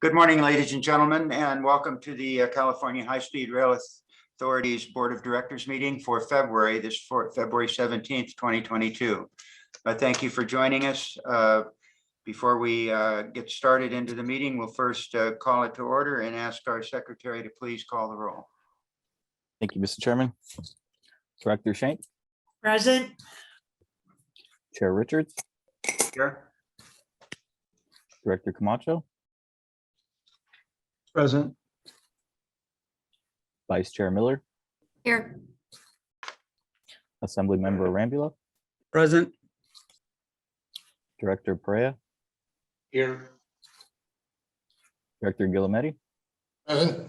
Good morning, ladies and gentlemen, and welcome to the California High-Speed Rail Authority's Board of Directors meeting for February 17th, 2022. Thank you for joining us. Before we get started into the meeting, we'll first call it to order and ask our secretary to please call the roll. Thank you, Mr. Chairman. Director Shank. Present. Chair Richards. Here. Director Camacho. Present. Vice Chair Miller. Here. Assembly Member Arambula. Present. Director Perea. Here. Director Guillemette. Present.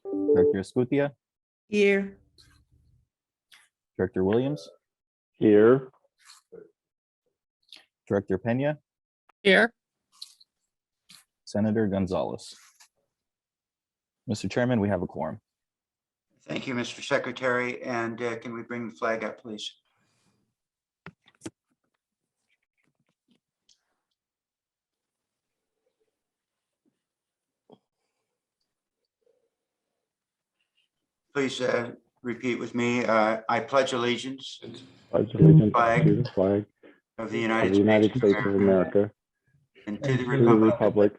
Director Escutia. Here. Director Williams. Here. Director Pena. Here. Senator Gonzalez. Mr. Chairman, we have a quorum. Thank you, Mr. Secretary. And can we bring the flag up, please? Please repeat with me. I pledge allegiance to the flag of the of United the United States States of America and to the and the republic republic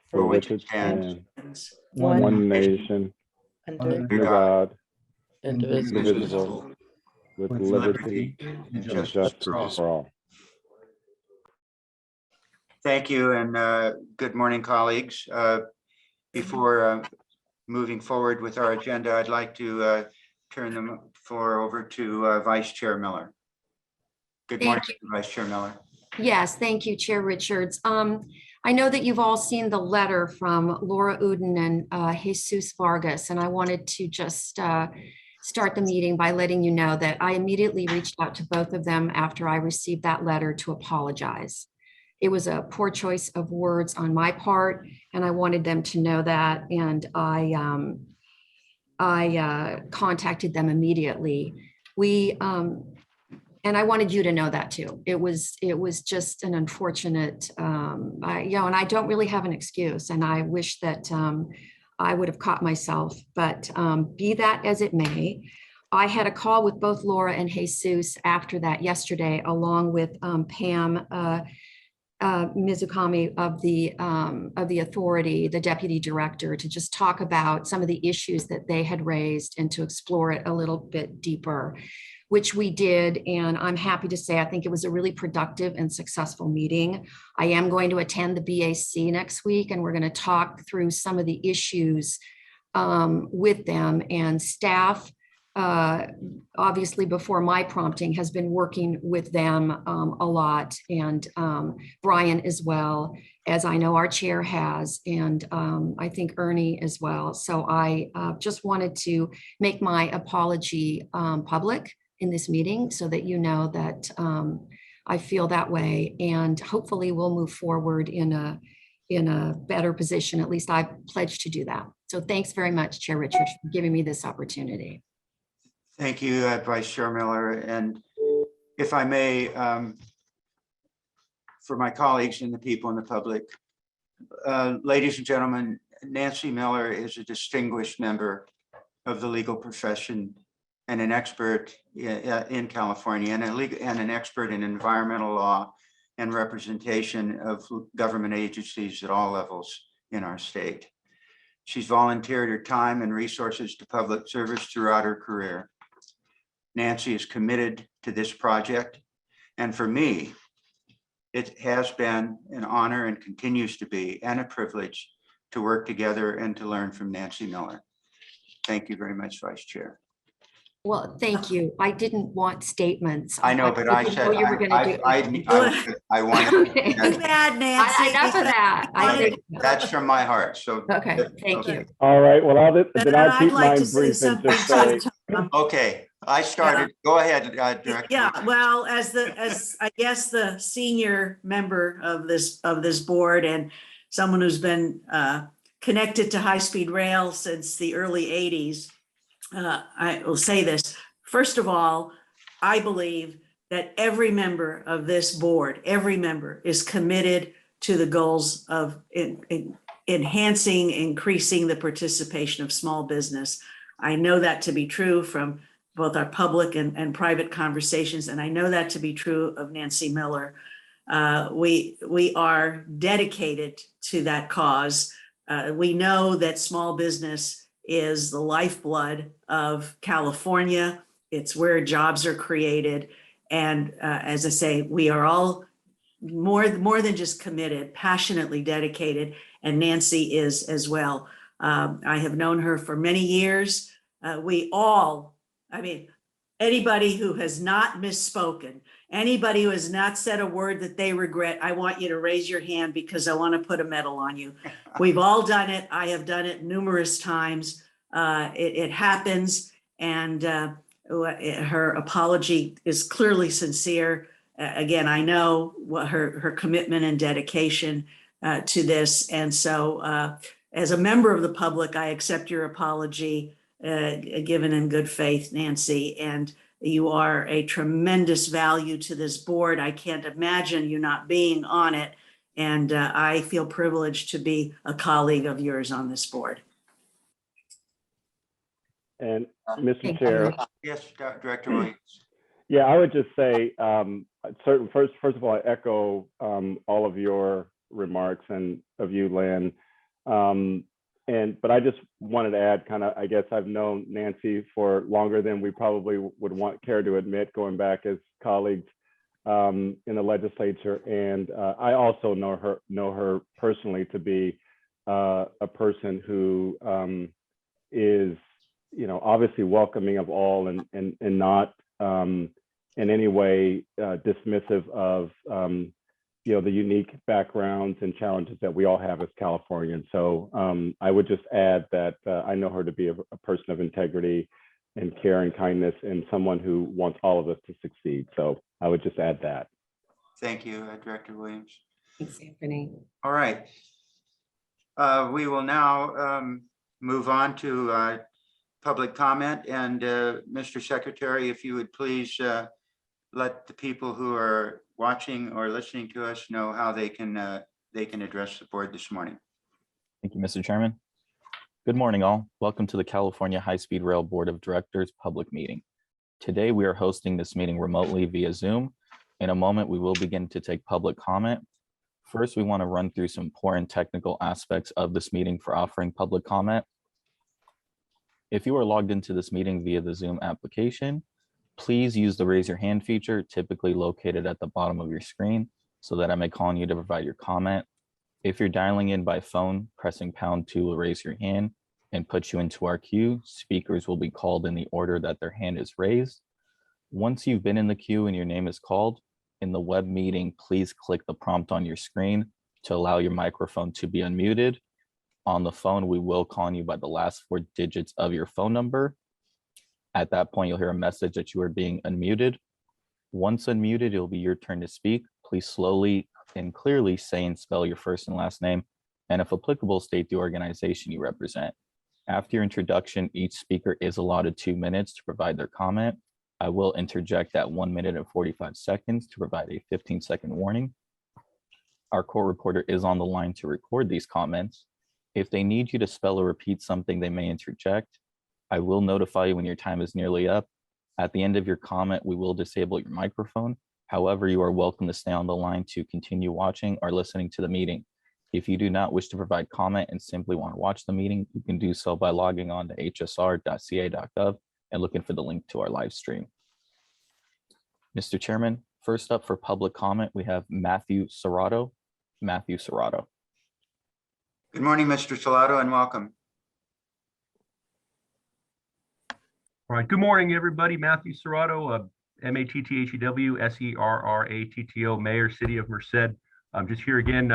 for which it stands, One one nation, under under God, indivisible. indivisible, with liberty and justice for all. Thank you, and good morning, colleagues. Before moving forward with our agenda, I'd like to turn the floor over to Vice Chair Miller. Good morning, Vice Chair Miller. Yes, thank you, Chair Richards. I know that you've all seen the letter from Laura Uden and Jesus Vargas, and I wanted to just start the meeting by letting you know that I immediately reached out to both of them after I received that letter to apologize. It was a poor choice of words on my part, and I wanted them to know that, and I contacted them immediately. And I wanted you to know that too. It was just an unfortunate, and I don't really have an excuse, and I wish that I would have caught myself, but be that as it may, I had a call with both Laura and Jesus after that yesterday, along with Pam Mizukami of the authority, the deputy director, to just talk about some of the issues that they had raised and to explore it a little bit deeper, which we did. And I'm happy to say, I think it was a really productive and successful meeting. I am going to attend the BAC next week, and we're going to talk through some of the issues with them. And staff, obviously before my prompting, has been working with them a lot, and Brian as well, as I know our chair has, and I think Ernie as well. So I just wanted to make my apology public in this meeting so that you know that I feel that way, and hopefully we'll move forward in a better position. At least I pledge to do that. So thanks very much, Chair Richards, for giving me this opportunity. Thank you, Vice Chair Miller. And if I may, for my colleagues and the people in the public, ladies and gentlemen, Nancy Miller is a distinguished member of the legal profession and an expert in California, and an expert in environmental law and representation of government agencies at all levels in our state. She's volunteered her time and resources to public service throughout her career. Nancy is committed to this project, and for me, it has been an honor and continues to be, and a privilege to work together and to learn from Nancy Miller. Thank you very much, Vice Chair. Well, thank you. I didn't want statements. I know, but I said you were going to do. I wanted. Okay. Too bad, Nancy. Enough of that. I think, That's from my heart. So okay, thank you. All right, well, I'll keep I'd like mine to say brief and something just say, too. okay, I started. Go ahead, Director. Yeah, well, as I guess the senior member of this board and someone who's been connected to high-speed rail since the early 80s, I will say this. First of all, I believe that every member of this board, every member is committed to the goals of enhancing, increasing the participation of small business. I know that to be true from both our public and private conversations, and I know that to be true of Nancy Miller. We are dedicated to that cause. We know that small business is the lifeblood of California. It's where jobs are created. And as I say, we are all more than just committed, passionately dedicated, and Nancy is as well. I have known her for many years. Anybody who has not misspoken, anybody who has not said a word that they regret, I want you to raise your hand because I want to put a medal on you. We've all done it. I have done it numerous times. It happens, and her apology is clearly sincere. Again, I know what her commitment and dedication to this, and so as a member of the public, I accept your apology. Given in good faith, Nancy, and you are a tremendous value to this board. I can't imagine you not being on it, and I feel privileged to be a colleague of yours on this board. And Mr. Thank Chair, you. Yes, Director Williams. yeah, I would just say, first of all, I echo all of your remarks and of you, Lynn. But I just wanted to add, I guess I've known Nancy for longer than we probably would care to admit, going back as colleagues in the legislature. And I also know her personally to be a person who is, obviously welcoming of all and not in any way dismissive of the unique backgrounds and challenges that we all have as Californians. So I would just add that I know her to be a person of integrity and care and kindness, and someone who wants all of us to succeed. So I would just add that. Thank you, Director Williams. Thanks, Anthony. All right. We will now move on to public comment. And Mr. Secretary, if you would please let the people who are watching or listening to us know how they can address the board this morning. Thank you, Mr. Chairman. Good morning, all. Welcome to the California High-Speed Rail Board of Directors public meeting. Today, we are hosting this meeting remotely via Zoom. In a moment, we will begin to take public comment. First, we want to run through some important technical aspects of this meeting for offering public comment. If you are logged into this meeting via the Zoom application, please use the raise your hand feature, typically located at the bottom of your screen, so that I may call on you to provide your comment. If you're dialing in by phone, pressing #2 will raise your hand and put you into our queue. Speakers will be called in the order that their hand is raised. Once you've been in the queue and your name is called, in the web meeting, please click the prompt on your screen to allow your microphone to be unmuted. On the phone, we will call on you by the last 4 digits of your phone number. At that point, you'll hear a message that you are being unmuted. Once unmuted, it'll be your turn to speak. Please slowly and clearly say and spell your first and last name, and if applicable, state the organization you represent. After your introduction, each speaker is allotted 2 minutes to provide their comment. I will interject at 1 minute and 45 seconds to provide a 15-second warning. Our court reporter is on the line to record these comments. If they need you to spell or repeat something, they may interject. I will notify you when your time is nearly up. At the end of your comment, we will disable your microphone. However, you are welcome to stay on the line to continue watching or listening to the meeting. If you do not wish to provide comment and simply want to watch the meeting, you can do so by logging on to hsr.ca.gov and looking for the link to our live stream. Mr. Chairman, first up for public comment, we have Matthew Serrato. Matthew Serrato. Good morning, Mr. Salato, and welcome. All right, good morning, everybody. Matthew Serrato, M-A-T-T-H-E-W, S-E-R-R-A-T-T-O, Mayor, City of Merced. I'm just here again,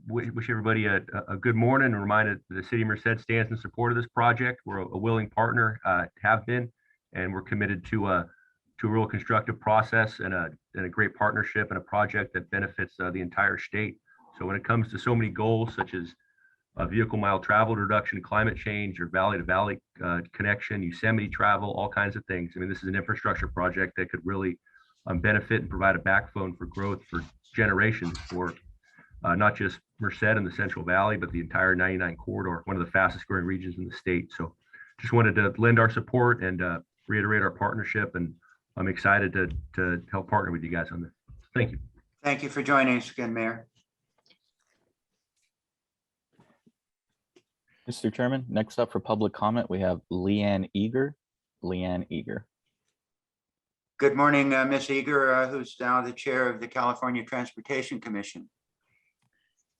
wish everybody a good morning and remind that the City of Merced stands in support of this project. We're a willing partner, have been, and we're committed to a real constructive process and a great partnership and a project that benefits the entire state. So when it comes to so many goals such as vehicle mile travel reduction, climate change, or valley-to-valley connection, Yosemite travel, all kinds of things. I mean, this is an infrastructure project that could really benefit and provide a backbone for growth for generations for not just Merced and the Central Valley, but the entire 99 corridor, one of the fastest growing regions in the state. So just wanted to lend our support and reiterate our partnership. And I'm excited to help partner with you guys on this. Thank you. Thank you for joining us again, Mayor. Mr. Chairman, next up for public comment, we have Leanne Eager. Leanne Eager. Good morning, Ms. Eager, who's now the chair of the California Transportation Commission.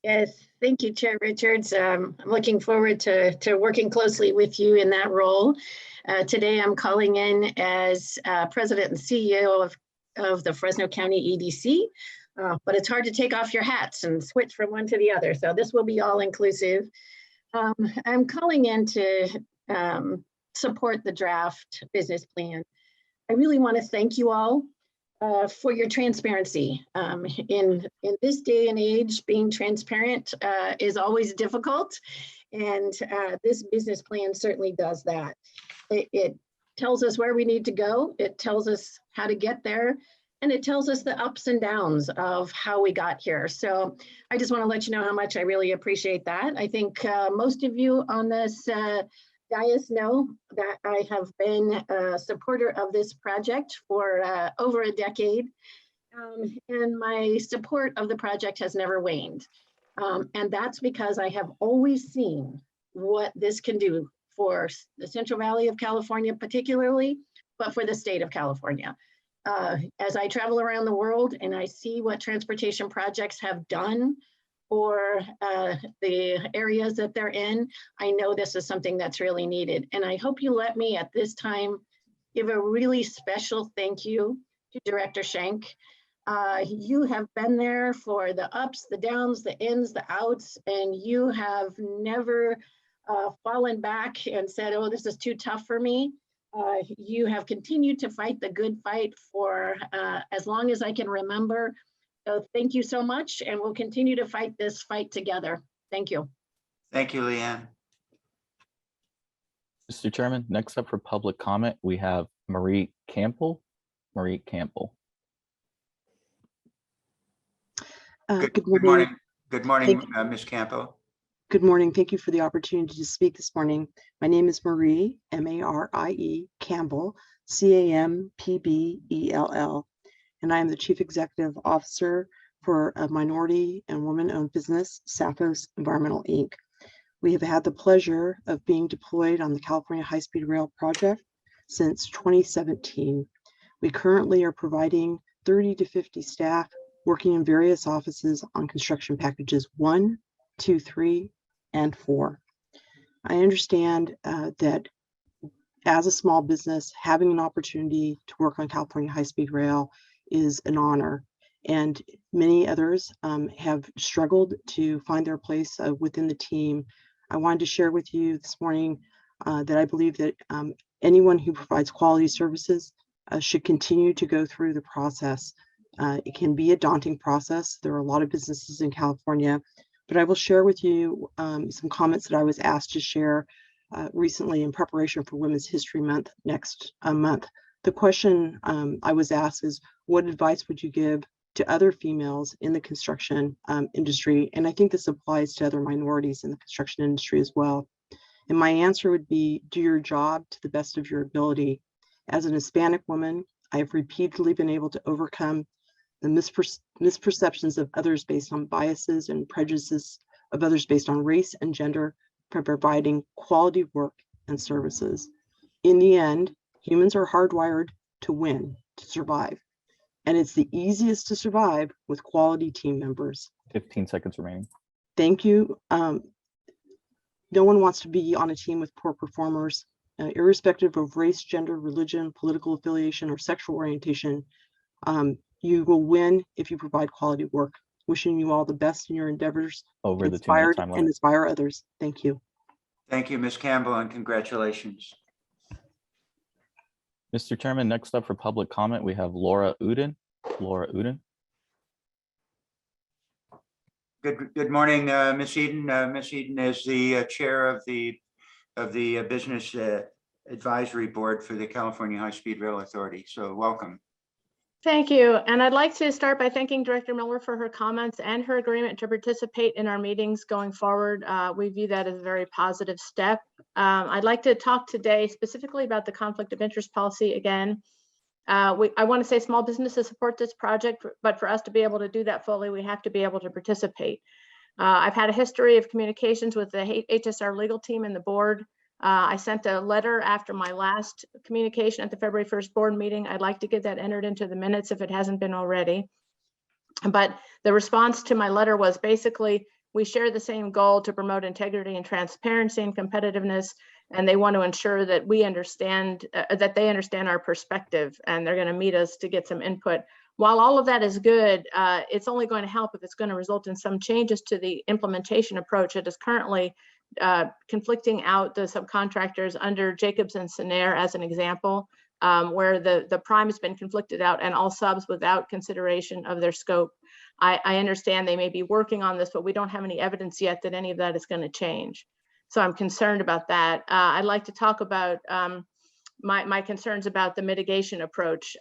Yes, thank you, Chair Richards. I'm looking forward to working closely with you in that role. Today, I'm calling in as President and CEO of the Fresno County EDC, but it's hard to take off your hats and switch from one to the other. So this will be all inclusive. I'm calling in to support the draft business plan. I really want to thank you all for your transparency. In this day and age, being transparent is always difficult, and this business plan certainly does that. It tells us where we need to go, it tells us how to get there, and it tells us the ups and downs of how we got here. So I just want to let you know how much I really appreciate that. I think most of you on this dais know that I have been a supporter of this project for over a decade, and my support of the project has never waned. And that's because I have always seen what this can do for the Central Valley of California particularly, but for the state of California. As I travel around the world and I see what transportation projects have done for the areas that they're in, I know this is something that's really needed. And I hope you let me at this time give a really special thank you to Director Schenk. You have been there for the ups, the downs, the ins, the outs, and you have never fallen back and said, oh, this is too tough for me. You have continued to fight the good fight for as long as I can remember. So thank you so much, and we'll continue to fight this fight together. Thank you. Thank you, Leanne. Mr. Chairman, next up for public comment, we have Marie Campbell. Marie Campbell. Good morning. Good morning, Ms. Campbell. Good morning. Thank you for the opportunity to speak this morning. My name is Marie, M-A-R-I-E, Campbell, C-A-M-P-B-E-L-L, and I am the Chief Executive Officer for a minority and woman-owned business, Sappho's Environmental, Inc. We have had the pleasure of being deployed on the California High-Speed Rail project since 2017. We currently are providing 30 to 50 staff working in various offices on construction packages 1, 2, 3, and 4. I understand that as a small business, having an opportunity to work on California high-speed rail is an honor, and many others have struggled to find their place within the team. I wanted to share with you this morning that I believe that anyone who provides quality services should continue to go through the process. It can be a daunting process. There are a lot of businesses in California, but I will share with you some comments that I was asked to share recently in preparation for Women's History Month next month. The question I was asked is, what advice would you give to other females in the construction industry? And I think this applies to other minorities in the construction industry as well. And my answer would be, do your job to the best of your ability. As an Hispanic woman, I have repeatedly been able to overcome the misperceptions of others based on biases and prejudices of others based on race and gender by providing quality work and services. In the end, humans are hardwired to win, to survive. And it's the easiest to survive with quality team members. 15 seconds remaining. Thank you. No one wants to be on a team with poor performers, irrespective of race, gender, religion, political affiliation, or sexual orientation. You will win if you provide quality work. Wishing you all the best in your endeavors. Over the 2-minute time and limit. inspire others. Thank you. Thank you, Ms. Campbell, and congratulations. Mr. Chairman, next up for public comment, we have Laura Uden. Laura Uden. Good morning, Ms. Eden. Ms. Eden is the chair of the Business Advisory Board for the California High-Speed Rail Authority. So welcome. Thank you. And I'd like to start by thanking Director Miller for her comments and her agreement to participate in our meetings going forward. We view that as a very positive step. I'd like to talk today specifically about the conflict of interest policy again. I want to say small businesses support this project, but for us to be able to do that fully, we have to be able to participate. I've had a history of communications with the HSR legal team and the board. I sent a letter after my last communication at the February 1st board meeting. I'd like to get that entered into the minutes if it hasn't been already. But the response to my letter was basically, we share the same goal to promote integrity and transparency and competitiveness, and they want to ensure that we understand, that they understand our perspective, and they're going to meet us to get some input. While all of that is good, it's only going to help if it's going to result in some changes to the implementation approach that is currently conflicting out the subcontractors under Jacobs and Sinair as an example, where the prime has been conflicted out and all subs without consideration of their scope. I understand they may be working on this, but we don't have any evidence yet that any of that is going to change. So I'm concerned about that. I'd like to talk about my concerns about the mitigation approach.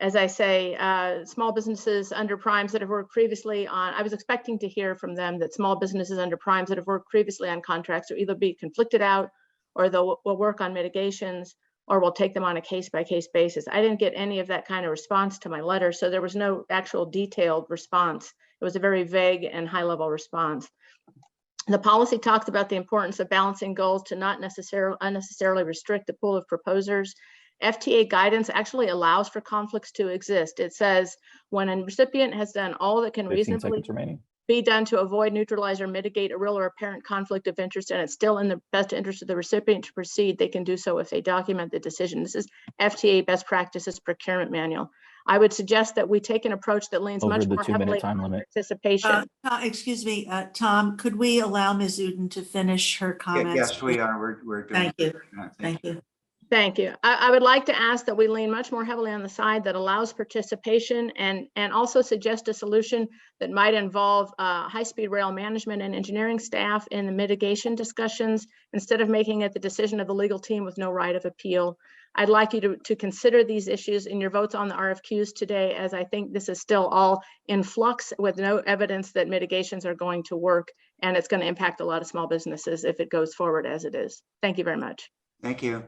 As I say, small businesses under primes that have worked previously on, I was expecting to hear from them that small businesses under primes that have worked previously on contracts will either be conflicted out, or they'll will work on mitigations, or we'll take them on a case-by-case basis. I didn't get any of that kind of response to my letter, so there was no actual detailed response. It was a very vague and high-level response. The policy talks about the importance of balancing goals to not unnecessarily restrict the pool of proposers. FTA guidance actually allows for conflicts to exist. It says when a recipient has done all that can 15 reasonably seconds remaining. be done to avoid, neutralize, or mitigate a real or apparent conflict of interest, and it's still in the best interest of the recipient to proceed, they can do so if they document the decision. This is FTA best practices procurement manual. I would suggest that we take an approach that leans Over much the more 2-minute heavily time on limit. participation. Excuse me, Tom, could we allow Ms. Uden to finish her comments? Yes, we are. We're doing. Thank you. Thank Thank you. Thank you. I would like to ask that we lean much more heavily on the side that allows participation, and also suggest a solution that might involve high-speed rail management and engineering staff in the mitigation discussions, instead of making it the decision of the legal team with no right of appeal. I'd like you to consider these issues in your votes on the RFQs today, as I think this is still all in flux with no evidence that mitigations are going to work, and it's going to impact a lot of small businesses if it goes forward as it is. Thank you very much. Thank you.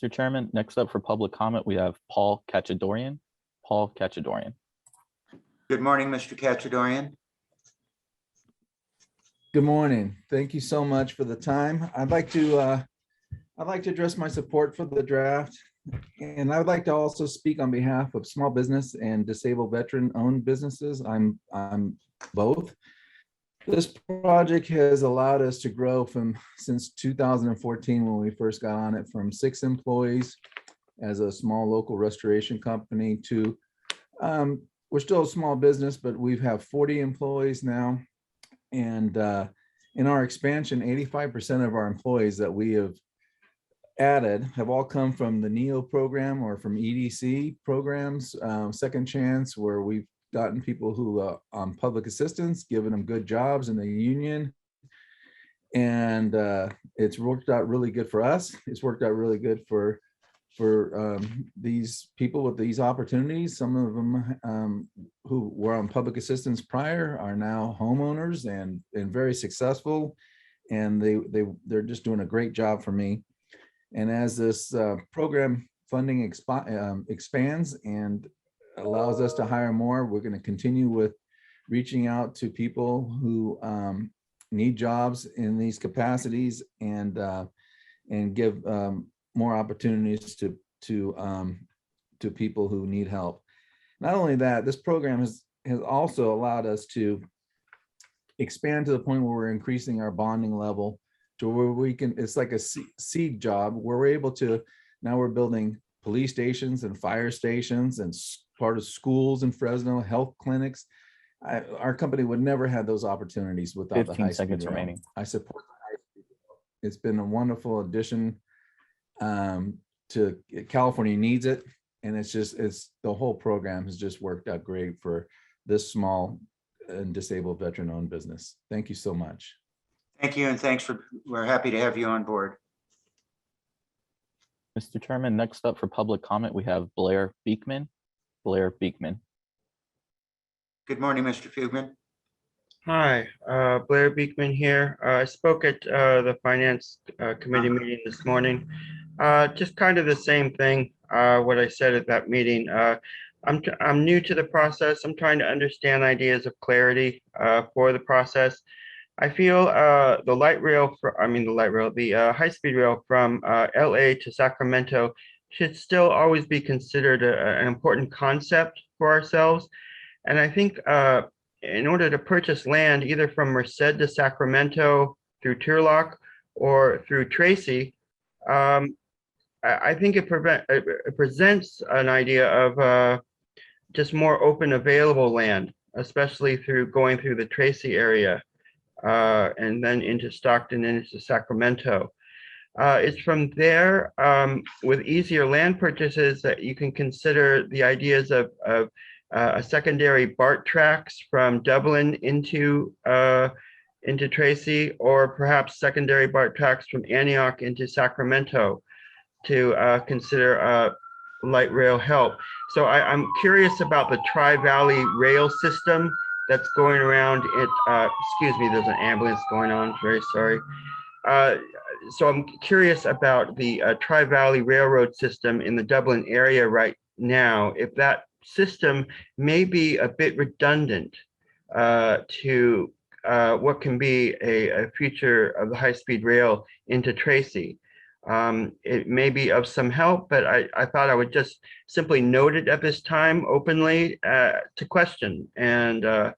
Mr. Chairman, next up for public comment, we have Paul Kachadorian. Paul Kachadorian. Good morning, Mr. Kachadorian. Good morning. Thank you so much for the time. I'd like to address my support for the draft, and I would like to also speak on behalf of small business and disabled veteran-owned businesses. I'm both. This project has allowed us to grow since 2014, when we first got on it, from 6 employees as a small local restoration company to we're still a small business, but we have 40 employees now. And in our expansion, 85% of our employees that we have added have all come from the NEO program or from EDC programs, Second Chance, where we've gotten people who on public assistance, given them good jobs in the union. And it's worked out really good for us. It's worked out really good for these people with these opportunities. Some of them who were on public assistance prior are now homeowners and very successful, and they're just doing a great job for me. And as this program funding expands and allows us to hire more, we're going to continue with reaching out to people who need jobs in these capacities, and give more opportunities to people who need help. Not only that, this program has also allowed us to expand to the point where we're increasing our bonding level to where we can, it's like a seed job where we're able to, now we're building police stations and fire stations and part of schools in Fresno, health clinics. Our company would never have those opportunities without the 15 high-speed seconds rail. remaining. I support the high-speed rail. It's been a wonderful addition to California needs it. And it's the whole program has just worked out great for this small and disabled veteran-owned business. Thank you so much. Thank you, and we're happy to have you on board. Mr. Chairman, next up for public comment, we have Blair Beekman. Blair Beekman. Good morning, Mr. Fugman. Hi, Blair Beekman here. I spoke at the Finance Committee meeting this morning. Just kind of the same thing, what I said at that meeting. I'm new to the process. I'm trying to understand ideas of clarity for the process. I feel the high-speed rail from LA to Sacramento should still always be considered an important concept for ourselves. And I think in order to purchase land, either from Merced to Sacramento through Turlock or through Tracy, I think it presents an idea of just more open available land, especially going through the Tracy area and then into Stockton and into Sacramento. It's from there with easier land purchases that you can consider the ideas of a secondary BART tracks from Dublin into Tracy, or perhaps secondary BART tracks from Antioch into Sacramento to consider light rail help. So I'm curious about the Tri-Valley rail system that's going around. Excuse me, there's an ambulance going on, very sorry. So I'm curious about the Tri-Valley Railroad system in the Dublin area right now, if that system may be a bit redundant to what can be a future of the high-speed rail into Tracy. It may be of some help, but I thought I would just simply note it at this time openly to question. And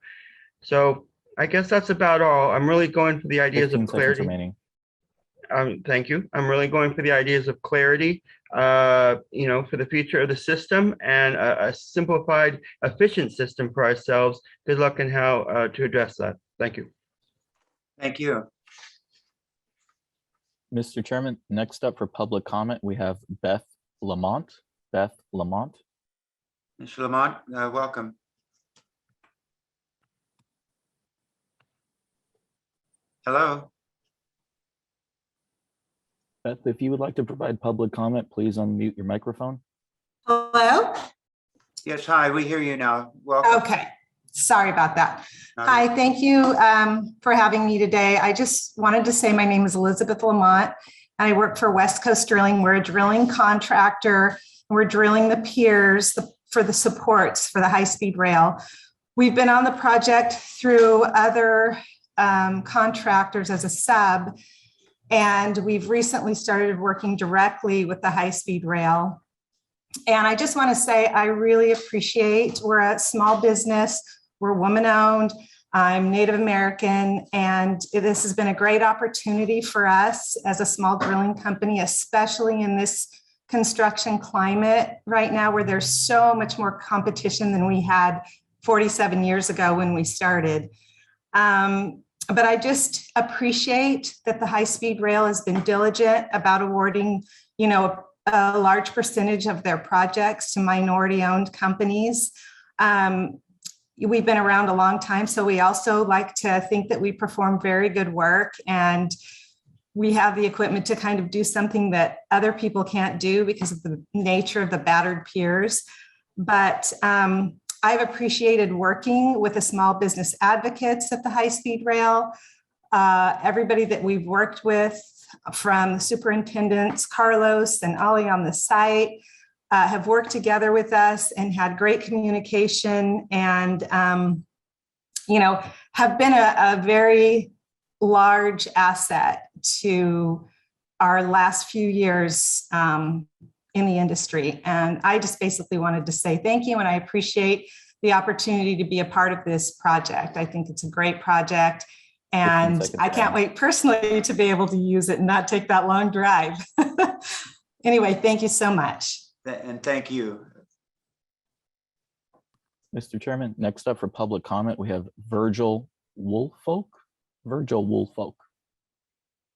so I guess that's about all. I'm really going for the ideas 15 of seconds clarity. remaining. Thank you. I'm really going for the ideas of clarity, for the future of the system and a simplified, efficient system for ourselves. Good luck in how to address that. Thank you. Thank you. Mr. Chairman, next up for public comment, we have Beth Lamont. Beth Lamont. Mr. Lamont, welcome. Hello. Beth, if you would like to provide public comment, please unmute your microphone. Hello? Yes, hi, we hear you now. Welcome. Okay, sorry about that. Hi, thank you for having me today. I just wanted to say my name is Elizabeth Lamont, and I work for West Coast Drilling. We're a drilling contractor, and we're drilling the piers for the supports for the high-speed rail. We've been on the project through other contractors as a sub, and we've recently started working directly with the high-speed rail. And I just want to say, I really appreciate, we're a small business, we're woman-owned, I'm Native American, and this has been a great opportunity for us as a small drilling company, especially in this construction climate right now, where there's so much more competition than we had 47 years ago when we started. But I just appreciate that the high-speed rail has been diligent about awarding, a large percentage of their projects to minority-owned companies. We've been around a long time, so we also like to think that we perform very good work, and we have the equipment to kind of do something that other people can't do because of the nature of the battered piers. But I've appreciated working with the small business advocates at the high-speed rail, everybody that we've worked with, from the superintendents, Carlos and Ali on the site, have worked together with us and had great communication and, have been a very large asset to our last few years in the industry. And I just basically wanted to say thank you, and I appreciate the opportunity to be a part of this project. I think it's a great project. And I can't wait personally to be able to use it and not take that long drive. Anyway, thank you so much. And thank you. Mr. Chairman, next up for public comment, we have Virgil Woolfolk. Virgil Woolfolk.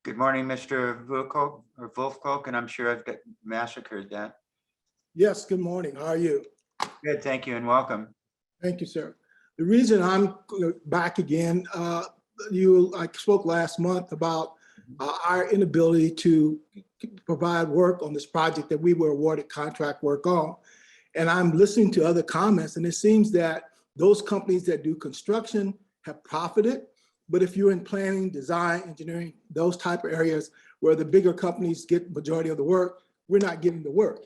Good morning, Mr. Wolfkolk, and I'm sure I've got massacred that. Yes, good morning. How are you? Good, thank you, and welcome. Thank you, sir. The reason I'm back again, I spoke last month about our inability to provide work on this project that we were awarded contract work on. And I'm listening to other comments, and it seems that those companies that do construction have profited. But if you're in planning, design, engineering, those type of areas where the bigger companies get majority of the work, we're not getting the work.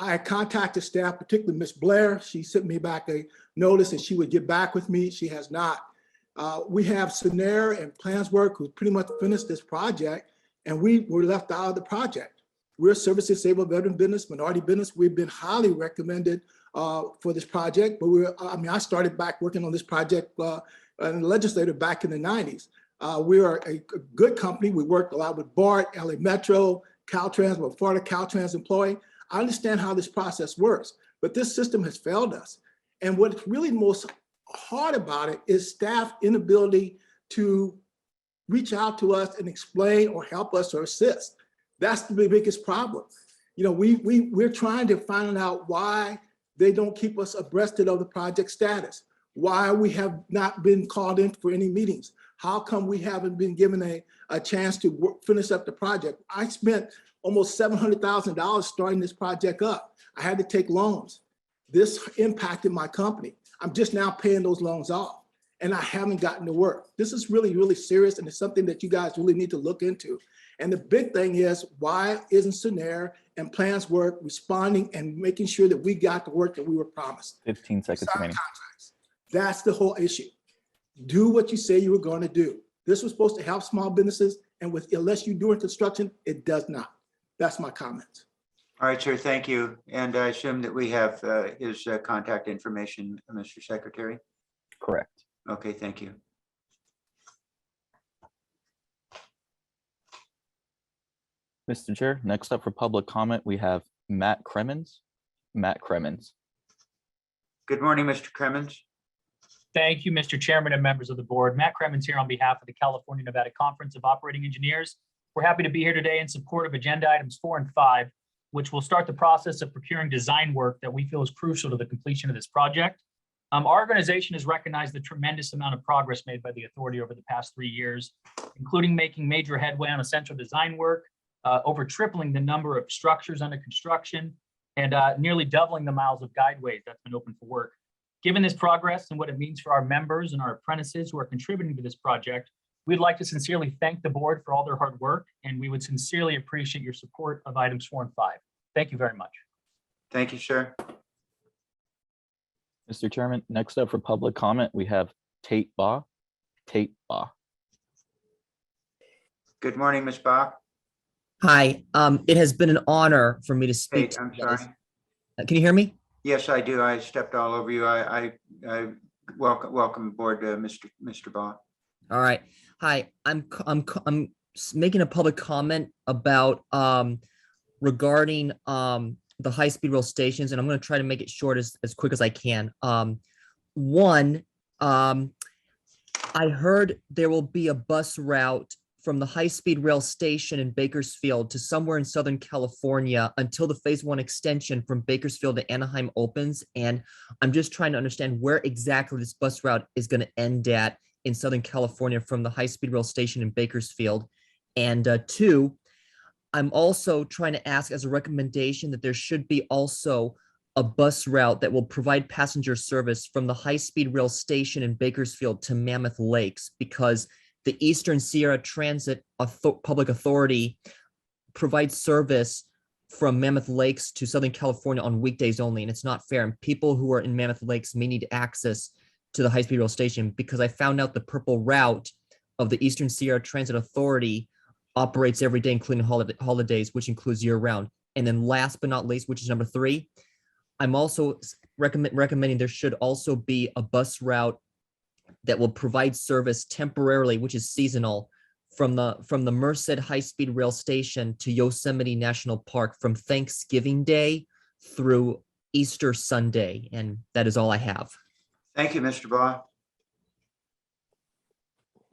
I contacted staff, particularly Ms. Blair. She sent me back a notice that she would get back with me. She has not. We have Sonera and Plans Work who pretty much finished this project, and we were left out of the project. We're a service disabled veteran business, minority business. We've been highly recommended for this project, but I started back working on this project in the legislature back in the 90s. We are a good company. We worked a lot with BART, LA Metro, Caltrans, we're a Florida Caltrans employee. I understand how this process works, but this system has failed us. And what's really most hard about it is staff inability to reach out to us and explain or help us or assist. That's the biggest problem. You know, we're trying to find out why they don't keep us abreast of the project status, why we have not been called in for any meetings. How come we haven't been given a chance to finish up the project? I spent almost $700,000 starting this project up. I had to take loans. This impacted my company. I'm just now paying those loans off, and I haven't gotten to work. This is really, really serious, and it's something that you guys really need to look into. And the big thing is, why isn't Sonera and Plans Work responding and making sure that we got the work that we were promised? 15 seconds remaining. Contracts. That's the whole issue. Do what you say you were going to do. This was supposed to help small businesses, and unless you're doing construction, it does not. That's my comment. All right, sir, thank you. And I assume that we have his contact information, Mr. Secretary? Correct. Okay, thank you. Mr. Chair, next up for public comment, we have Matt Cremens. Matt Cremens. Good morning, Mr. Cremens. Thank you, Mr. Chairman and members of the board. Matt Cremens here on behalf of the California Nevada Conference of Operating Engineers. We're happy to be here today in support of agenda items 4 and 5, which will start the process of procuring design work that we feel is crucial to the completion of this project. Our organization has recognized the tremendous amount of progress made by the authority over the past 3 years, including making major headway on essential design work, over tripling the number of structures under construction, and nearly doubling the miles of guideways that's been open for work. Given this progress and what it means for our members and our apprentices who are contributing to this project, we'd like to sincerely thank the board for all their hard work, and we would sincerely appreciate your support of items 4 and 5. Thank you very much. Thank you, sir. Mr. Chairman, next up for public comment, we have Tate Baugh. Tate Baugh. Good morning, Ms. Bach. Hi, it has been an honor for me to speak. Tate, I'm sorry. Can you hear me? Yes, I do. I stepped all over you. I welcome aboard, Mr. Baugh. All right. Hi, I'm making a public comment about regarding the high-speed rail stations, and I'm going to try to make it short as quick as I can. One, I heard there will be a bus route from the high-speed rail station in Bakersfield to somewhere in Southern California until the phase 1 extension from Bakersfield to Anaheim opens. And I'm just trying to understand where exactly this bus route is going to end at in Southern California from the high-speed rail station in Bakersfield. And 2, I'm also trying to ask as a recommendation that there should be also a bus route that will provide passenger service from the high-speed rail station in Bakersfield to Mammoth Lakes, because the Eastern Sierra Transit Public Authority provides service from Mammoth Lakes to Southern California on weekdays only, and it's not fair. And people who are in Mammoth Lakes may need access to the high-speed rail station, because I found out the purple route of the Eastern Sierra Transit Authority operates every day, including holidays, which includes year-round. And then last but not least, which is number 3, I'm also recommending there should also be a bus route that will provide service temporarily, which is seasonal, from the Merced high-speed rail station to Yosemite National Park from Thanksgiving Day through Easter Sunday. And that is all I have. Thank you, Mr. Baugh.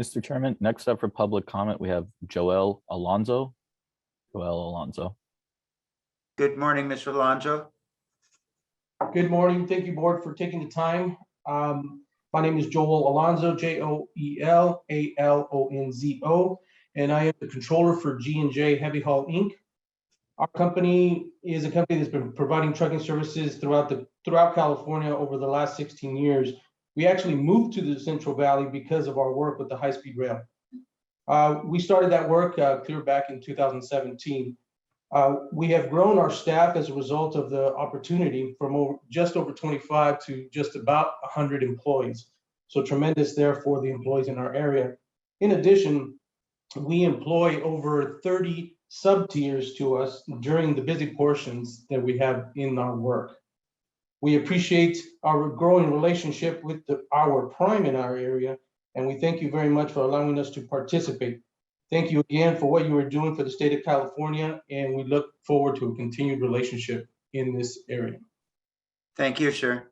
Mr. Chairman, next up for public comment, we have Joel Alonso. Joel Alonso. Good morning, Mr. Alonso. Good morning. Thank you, board, for taking the time. My name is Joel Alonso, Joel Alonzo. and I am the controller for G&J Heavy Haul Inc. Our company is a company that's been providing trucking services throughout California over the last 16 years. We actually moved to the Central Valley because of our work with the high-speed rail. We started that work clear back in 2017. We have grown our staff as a result of the opportunity from just over 25 to just about 100 employees. So tremendous there for the employees in our area. In addition, we employ over 30 sub-tiers to us during the busy portions that we have in our work. We appreciate our growing relationship with our prime in our area, and we thank you very much for allowing us to participate. Thank you again for what you are doing for the state of California, and we look forward to a continued relationship in this area. Thank you, sir.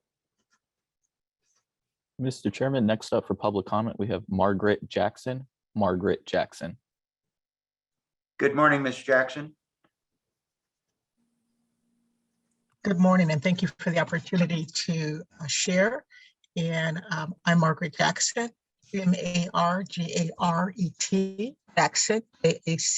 Mr. Chairman, next up for public comment, we have Margaret Jackson. Margaret Jackson. Good morning, Ms. Jackson. Good morning, and thank you for the opportunity to share. And I'm Margaret Jackson, M-A-R-G-A-R-E-T, Jackson, A-C-K-S-O-N.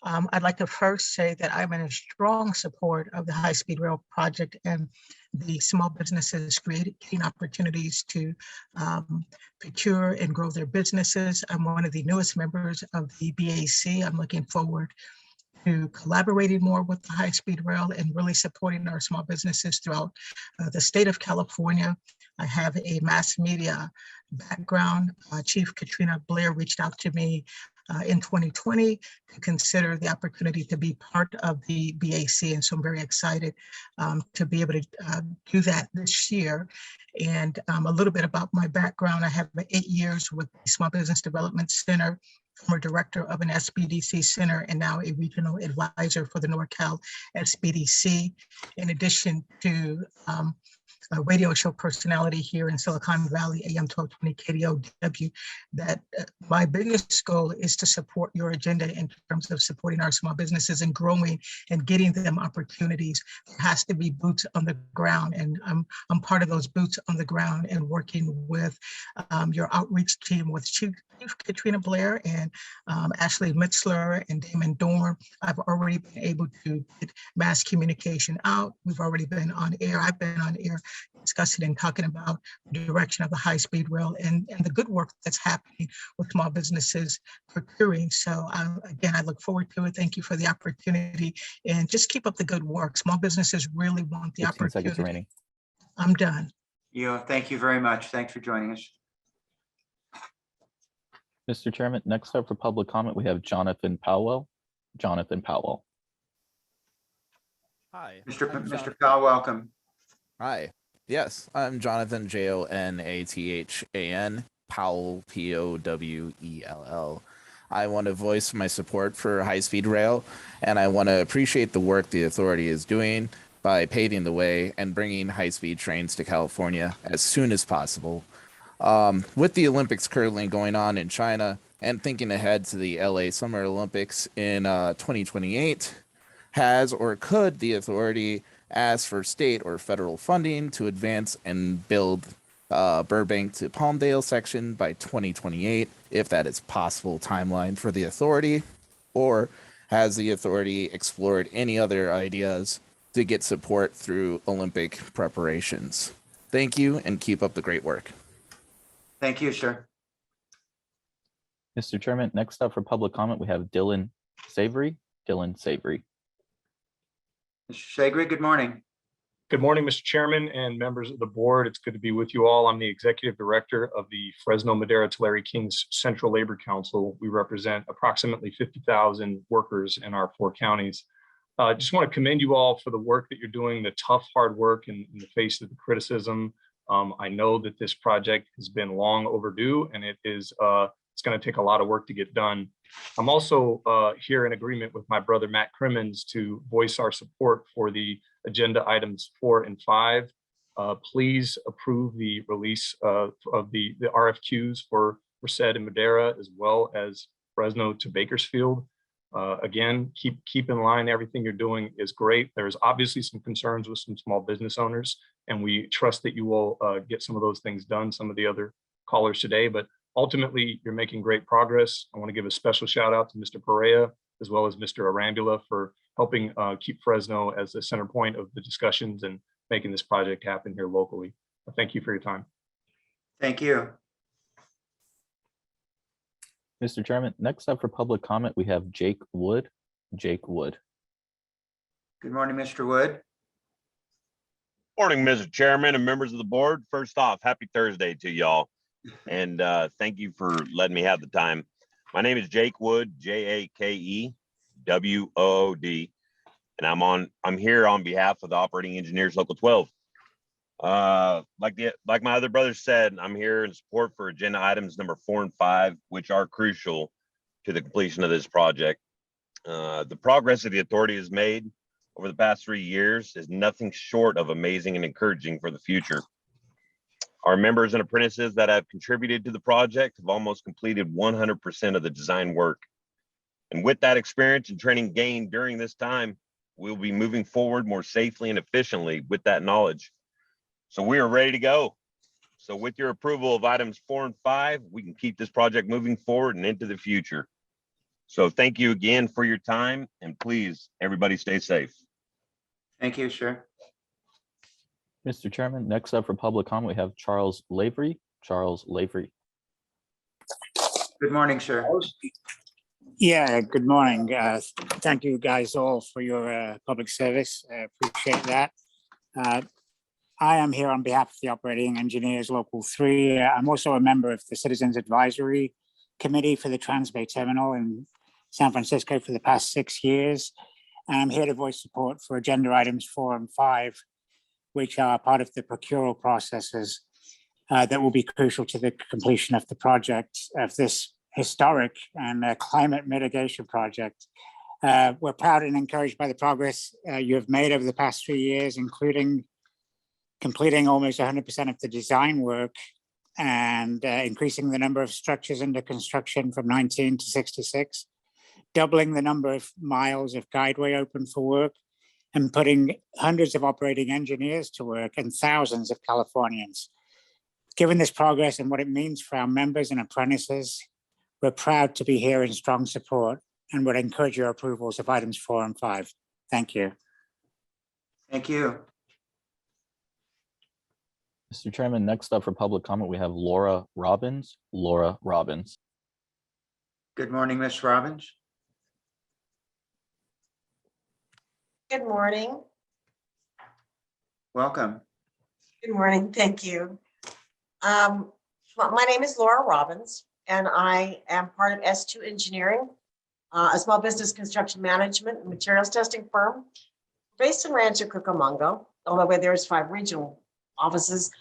I'd like to first say that I'm in a strong support of the high-speed rail project and the small businesses creating opportunities to procure and grow their businesses. I'm one of the newest members of the BAC. I'm looking forward to collaborating more with the high-speed rail and really supporting our small businesses throughout the state of California. I have a mass media background. Chief Katrina Blair reached out to me in 2020 to consider the opportunity to be part of the BAC. And so I'm very excited to be able to do that this year. And a little bit about my background. I have 8 years with the Small Business Development Center, former director of an SBDC center, and now a regional advisor for the NorCal SBDC. In addition to a radio show personality here in Silicon Valley, AM 1220 KDOW, that my biggest goal is to support your agenda in terms of supporting our small businesses and growing and getting them opportunities. There has to be boots on the ground, and I'm part of those boots on the ground and working with your outreach team with Chief Katrina Blair and Ashley Mitzler and Damon Dorn. I've already been able to get mass communication out. We've already been on air. I've been on air discussing and talking about the direction of the high-speed rail and the good work that's happening with small businesses procuring. So again, I look forward to it. Thank you for the opportunity, and just keep up the good work. Small businesses really want the 15 seconds opportunity. remaining. I'm done. Thank you very much. Thanks for joining us. Mr. Chairman, next up for public comment, we have Jonathan Powell. Jonathan Powell. Hi. Mr. Powell, welcome. Hi. Yes, I'm Jonathan, Jonathan, Powell, Powell. I want to voice my support for high-speed rail, and I want to appreciate the work the authority is doing by paving the way and bringing high-speed trains to California as soon as possible. With the Olympics currently going on in China and thinking ahead to the LA Summer Olympics in 2028, has or could the authority ask for state or federal funding to advance and build Burbank to Palmdale section by 2028, if that is possible timeline for the authority? Or has the authority explored any other ideas to get support through Olympic preparations? Thank you, and keep up the great work. Thank you, sir. Mr. Chairman, next up for public comment, we have Dylan Savory. Dylan Savory. Mr. Savory, good morning. Good morning, Mr. Chairman and members of the board. It's good to be with you all. I'm the executive director of the Fresno, Madera, Tulare Kings Central Labor Council. We represent approximately 50,000 workers in our 4 counties. I just want to commend you all for the work that you're doing, the tough, hard work in the face of the criticism. I know that this project has been long overdue, and it's going to take a lot of work to get done. I'm also here in agreement with my brother Matt Crimmins to voice our support for the agenda items 4 and 5. Please approve the release of the RFQs for Merced and Madera, as well as Fresno to Bakersfield. Again, keep in line. Everything you're doing is great. There's obviously some concerns with some small business owners, and we trust that you will get some of those things done, some of the other callers today, but Ultimately, you're making great progress. I want to give a special shout out to Mr. Perea as well as Mr. Arambula for helping keep Fresno as the center point of the discussions and making this project happen here locally. Thank you for your time. Thank you. Mr. Chairman, next up for public comment, we have Jake Wood. Jake Wood. Good morning, Mr. Wood. Morning, Mr. Chairman and members of the board. First off, happy Thursday to y'all. And thank you for letting me have the time. My name is Jake Wood, Jakewood, and I'm here on behalf of the Operating Engineers Local 12. Like my other brothers said, I'm here in support for agenda items number 4 and 5, which are crucial to the completion of this project. The progress that the authority has made over the past 3 years is nothing short of amazing and encouraging for the future. Our members and apprentices that have contributed to the project have almost completed 100% of the design work. And with that experience and training gained during this time, we'll be moving forward more safely and efficiently with that knowledge. So we are ready to go. So with your approval of items 4 and 5, we can keep this project moving forward and into the future. So thank you again for your time, and please, everybody stay safe. Thank you, sir. Mr. Chairman, next up for public comment, we have Charles Lavery. Charles Lavery. Good morning, sir. Yeah, good morning. Thank you guys all for your public service. I appreciate that. I am here on behalf of the Operating Engineers Local 3. I'm also a member of the Citizens Advisory Committee for the Trans-Bay Terminal in San Francisco for the past 6 years. And I'm here to voice support for agenda items 4 and 5, which are part of the procural processes that will be crucial to the completion of the project, of this historic and climate mitigation project. We're proud and encouraged by the progress you have made over the past 3 years, including completing almost 100% of the design work and increasing the number of structures under construction from 19 to 66, doubling the number of miles of guideway open for work, and putting hundreds of operating engineers to work and thousands of Californians. Given this progress and what it means for our members and apprentices, we're proud to be here in strong support and would encourage your approvals of items 4 and 5. Thank you. Thank you. Mr. Chairman, next up for public comment, we have Laura Robbins. Laura Robbins. Good morning, Ms. Robbins. Good morning. Welcome. Good morning. Thank you. My name is Laura Robbins, and I am part of S2 Engineering, a small business construction management and materials testing firm based in Rancho Cucamonga, although there's 5 regional offices.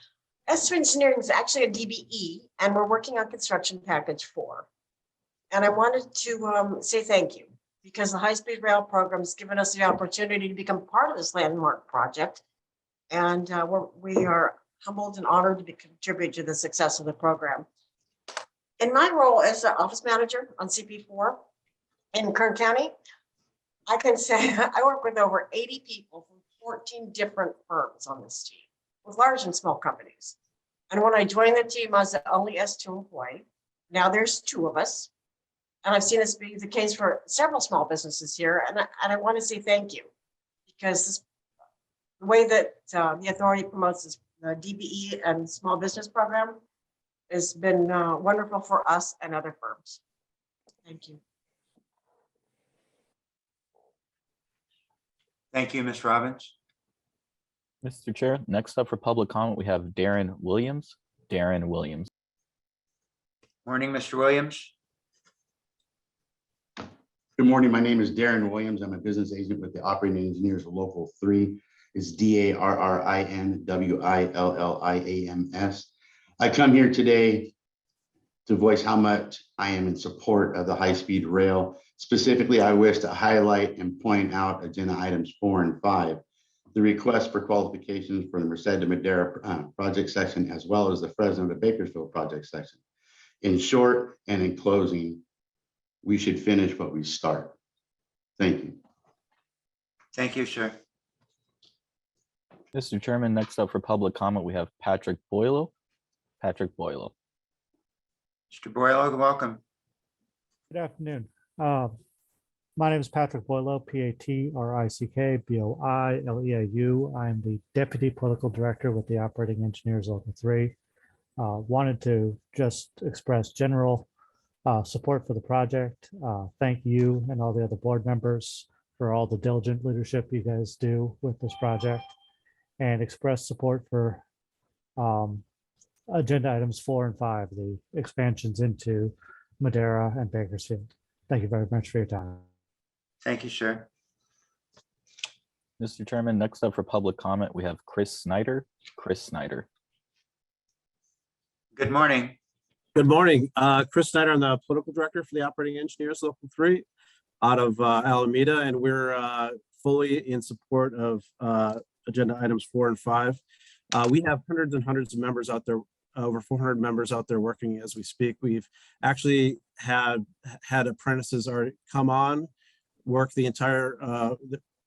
S2 Engineering is actually a DBE, and we're working on construction package 4. And I wanted to say thank you, because the high-speed rail program has given us the opportunity to become part of this landmark project. And we are humbled and honored to contribute to the success of the program. In my role as the office manager on CP4 in Kern County, I can say I work with over 80 people from 14 different firms on this team, with large and small companies. And when I joined the team, I was the only S2 employee. Now there's 2 of us. And I've seen this be the case for several small businesses here. And I want to say thank you, because the way that the authority promotes this DBE and small business program has been wonderful for us and other firms. Thank you. Thank you, Ms. Robbins. Mr. Chair, next up for public comment, we have Darren Williams. Darren Williams. Morning, Mr. Williams. Good morning. My name is Darren Williams. I'm a business agent with the Operating Engineers Local 3. It's DARRINWILLIAMS. I come here today to voice how much I am in support of the high-speed rail. Specifically, I wish to highlight and point out agenda items 4 and 5. The request for qualifications for the Merced to Madera project section, as well as the Fresno to Bakersfield project section. In short and in closing, we should finish what we start. Thank you. Thank you, sir. Mr. Chairman, next up for public comment, we have Patrick Boileau. Patrick Boileau. Mr. Boyle, welcome. Good afternoon. My name is Patrick Boileau, Patrick-Boileau. I'm the Deputy Political Director with the Operating Engineers Local 3. Wanted to just express general support for the project. Thank you and all the other board members for all the diligent leadership you guys do with this project, and express support for agenda items 4 and 5, the expansions into Madera and Bakersfield. Thank you very much for your time. Thank you, sir. Mr. Chairman, next up for public comment, we have Chris Snyder. Chris Snyder. Good morning. Good morning. Chris Snyder, I'm the Political Director for the Operating Engineers Local 3 out of Alameda, and we're fully in support of agenda items 4 and 5. We have hundreds and hundreds of members out there, over 400 members out there working as we speak. We've actually had apprentices already come on, work the entire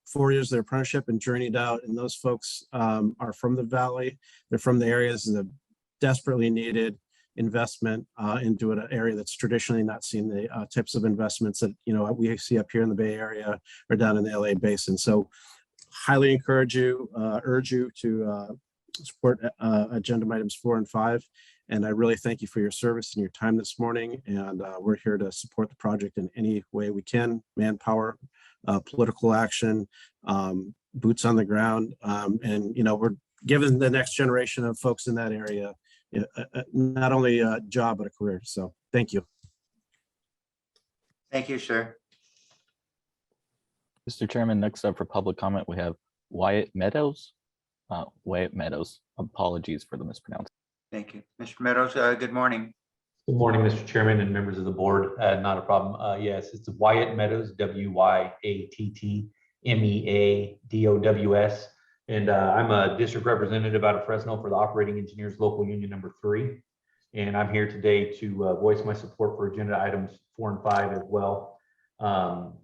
4 years of their apprenticeship and journeyed out. And those folks are from the Valley. They're from the areas that desperately needed investment into an area that's traditionally not seen the types of investments that we see up here in the Bay Area or down in the LA Basin. So highly urge you to support agenda items 4 and 5. And I really thank you for your service and your time this morning. And we're here to support the project in any way we can: manpower, political action, boots on the ground. And we're giving the next generation of folks in that area not only a job, but a career. So thank you. Thank you, sir. Mr. Chairman, next up for public comment, we have Wyatt Meadows. Wyatt Meadows. Apologies for the mispronunciation. Thank you. Mr. Meadows, good morning. Good morning, Mr. Chairman and members of the board. Not a problem. Yes, it's Wyatt Meadows, WYATTMEADOWS. And I'm a district representative out of Fresno for the Operating Engineers Local Union number 3. And I'm here today to voice my support for agenda items 4 and 5 as well. I'm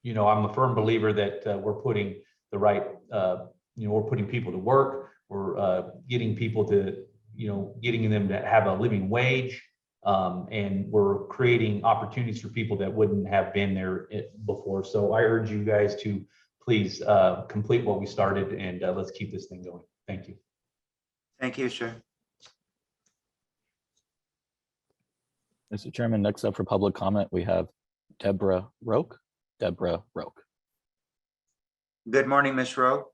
a firm believer that we're putting the right, we're putting people to work. We're getting people to, getting them to have a living wage. And we're creating opportunities for people that wouldn't have been there before. So I urge you guys to please complete what we started, and let's keep this thing going. Thank you. Thank you, sir. Mr. Chairman, next up for public comment, we have Deborah Roque. Deborah Roque. Good morning, Ms. Rowe.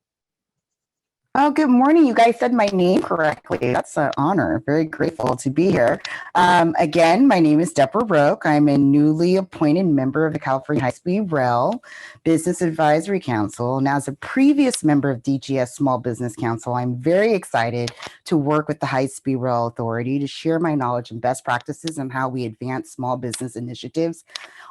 Oh, good morning. You guys said my name correctly. That's an honor. Very grateful to be here. Again, my name is Deborah Roque. I'm a newly appointed member of the California High-Speed Rail Business Advisory Council. And as a previous member of DGS Small Business Council, I'm very excited to work with the High-Speed Rail Authority to share my knowledge and best practices on how we advance small business initiatives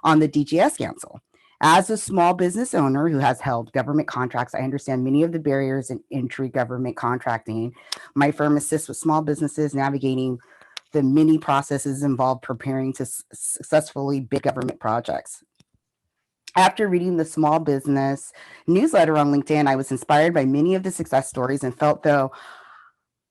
on the DGS Council. As a small business owner who has held government contracts, I understand many of the barriers in entry government contracting. My firm assists with small businesses navigating the many processes involved preparing to successfully bid government projects. After reading the small business newsletter on LinkedIn, I was inspired by many of the success stories and felt though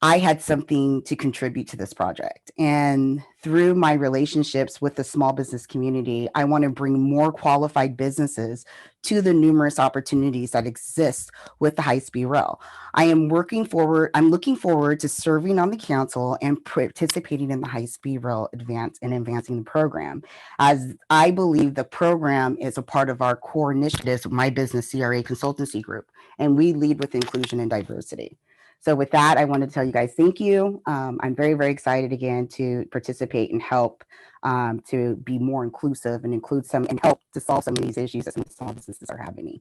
I had something to contribute to this project. And through my relationships with the small business community, I want to bring more qualified businesses to the numerous opportunities that exist with the high-speed rail. I'm looking forward to serving on the council and participating in the high-speed rail advancing the program, as I believe the program is a part of our core initiatives with my business CRA consultancy group, and we lead with inclusion and diversity. So with that, I want to tell you guys thank you. I'm very, very excited again to participate and help to be more inclusive and include some and help to solve some of these issues that some small businesses are having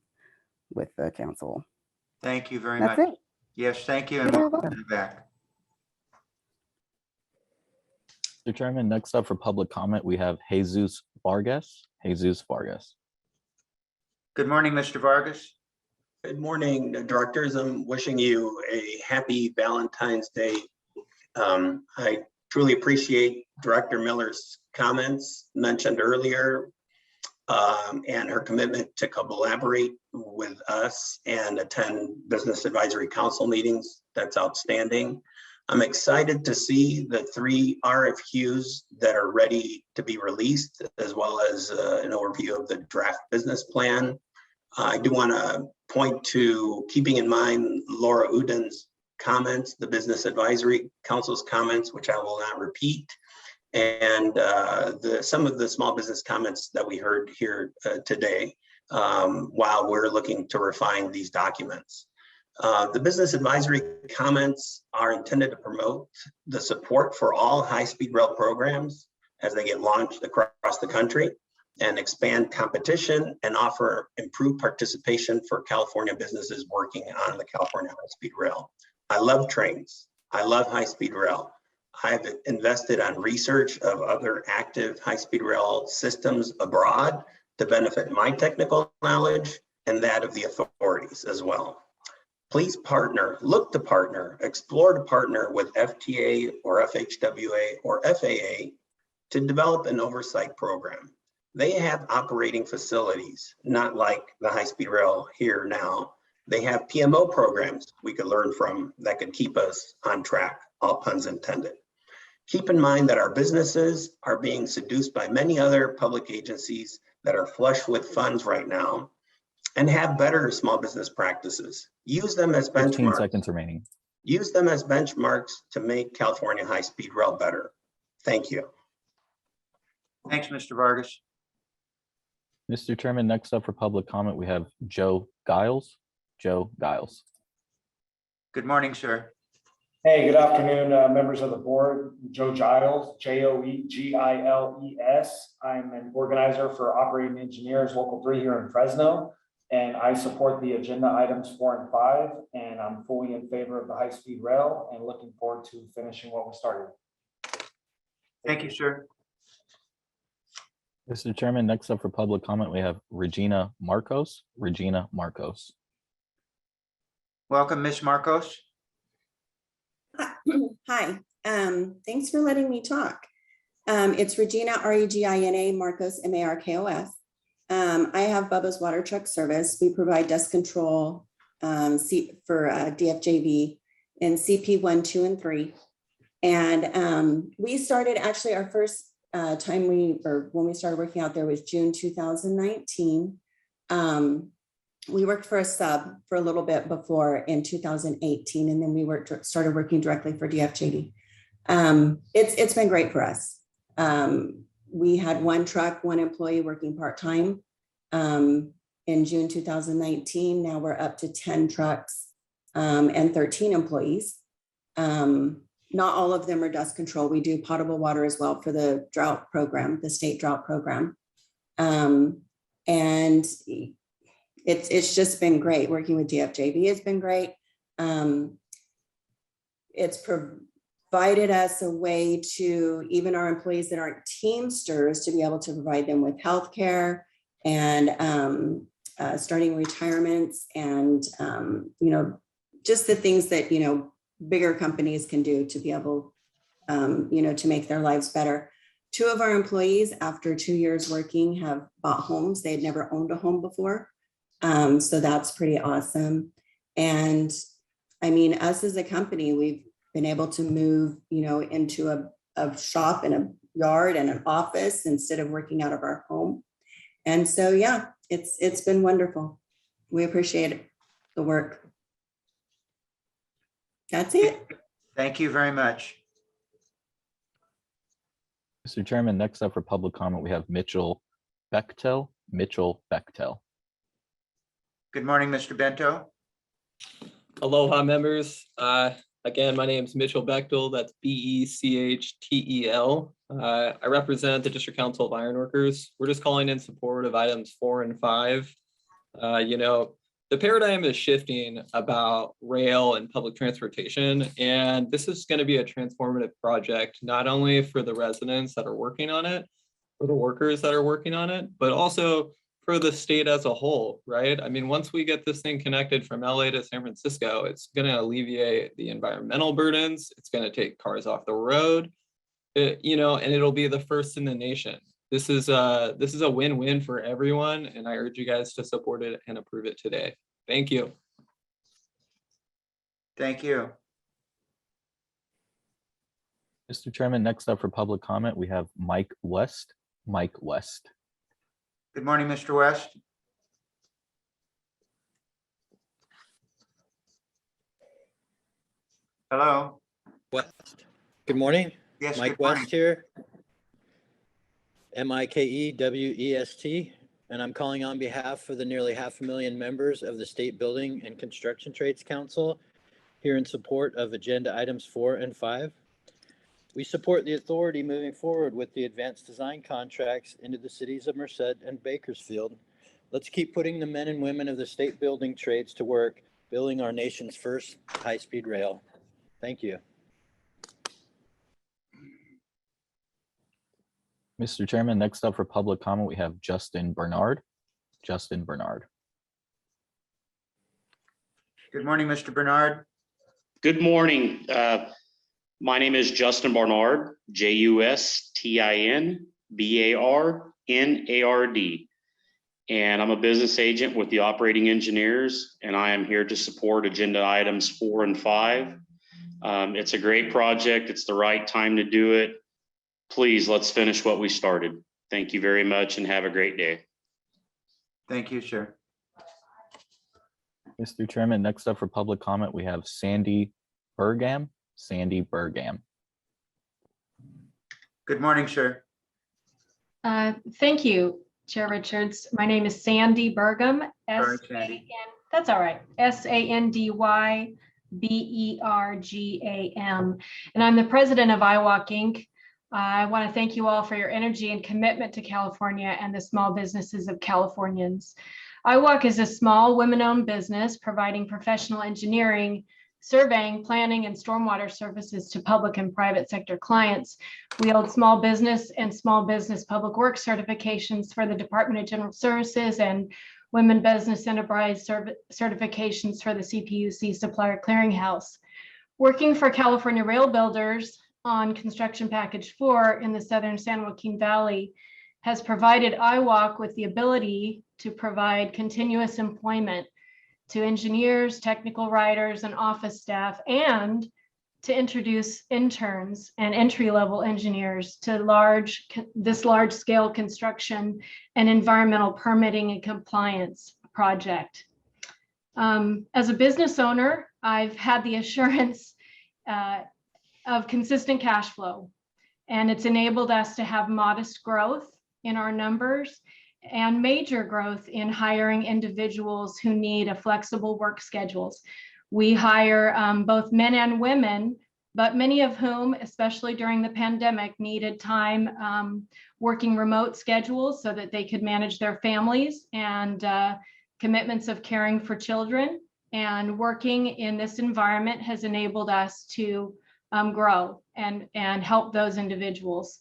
with the council. Thank you very That's much. it. Yes, thank you. And You're welcome welcome. back. Mr. Chairman, next up for public comment, we have Jesus Vargas. Jesus Vargas. Good morning, Mr. Vargas. Good morning, directors. I'm wishing you a happy Valentine's Day. I truly appreciate Director Miller's comments mentioned earlier and her commitment to collaborate with us and attend Business Advisory Council meetings. That's outstanding. I'm excited to see the 3 RFQs that are ready to be released, as well as an overview of the draft business plan. I do want to point to keeping in mind Laura Uden's comments, the Business Advisory Council's comments, which I will not repeat, and some of the small business comments that we heard here today while we're looking to refine these documents. The business advisory comments are intended to promote the support for all high-speed rail programs as they get launched across the country, and expand competition and offer improved participation for California businesses working on the California high-speed rail. I love trains. I love high-speed rail. I've invested on research of other active high-speed rail systems abroad to benefit my technical knowledge and that of the authorities as well. Please partner, look to partner, explore to partner with FTA or FHWA or FAA to develop an oversight program. They have operating facilities, not like the high-speed rail here now. They have PMO programs we could learn from that could keep us on track, all puns intended. Keep in mind that our businesses are being seduced by many other public agencies that are flush with funds right now and have better small business practices. Use them as 15 benchmarks. seconds remaining. Use them as benchmarks to make California high-speed rail better. Thank you. Thanks, Mr. Vargas. Mr. Chairman, next up for public comment, we have Joe Giles. Joe Giles. Good morning, sir. Hey, good afternoon, members of the board. Joe Giles, Joegiles. I'm an organizer for Operating Engineers Local 3 here in Fresno, and I support the agenda items 4 and 5, and I'm fully in favor of the high-speed rail and looking forward to finishing what we started. Thank you, sir. Mr. Chairman, next up for public comment, we have Regina Marcos. Regina Marcos. Welcome, Ms. Marcos. Hi, thanks for letting me talk. It's Regina, Regina Marcos, Markos. I have Bubba's Water Truck Service. We provide dust control for DFJV in CP 1, 2, and 3. And we started actually our first time when we started working out there was June 2019. We worked for a sub for a little bit before in 2018, and then we started working directly for DFJD. It's been great for us. We had 1 truck, 1 employee working part-time in June 2019. Now we're up to 10 trucks and 13 employees. Not all of them are dust control. We do potable water as well for the drought program, the state drought program. And it's just been great working with DFJV. It's been great. It's provided us a way to even our employees that aren't Teamsters to be able to provide them with healthcare and starting retirements and just the things that bigger companies can do to be able to make their lives better. 2 of our employees, after 2 years working, have bought homes. They had never owned a home before. So that's pretty awesome. And I mean, us as a company, we've been able to move, into a shop and a yard and an office instead of working out of our home. And so, yeah, it's been wonderful. We appreciate the work. That's it. Thank you very much. Mr. Chairman, next up for public comment, we have Mitchell Bechtel. Mitchell Bechtel. Good morning, Mr. Bento. Aloha, members. Again, my name is Mitchell Bechtel. That's Bechtel. I represent the District Council of Ironworkers. We're just calling in support of items 4 and 5. The paradigm is shifting about rail and public transportation, and this is going to be a transformative project, not only for the residents that are working on it, for the workers that are working on it, but also for the state as a whole, right? I mean, once we get this thing connected from LA to San Francisco, it's going to alleviate the environmental burdens. It's going to take cars off the road, and it'll be the first in the nation. This is a win-win for everyone, and I urge you guys to support it and approve it today. Thank you. Thank you. Mr. Chairman, next up for public comment, we have Mike West. Mike West. Good morning, Mr. West. Hello. West. Good morning. Yes, Mike good morning. West here. MIKEWEST, and I'm calling on behalf of the nearly 500,000 members of the State Building and Construction Trades Council here in support of agenda items 4 and 5. We support the authority moving forward with the advanced design contracts into the cities of Merced and Bakersfield. Let's keep putting the men and women of the state building trades to work, building our nation's first high-speed rail. Thank you. Mr. Chairman, next up for public comment, we have Justin Bernard. Justin Bernard. Good morning, Mr. Bernard. Good morning. My name is Justin Barnard, JUSTIN BARNARD, and I'm a business agent with the operating engineers, and I am here to support agenda items 4 and 5. It's a great project. It's the right time to do it. Please, let's finish what we started. Thank you very much and have a great day. Thank you, sir. Mr. Chairman, next up for public comment, we have Sandy Burgam. Sandy Burgam. Good morning, sir. Thank you, Chair Richards. My name is Sandy Burgam. Sorry, Sandy. That's all right. SANDYBERGAM. And I'm the president of IWalk Inc. I want to thank you all for your energy and commitment to California and the small businesses of Californians. IWalk is a small women-owned business providing professional engineering, surveying, planning, and stormwater services to public and private sector clients. We hold small business and small business public works certifications for the Department of General Services and Women Business Enterprise certifications for the CPUC Supplier Clearinghouse. Working for California Rail Builders on Construction Package 4 in the Southern San Joaquin Valley has provided IWalk with the ability to provide continuous employment to engineers, technical writers, and office staff, and to introduce interns and entry-level engineers to this large-scale construction and environmental permitting and compliance project. As a business owner, I've had the assurance of consistent cash flow, and it's enabled us to have modest growth in our numbers and major growth in hiring individuals who need a flexible work schedules. We hire both men and women, but many of whom, especially during the pandemic, needed time working remote schedules so that they could manage their families and commitments of caring for children. And working in this environment has enabled us to grow and help those individuals.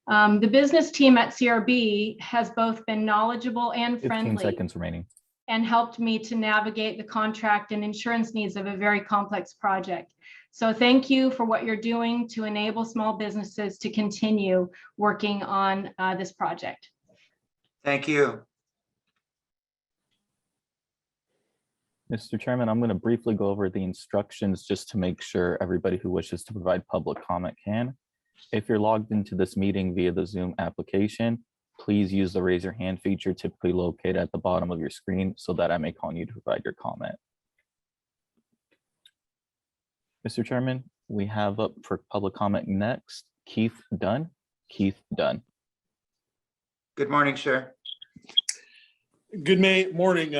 The business team at CRB has both been knowledgeable and 15 friendly seconds remaining. and helped me to navigate the contract and insurance needs of a very complex project. So thank you for what you're doing to enable small businesses to continue working on this project. Thank you. Mr. Chairman, I'm going to briefly go over the instructions just to make sure everybody who wishes to provide public comment can. If you're logged into this meeting via the Zoom application, please use the raise your hand feature typically located at the bottom of your screen so that I may call on you to provide your comment. Mr. Chairman, we have up for public comment next, Keith Dunn. Keith Dunn. Good morning, sir. Good morning,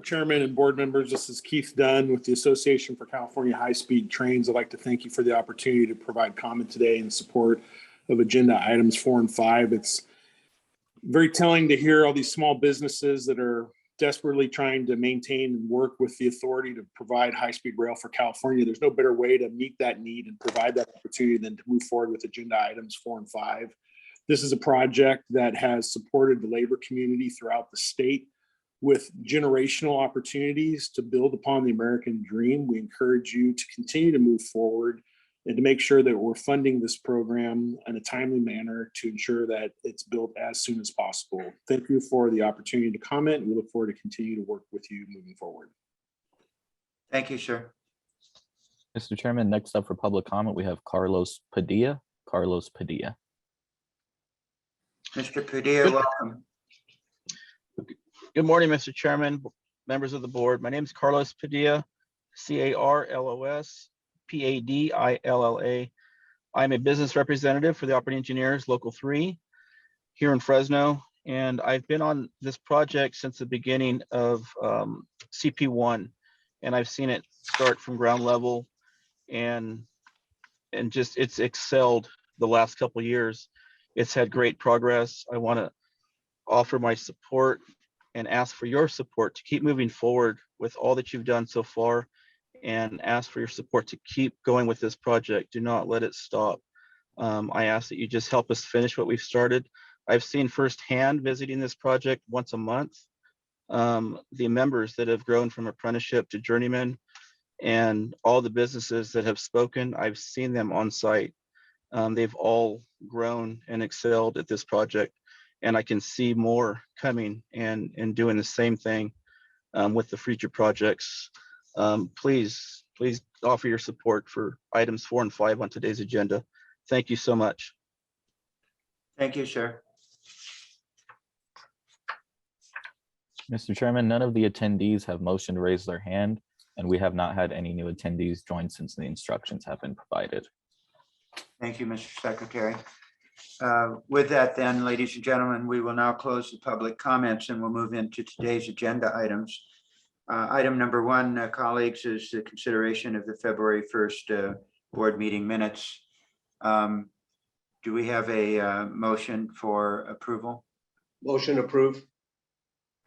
Chairman and board members. This is Keith Dunn with the Association for California High-Speed Trains. I'd like to thank you for the opportunity to provide comment today in support of agenda items 4 and 5. It's very telling to hear all these small businesses that are desperately trying to maintain and work with the authority to provide high-speed rail for California. There's no better way to meet that need and provide that opportunity than to move forward with agenda items 4 and 5. This is a project that has supported the labor community throughout the state with generational opportunities to build upon the American dream. We encourage you to continue to move forward and to make sure that we're funding this program in a timely manner to ensure that it's built as soon as possible. Thank you for the opportunity to comment. We look forward to continue to work with you moving forward. Thank you, sir. Mr. Chairman, next up for public comment, we have Carlos Padilla. Carlos Padilla. Mr. Padilla, welcome. Good morning, Mr. Chairman, members of the board. My name is Carlos Padilla, Carlos Padilla. I'm a business representative for the Operating Engineers Local 3 here in Fresno, and I've been on this project since the beginning of CP1, and I've seen it start from ground level and just it's excelled the last couple of years. It's had great progress. I want to offer my support and ask for your support to keep moving forward with all that you've done so far, and ask for your support to keep going with this project. Do not let it stop. I ask that you just help us finish what we've started. I've seen firsthand visiting this project once a month, the members that have grown from apprenticeship to journeyman and all the businesses that have spoken. I've seen them on site. They've all grown and excelled at this project, and I can see more coming and doing the same thing with the future projects. Please offer your support for items 4 and 5 on today's agenda. Thank you so much. Thank you, sir. Mr. Chairman, none of the attendees have motioned to raise their hand, and we have not had any new attendees join since the instructions have been provided. Thank you, Mr. Secretary. With that then, ladies and gentlemen, we will now close the public comments and we'll move into today's agenda items. Item number 1, colleagues, is the consideration of the February 1st board meeting minutes. Do we have a motion for approval? Motion approved.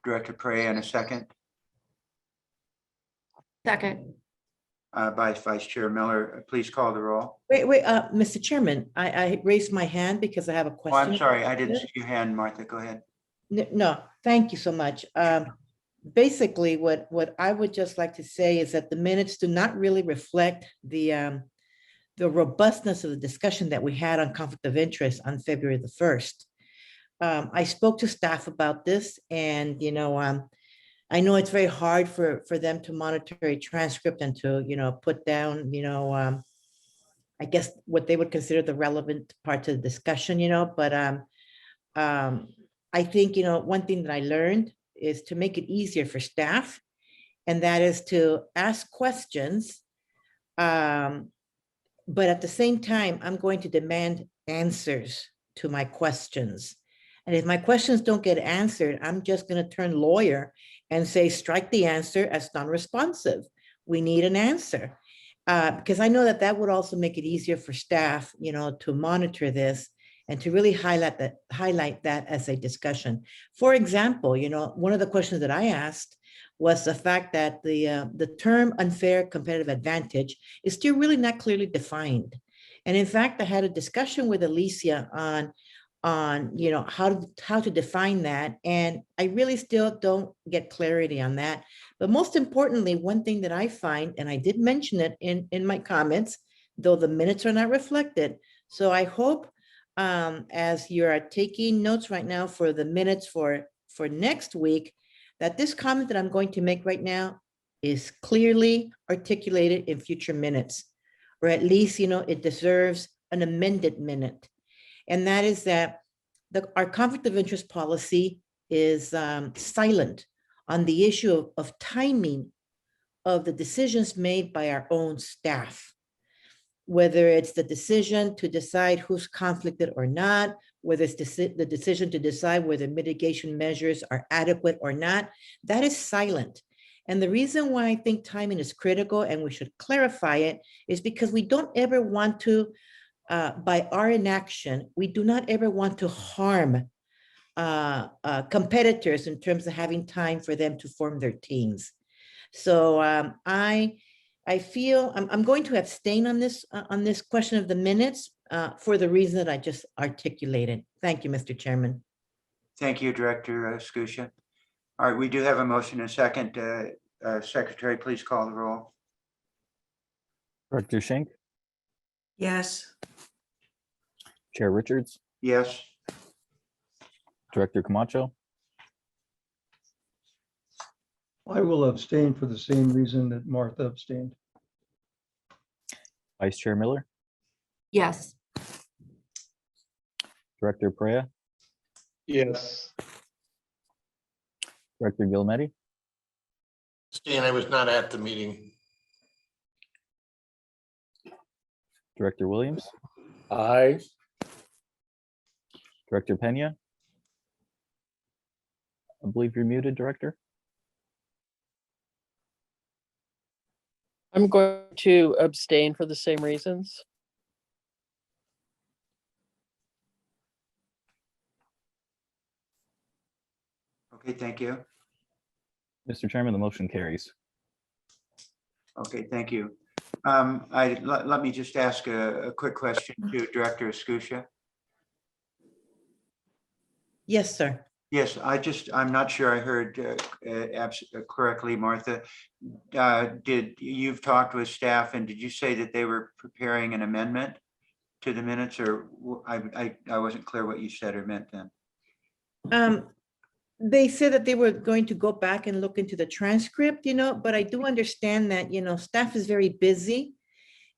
Director Prey, and a second Second. by Vice Chair Miller. Please call the roll. Wait, Mr. Chairman, I raised my hand because I have a Oh, question. I'm sorry, I didn't see your hand, Martha. Go ahead. No, thank you so much. Basically, what I would just like to say is that the minutes do not really reflect the robustness of the discussion that we had on conflict of interest on February the 1st. I spoke to staff about this, and I know it's very hard for them to monitor a transcript and to put down I guess what they would consider the relevant parts of the discussion, but I think one thing that I learned is to make it easier for staff, and that is to ask questions, but at the same time, I'm going to demand answers to my questions. And if my questions don't get answered, I'm just going to turn lawyer and say, strike the answer as non-responsive. We need an answer. Because I know that would also make it easier for staff, to monitor this and to really highlight that as a discussion. For example, one of the questions that I asked was the fact that the term unfair competitive advantage is still really not clearly defined. And in fact, I had a discussion with Alicia on how to define that. And I really still don't get clarity on that. But most importantly, one thing that I find, and I did mention it in my comments, though the minutes are not reflected. So I hope as you are taking notes right now for the minutes for next week, that this comment that I'm going to make right now is clearly articulated in future minutes, or at least, it deserves an amended minute. And that is that our conflict of interest policy is silent on the issue of timing of the decisions made by our own staff, whether it's the decision to decide who's conflicted or not, whether it's the decision to decide whether mitigation measures are adequate or not, that is silent. And the reason why I think timing is critical and we should clarify it is because we don't ever want to, by our inaction, we do not ever want to harm competitors in terms of having time for them to form their teams. So I feel I'm going to abstain on this question of the minutes for the reason that I just articulated. Thank you, Mr. Chairman. Thank you, Director Scusia. All right, we do have a motion and a second. Secretary, please call the roll. Director Schenk, Yes. Chair Richards, Yes. Director Camacho, I will abstain for the same reason that Martha abstained. Vice Chair Miller, Yes. Director Perea, Yes. Director Gilmetti, Stan, I was not at the meeting. Director Williams, Aye. Director Pena. I believe you're muted, Director. I'm going to abstain for the same reasons. Okay, thank you. Mr. Chairman, the motion carries. Okay, thank you. Let me just ask a quick question to Director Escutia. Yes, sir. Yes, I'm not sure I heard correctly, Martha. You've talked with staff and did you say that they were preparing an amendment to the minutes, or I wasn't clear what you said or meant then? They said that they were going to go back and look into the transcript, but I do understand that, staff is very busy.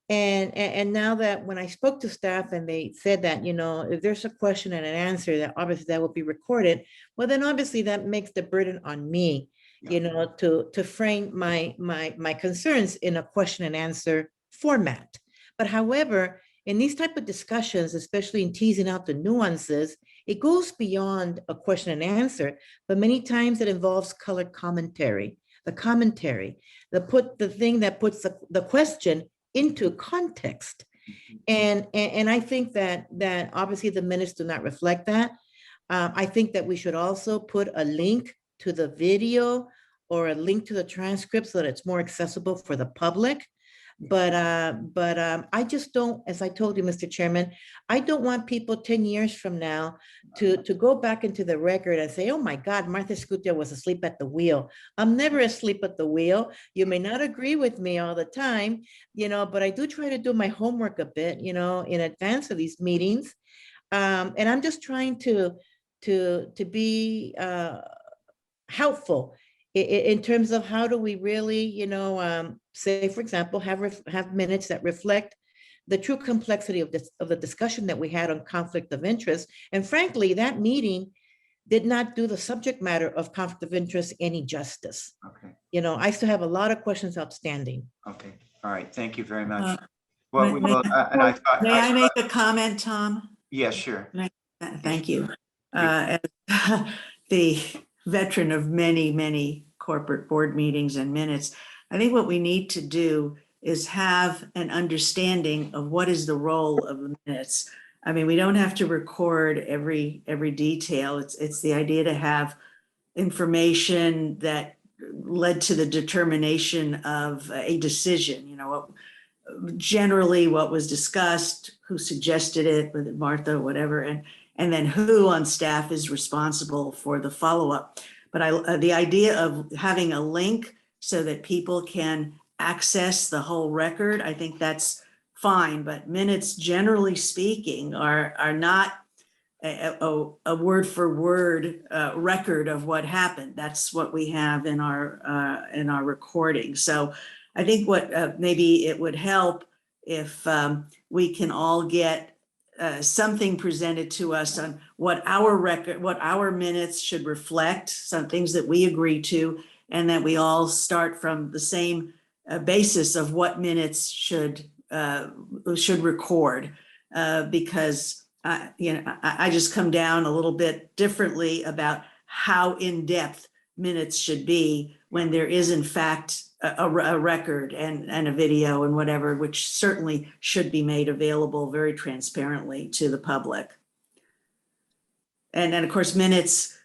And now that when I spoke to staff and they said that, if there's a question and an answer, that obviously that will be recorded, well, then obviously that makes the burden on me, to frame my concerns in a question and answer format. But however, in these type of discussions, especially in teasing out the nuances, it goes beyond a question and answer, but many times it involves colored commentary, the thing that puts the question into context. And I think that obviously the minutes do not reflect that. I think that we should also put a link to the video or a link to the transcript so that it's more accessible for the public. But I just don't, as I told you, Mr. Chairman, I don't want people 10 years from now to go back into the record and say, oh my God, Martha Escutia was asleep at the wheel. I'm never asleep at the wheel. You may not agree with me all the time, but I do try to do my homework a bit, in advance of these meetings. And I'm just trying to be helpful in terms of how do we really, say, for example, have minutes that reflect the true complexity of the discussion that we had on conflict of interest. And frankly, that meeting did not do the subject matter of conflict of interest any justice. Okay. I still have a lot of questions outstanding. Okay. All right. Thank you very much. May I make a comment, Tom? Yes, sure. Thank you. As the veteran of many, many corporate board meetings and minutes, I think what we need to do is have an understanding of what is the role of the minutes. I mean, we don't have to record every detail. It's the idea to have information that led to the determination of a decision, generally what was discussed, who suggested it, whether Martha, whatever, and then who on staff is responsible for the follow-up. But the idea of having a link so that people can access the whole record, I think that's fine. But minutes, generally speaking, are not a word for word record of what happened. That's what we have in our recording. So I think what maybe it would help if we can all get something presented to us on what our record, what our minutes should reflect, some things that we agree to, and that we all start from the same basis of what minutes should record, because I just come down a little bit differently about how in-depth minutes should be when there is in fact a record and a video and whatever, which certainly should be made available very transparently to the public. And then of course, minutes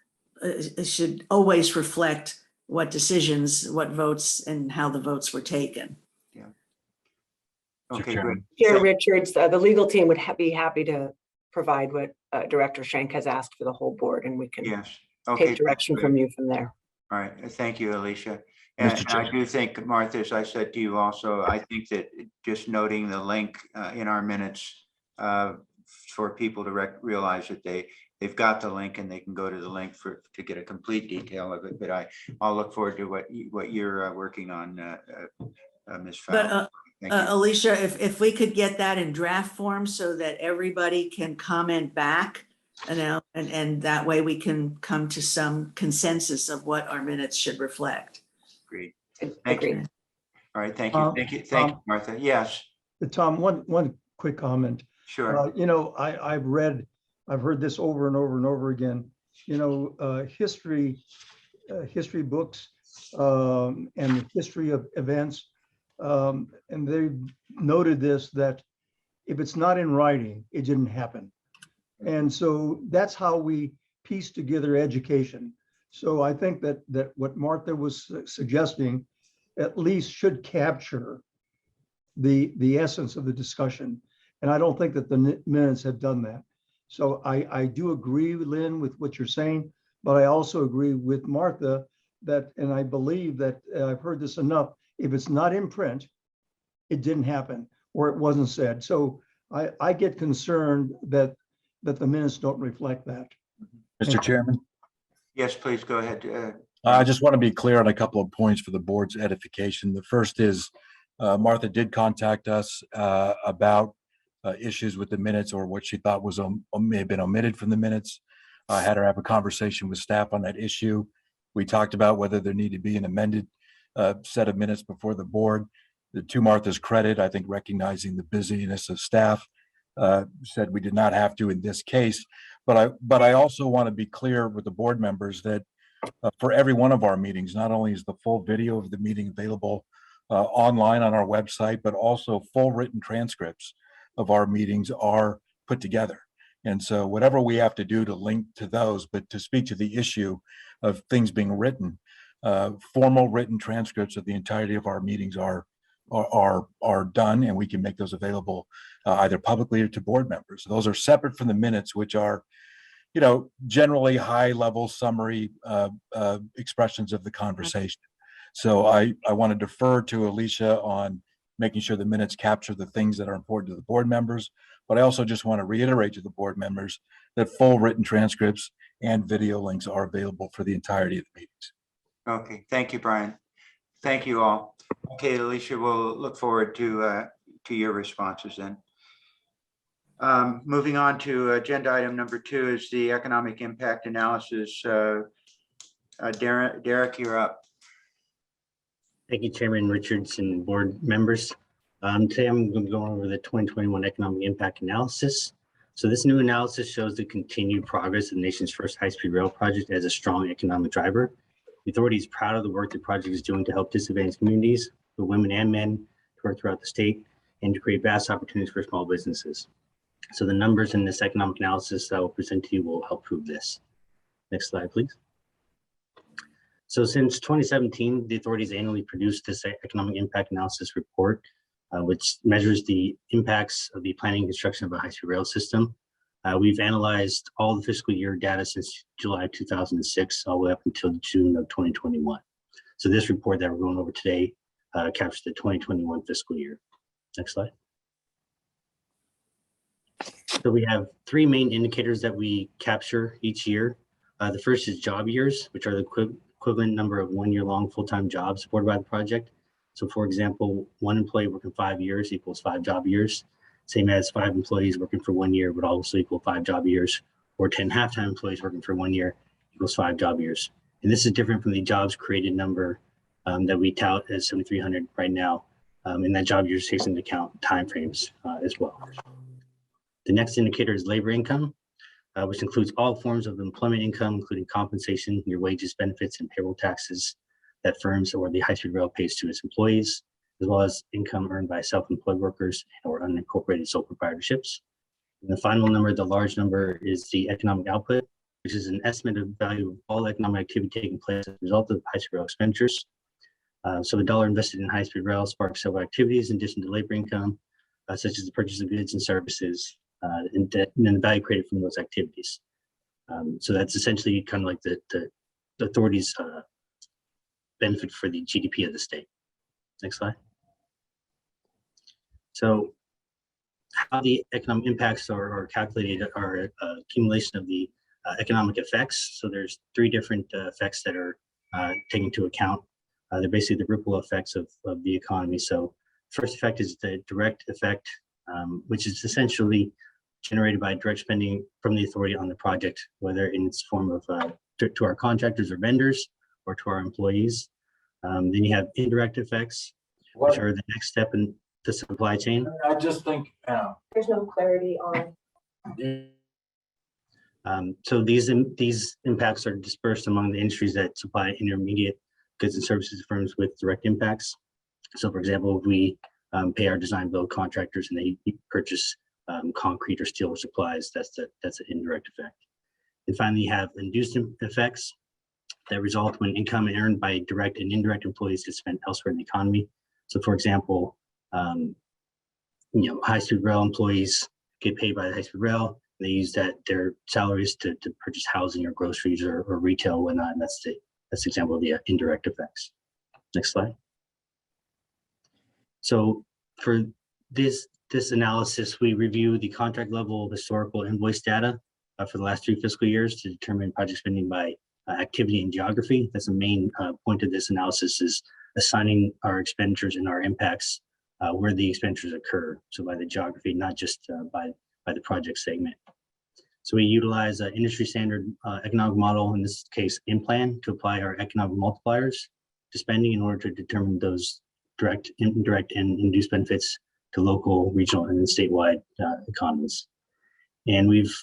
should always reflect what decisions, what votes, and how the votes were taken. Yeah. Okay, great. Chair Richards, the legal team would be happy to provide what Director Schenk has asked for the whole board, and we can take direction from you from there. All right. Thank you, Alicia. And I do think, Martha, as I said to you also, I think that just noting the link in our minutes for people to realize that they've got the link and they can go to the link to get a complete detail of it. But I'll look forward to what you're working on, Ms. Fowler. But Alicia, if we could get that in draft form so that everybody can comment back And that way we can come to some consensus of what our minutes should reflect. Agreed. Thank you. All right, thank you. Thank you, Martha. Yes. Tom, one quick comment. Sure. You know, I've heard this over and over and over again. You know, history books and the history of events, and they've noted this, that if it's not in writing, it didn't happen. And so that's how we piece together education. So I think that what Martha was suggesting at least should capture the essence of the discussion. And I don't think that the minutes have done that. So I do agree, Lynn, with what you're saying, but I also agree with Martha that, and I believe that I've heard this enough, if it's not in print, it didn't happen or it wasn't said. So I get concerned that the minutes don't reflect that. Mr. Chairman? Yes, please go ahead. I just want to be clear on a couple of points for the board's edification. The first is Martha did contact us about issues with the minutes or what she thought was may have been omitted from the minutes. I had her have a conversation with staff on that issue. We talked about whether there needed to be an amended set of minutes before the board. To Martha's credit, I think recognizing the busyness of staff, said we did not have to in this case. But I also want to be clear with the board members that for every one of our meetings, not only is the full video of the meeting available online on our website, but also full written transcripts of our meetings are put together. And so whatever we have to do to link to those, but to speak to the issue of things being written, formal written transcripts of the entirety of our meetings are done, and we can make those available either publicly or to board members. Those are separate from the minutes, which are, you know, generally high level summary expressions of the conversation. So I want to defer to Alicia on making sure the minutes capture the things that are important to the board members. But I also just want to reiterate to the board members that full written transcripts and video links are available for the entirety of the meetings. Okay, thank you, Brian. Thank you all. Okay, Alicia, we'll look forward to your responses then. Moving on to agenda item number 2 is the economic impact analysis. Derek, you're up. Thank you, Chairman Richardson, board members. Today I'm going to go over the 2021 economic impact analysis. So this new analysis shows the continued progress of the nation's first high-speed rail project as a strong economic driver. The authority is proud of the work the project is doing to help disadvantaged communities, for women and men to work throughout the state, and to create vast opportunities for small businesses. So the numbers in this economic analysis that I will present to you will help prove this. Next slide, please. So since 2017, the authorities annually produced this economic impact analysis report, which measures the impacts of the planning and construction of a high-speed rail system. We've analyzed all the fiscal year data since July 2006, all the way up until June of 2021. So this report that we're going over today captures the 2021 fiscal year. Next slide. So we have 3 main indicators that we capture each year. The first is job years, which are the equivalent number of 1-year-long full-time jobs supported by the project. So for example, 1 employee working 5 years equals 5 job years, same as 5 employees working for 1 year would also equal 5 job years, or 10 half-time employees working for 1 year equals 5 job years. And this is different from the jobs created number that we tout as 7,300 right now. And that job years takes into account timeframes as well. The next indicator is labor income, which includes all forms of employment income, including compensation, your wages, benefits, and payroll taxes that firms or the high-speed rail pays to its employees, as well as income earned by self-employed workers or unincorporated sole proprietorships. And the final number, the large number, is the economic output, which is an estimate of value of all economic activity taking place as a result of high-speed rail expenditures. So a dollar invested in high-speed rail sparks several activities in addition to labor income, such as the purchase of goods and services, and then the value created from those activities. So that's essentially kind of like the authorities' benefit for the GDP of the state. Next slide. So how the economic impacts are calculated are accumulation of the economic effects. So there's 3 different effects that are taken into account. They're basically the ripple effects of the economy. So first effect is the direct effect, which is essentially generated by direct spending from the authority on the project, whether in its form of to our contractors or vendors or to our employees. Then you have indirect effects, which are the next step in the supply chain. I just think, There's no clarity on. So these impacts are dispersed among the industries that supply intermediate goods and services firms with direct impacts. So for example, if we pay our design build contractors and they purchase concrete or steel or supplies, that's an indirect effect. And finally, you have induced effects that result when income earned by direct and indirect employees is spent elsewhere in the economy. So for example, high-speed rail employees get paid by the high-speed rail. They use their salaries to purchase housing or groceries or retail or whatnot. And that's the example of the indirect effects. Next slide. So for this analysis, we review the contract level historical invoice data for the last 3 fiscal years to determine project spending by activity and geography. That's the main point of this analysis, is assigning our expenditures and our impacts where the expenditures occur. So by the geography, not just by the project segment. So we utilize an industry standard economic model, in this case, InPlan, to apply our economic multipliers to spending in order to determine those direct, indirect, and induced benefits to local, regional, and statewide economies. And we've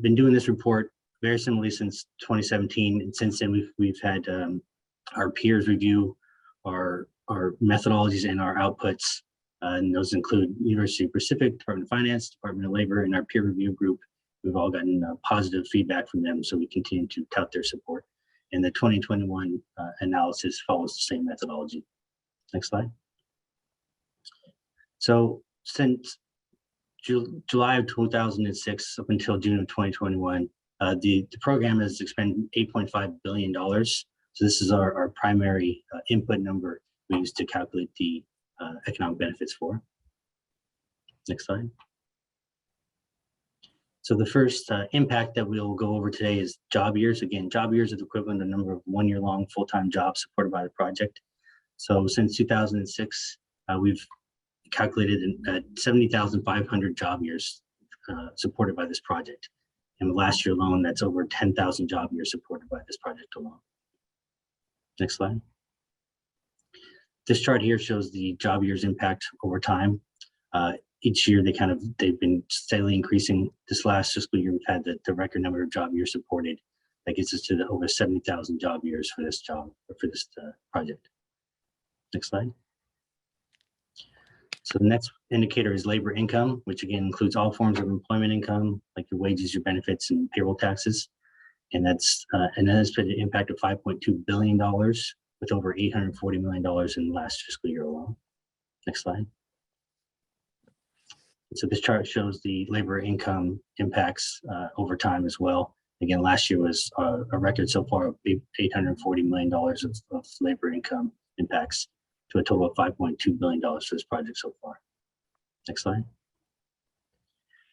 been doing this report very similarly since 2017. And since then, we've had our peers review our methodologies and our outputs. And those include University of Pacific, Department of Finance, Department of Labor, and our peer review group. We've all gotten positive feedback from them, so we continue to tout their support. And the 2021 analysis follows the same methodology. Next slide. So since July of 2006 up until June of 2021, the program has expended $8.5 billion. So this is our primary input number we use to calculate the economic benefits for. Next slide. So the first impact that we'll go over today is job years. Again, job years is the equivalent of the number of one-year-long full-time jobs supported by the project. So since 2006, we've calculated 70,500 job years supported by this project. And last year alone, that's over 10,000 job years supported by this project alone. Next slide. This chart here shows the job years impact over time. Each year they've been steadily increasing. This last fiscal year, we've had the record number of job years supported. That gets us to over 70,000 job years for this project. Next slide. So the next indicator is labor income, which again includes all forms of employment income, like your wages, your benefits, and payroll taxes. And that's an estimated impact of $5.2 billion with over $840 million in the last fiscal year alone. Next slide. So this chart shows the labor income impacts over time as well. Again, last year was a record so far of $840 million of labor income impacts to a total of $5.2 billion for this project so far. Next slide.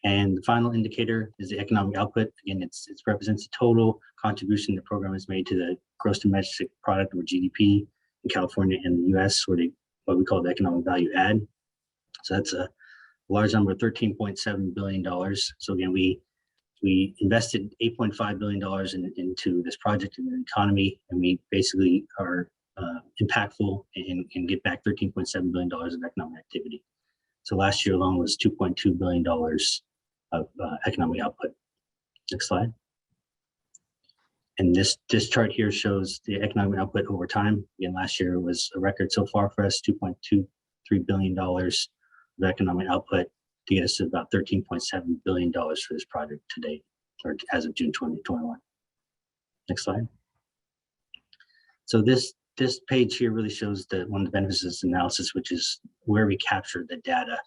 And the final indicator is the economic output. Again, it represents the total contribution the program has made to the gross domestic product, or GDP, in California and the US, or what we call the economic value add. So that's a large number of $13.7 billion. So again, we invested $8.5 billion into this project in the economy, and we basically are impactful and get back $13.7 billion of economic activity. So last year alone was $2.2 billion of economic output. Next slide. And this chart here shows the economic output over time. Again, last year was a record so far for us, $2.23 billion of economic output to get us to about $13.7 billion for this project to date, or as of June 2021. Next slide. So this page here really shows one of the benefits of this analysis, which is where we capture the data.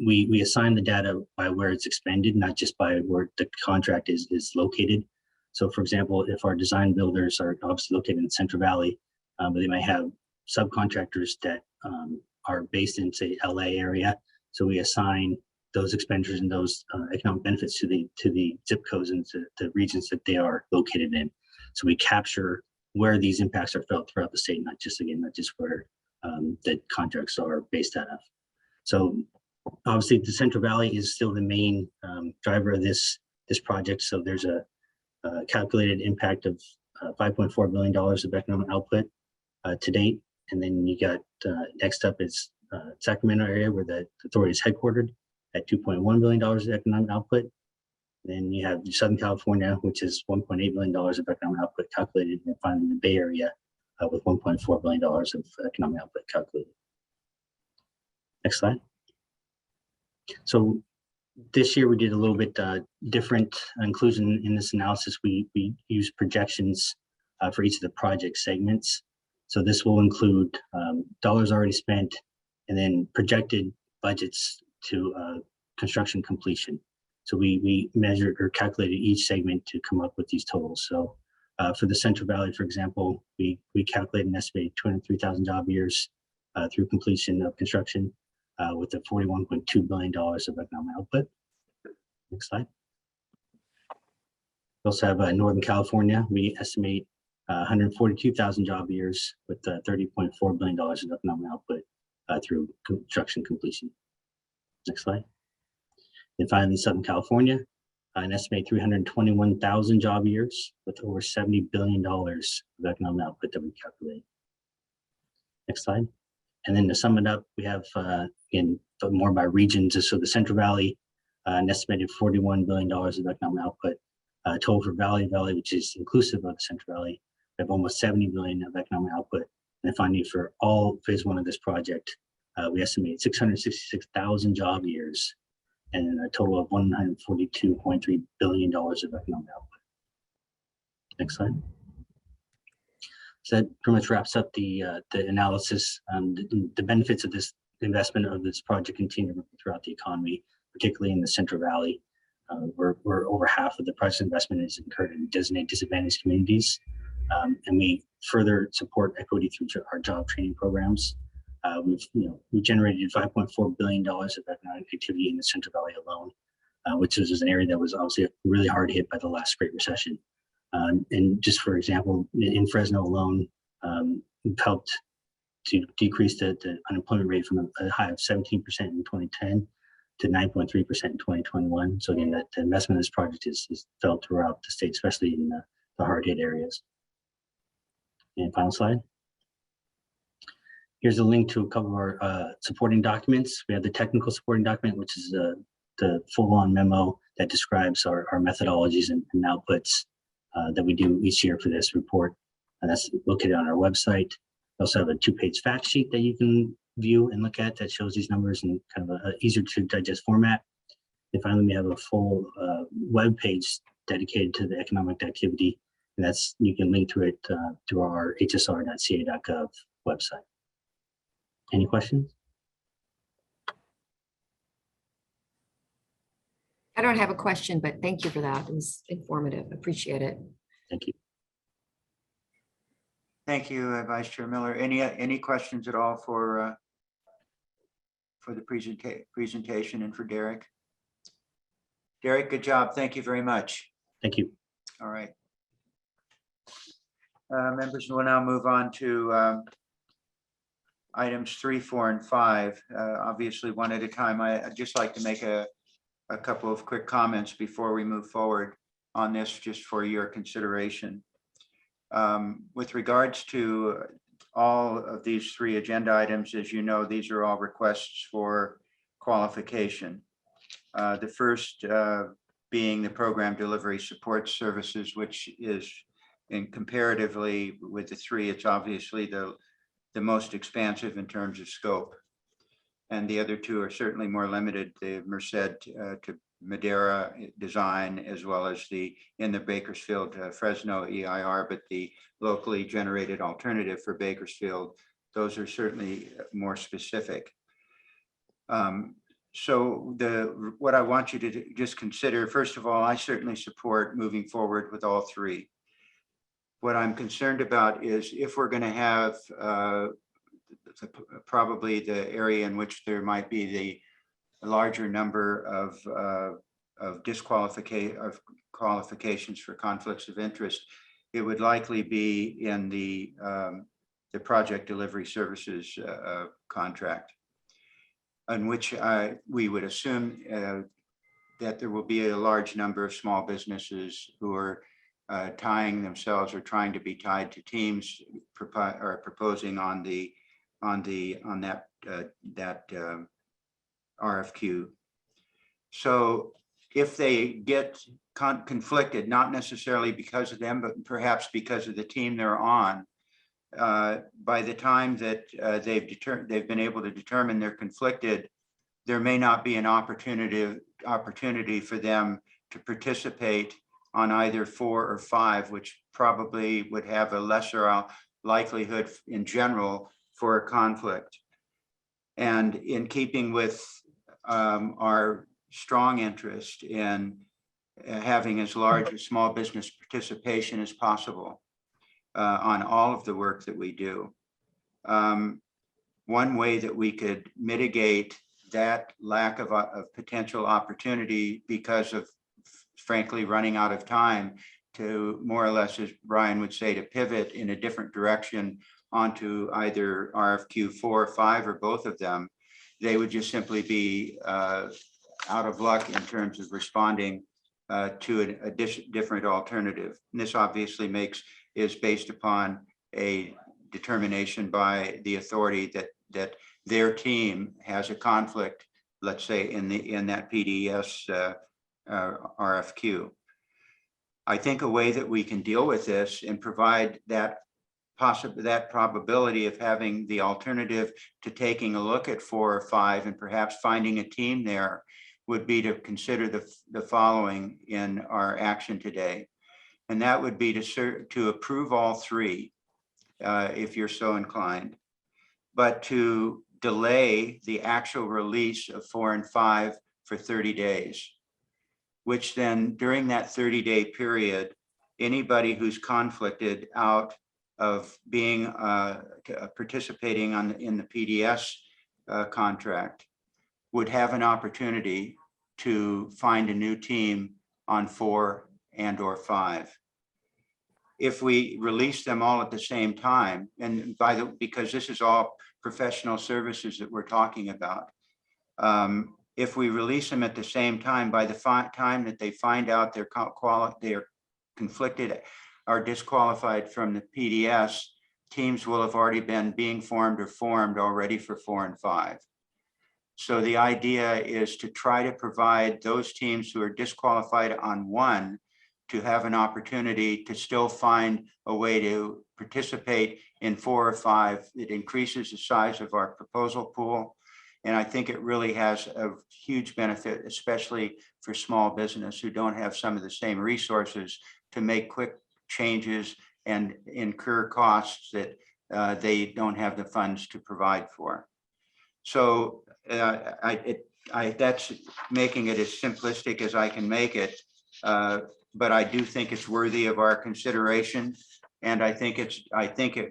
We assign the data by where it's expended, not just by where the contract is located. So for example, if our design builders are obviously located in Central Valley, but they might have subcontractors that are based in, say, LA area. So we assign those expenditures and those economic benefits to the zip codes and to the regions that they are located in. So we capture where these impacts are felt throughout the state, not just where the contracts are based out of. So Obviously, the Central Valley is still the main driver of this project. So there's a calculated impact of $5.4 billion of economic output to date. And then you got next up is Sacramento area where the authority is headquartered at $2.1 billion of economic output. Then you have Southern California, which is $1.8 billion of economic output calculated, and finally the Bay Area with $1.4 billion of economic output calculated. Next slide. So this year we did a little bit different inclusion in this analysis. We used projections for each of the project segments. So this will include dollars already spent and then projected budgets to construction completion. So we measured or calculated each segment to come up with these totals. So for the Central Valley, for example, we calculated an estimated 203,000 job years through completion of construction with a $41.2 billion of economic output. Next slide. We also have Northern California. We estimate 142,000 job years with $30.4 billion of economic output through construction completion. Next slide. And finally, Southern California, an estimated 321,000 job years with over $70 billion of economic output that we calculate. Next slide. And then to sum it up, we have, again, more by regions. So the Central Valley, an estimated $41 billion of economic output. Total for Valley, which is inclusive of the Central Valley, we have almost 70 billion of economic output. And finally, for all phase one of this project, we estimate 666,000 job years and a total of $142.3 billion of economic output. Next slide. So that pretty much wraps up the analysis. The benefits of this investment of this project continue throughout the economy, particularly in the Central Valley, where over half of the project investment is incurred in designated disadvantaged communities. And we further support equity through our job training programs. We've generated $5.4 billion of economic activity in the Central Valley alone, which is an area that was obviously really hard hit by the last Great Recession. And just for example, in Fresno alone, we've helped to decrease the unemployment rate from a high of 17% in 2010 to 9.3% in 2021. So again, the investment in this project is felt throughout the state, especially in the hard hit areas. And final slide. Here's a link to a couple of our supporting documents. We have the technical supporting document, which is the full-on memo that describes our methodologies and outputs that we do each year for this report. And that's located on our website. We also have a 2-page fact sheet that you can view and look at that shows these numbers in kind of a easier to digest format. And finally, we have a full web page dedicated to the economic activity. And that's, you can link to it through our hsr.ca.gov website. Any questions? I don't have a question, but thank you for that. It was informative. Appreciate it. Thank you. Thank you, Vice Chair Miller. Any questions at all for the presentation and for Derek? Derek, good job. Thank you very much. Thank you. All right. Members, we'll now move on to items 3, 4, and 5. Obviously, one at a time. I'd just like to make a couple of quick comments before we move forward on this, just for your consideration. With regards to all of these 3 agenda items, as you know, these are all requests for qualification. The first being the program delivery support services, which is comparatively with the 3, it's obviously the most expansive in terms of scope. And the other 2 are certainly more limited, the Merced to Madera design, as well as in the Bakersfield Fresno EIR, but the locally generated alternative for Bakersfield, those are certainly more specific. So what I want you to just consider, first of all, I certainly support moving forward with all 3. What I'm concerned about is if we're going to have probably the area in which there might be the larger number of qualifications for conflicts of interest, it would likely be in the project delivery services contract. in which we would assume that there will be a large number of small businesses who are tying themselves or trying to be tied to teams or proposing on that RFQ. So if they get conflicted, not necessarily because of them, but perhaps because of the team they're on, by the time that they've been able to determine they're conflicted, there may not be an opportunity for them to participate on either 4 or 5, which probably would have a lesser likelihood in general for a conflict. And in keeping with our strong interest in having as large a small business participation as possible on all of the work that we do. One way that we could mitigate that lack of potential opportunity because of, frankly, running out of time to more or less, as Brian would say, to pivot in a different direction onto either RFQ 4 or 5 or both of them, they would just simply be out of luck in terms of responding to a different alternative. And this obviously is based upon a determination by the authority that their team has a conflict, let's say in that PDS RFQ. I think a way that we can deal with this and provide that probability of having the alternative to taking a look at 4 or 5 and perhaps finding a team there would be to consider the following in our action today. And that would be to approve all 3, if you're so inclined, but to delay the actual release of 4 and 5 for 30 days, which then during that 30-day period, anybody who's conflicted out of being participating in the PDS contract would have an opportunity to find a new team on 4 and or 5. If we release them all at the same time, and because this is all professional services that we're talking about, if we release them at the same time, by the time that they find out they're conflicted, are disqualified from the PDS, teams will have already been being formed or formed already for 4 and 5. So the idea is to try to provide those teams who are disqualified on 1 to have an opportunity to still find a way to participate in 4 or 5. It increases the size of our proposal pool. And I think it really has a huge benefit, especially for small business who don't have some of the same resources to make quick changes and incur costs that they don't have the funds to provide for. So that's making it as simplistic as I can make it. But I do think it's worthy of our consideration. And I think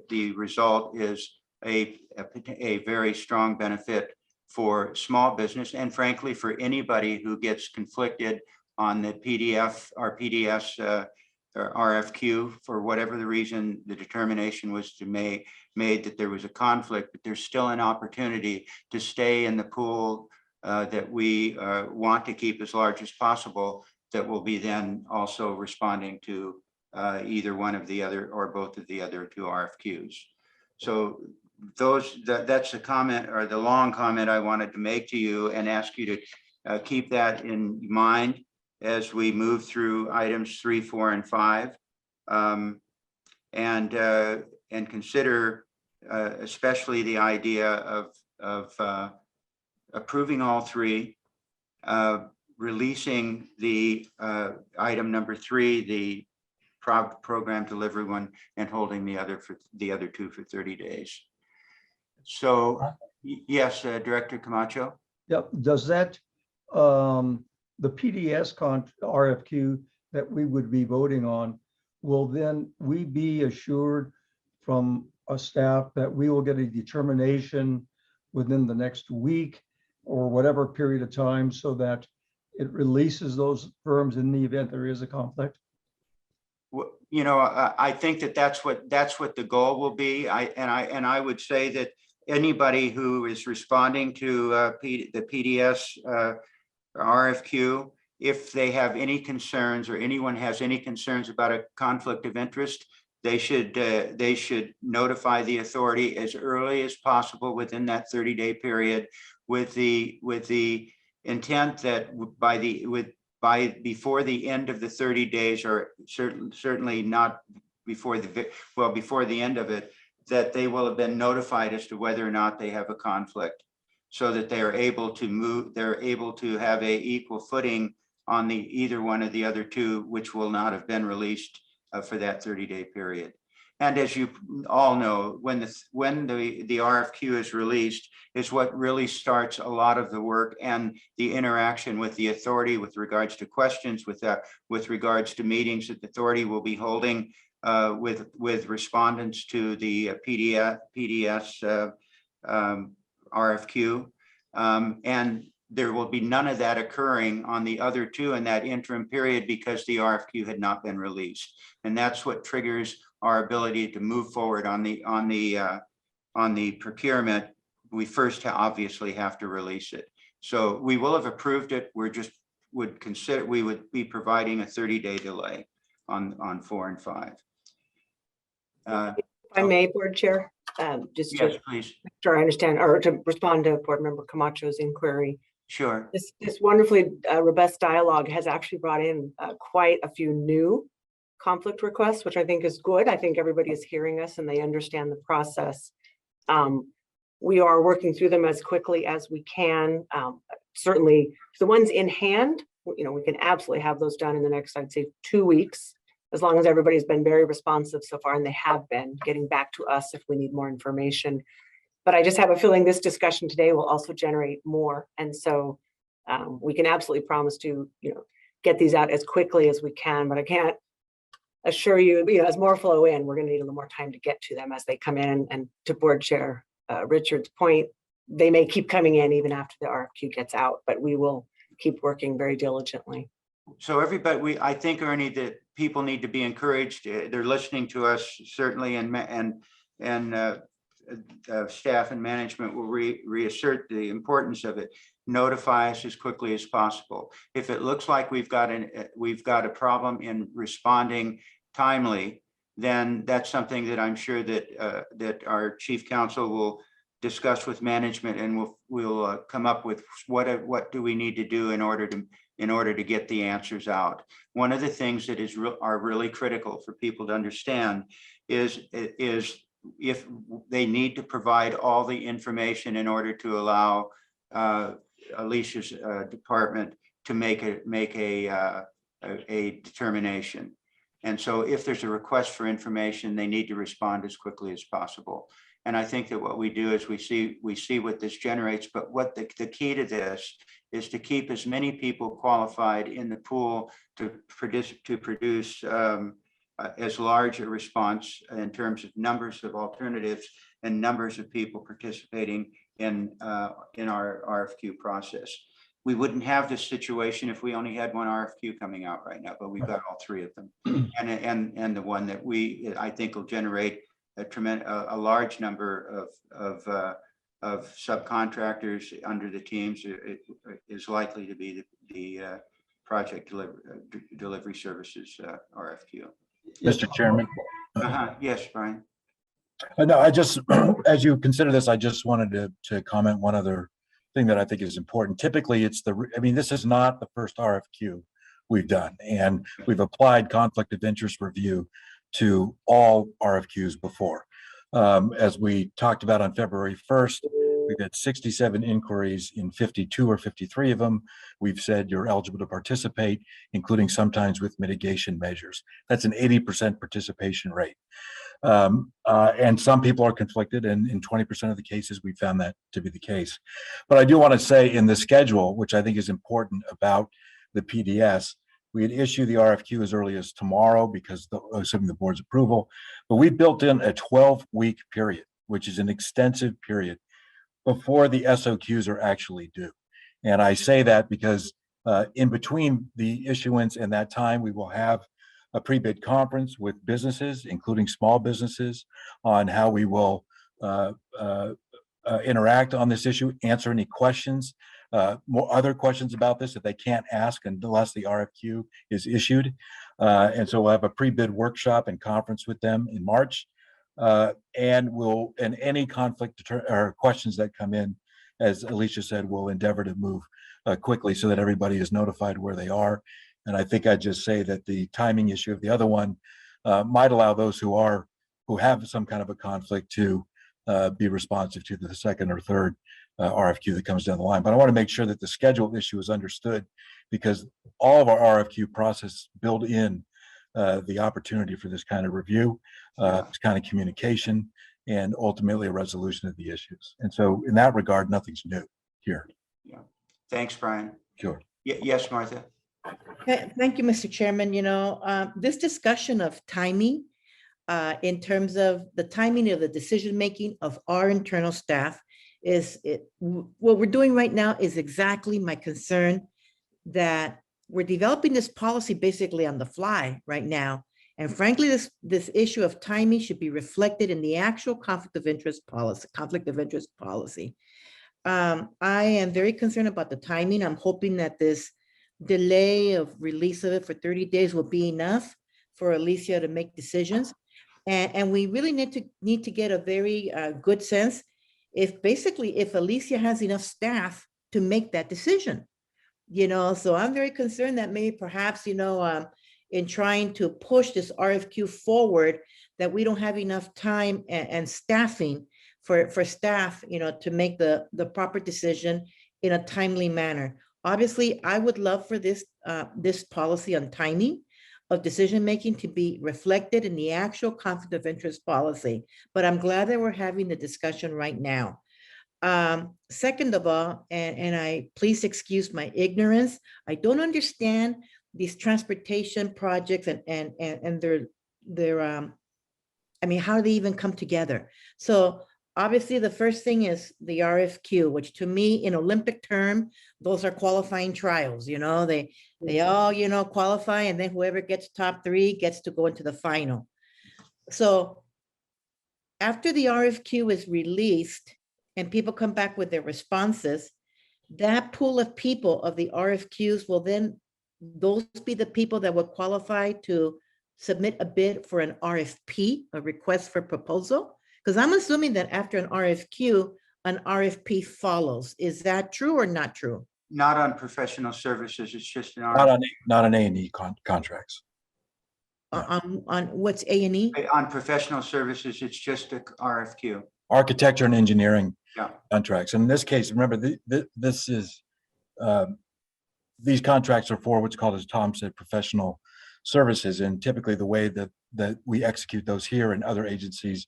the result is a very strong benefit for small business and frankly, for anybody who gets conflicted on the PDF or PDS RFQ for whatever the reason the determination was made that there was a conflict, but there's still an opportunity to stay in the pool that we want to keep as large as possible, that will be then also responding to either one of the other or both of the other 2 RFQs. So that's the comment, or the long comment I wanted to make to you, and ask you to keep that in mind as we move through items 3, 4, and 5, and consider especially the idea of approving all 3, releasing the item number 3, the program delivery one, and holding the other 2 for 30 days. So yes, Director Camacho. Yep. Does that the PDS RFQ that we would be voting on, will then we be assured from a staff that we will get a determination within the next week or whatever period of time, so that it releases those firms in the event there is a conflict? You know, I think that's what the goal will be. I would say that anybody who is responding to the PDS RFQ, if they have any concerns or anyone has any concerns about a conflict of interest, they should notify the authority as early as possible within that 30-day period, with the intent that before the end of the 30 days, or certainly not before before the end of it, that they will have been notified as to whether or not they have a conflict, so that they are able to have a equal footing on either one of the other two, which will not have been released for that 30-day period. And as you all know, when the RFQ is released is what really starts a lot of the work and the interaction with the authority with regards to questions, with regards to meetings that the authority will be holding with respondents to the PDS RFQ. And there will be none of that occurring on the other two in that interim period, because the RFQ had not been released. And that's what triggers our ability to move forward on the procurement. We first obviously have to release it. So we will have approved it. We would be providing a 30-day delay on 4 and 5. If I may, Board Chair, just yes, to please. make sure I understand, or to respond to Board Member Camacho's inquiry. Sure. This wonderfully robust dialogue has actually brought in quite a few new conflict requests, which I think is good. I think everybody is hearing us and they understand the process. We are working through them as quickly as we can. Certainly the ones in hand, we can absolutely have those done in the next, I'd say, 2 weeks, as long as everybody's been very responsive so far, and they have been getting back to us if we need more information. But I just have a feeling this discussion today will also generate more. And so we can absolutely promise to, get these out as quickly as we can, but I can't assure you, as more flow in, we're going to need a little more time to get to them as they come in. And to Board Chair Richard's point, they may keep coming in even after the RFQ gets out, but we will keep working very diligently. So everybody, I think, Ernie, that people need to be encouraged. They're listening to us, certainly, and staff and management will reassert the importance of it. Notify us as quickly as possible. If it looks like we've got a problem in responding timely, then that's something that I'm sure that our chief counsel will discuss with management, and we'll come up with what do we need to do in order to get the answers out. One of the things that are really critical for people to understand is if they need to provide all the information in order to allow Alicia's department to make a determination. And so if there's a request for information, they need to respond as quickly as possible. And I think that what we do is we see what this generates, but what the key to this is to keep as many people qualified in the pool to produce as large a response in terms of numbers of alternatives and numbers of people participating in our RFQ process. We wouldn't have this situation if we only had one RFQ coming out right now, but we've got all three of them, and the one that I think will generate a large number of subcontractors under the teams. It is likely to be the project delivery services RFQ. Mr. Chairman. Yes, Brian. No, as you consider this, I just wanted to comment one other thing that I think is important. Typically, this is not the first RFQ we've done, and we've applied conflict of interest review to all RFQs before. As we talked about on February 1st, we've had 67 inquiries. In 52 or 53 of them, we've said you're eligible to participate, including sometimes with mitigation measures. That's an 80% participation rate. And some people are conflicted, and in 20% of the cases, we found that to be the case. But I do want to say in the schedule, which I think is important about the PDS, we had issued the RFQ as early as tomorrow because assuming the board's approval, but we built in a 12-week period, which is an extensive period before the SOQs are actually due. And I say that because in between the issuance and that time, we will have a pre-bid conference with businesses, including small businesses, on how we will interact on this issue, answer any questions, more other questions about this that they can't ask unless the RFQ is issued. And so we'll have a pre-bid workshop and conference with them in March. And any conflict or questions that come in, as Alicia said, we'll endeavor to move quickly so that everybody is notified where they are. And I think I'd just say that the timing issue of the other one might allow those who have some kind of a conflict to be responsive to the second or third RFQ that comes down the line. But I want to make sure that the schedule issue is understood, because all of our RFQ process build in the opportunity for this kind of review, this kind of communication, and ultimately a resolution of the issues. And so in that regard, nothing's new here. Yeah. Thanks, Brian. Sure. Yes, Martha. Thank you, Mr. Chairman. This discussion of timing in terms of the timing of the decision-making of our internal staff what we're doing right now is exactly my concern, that we're developing this policy basically on the fly right now. And frankly, this issue of timing should be reflected in the actual conflict of interest policy. I am very concerned about the timing. I'm hoping that this delay of release of it for 30 days will be enough for Alicia to make decisions. And we really need to get a very good sense if Alicia has enough staff to make that decision. So I'm very concerned that maybe perhaps, in trying to push this RFQ forward, that we don't have enough time and staffing for staff, to make the proper decision in a timely manner. Obviously, I would love for this policy on timing of decision-making to be reflected in the actual conflict of interest policy, but I'm glad that we're having the discussion right now. Second of all, and I please excuse my ignorance, I don't understand these transportation projects and their how do they even come together? So obviously the first thing is the RFQ, which to me in Olympic term, those are qualifying trials. They all qualify, and then whoever gets top 3 gets to go into the final. So after the RFQ is released and people come back with their responses, that pool of people of the RFQs will then, those be the people that will qualify to submit a bid for an RFP, a request for proposal? Because I'm assuming that after an RFQ, an RFP follows. Is that true or not true? Not on professional services. It's just an Not on A&E contracts. On what's A&E? On professional services, it's just a RFQ. Architecture and engineering Yeah. contracts. And in this case, remember, this is these contracts are for what's called, as Tom said, professional services. And typically the way that we execute those here and other agencies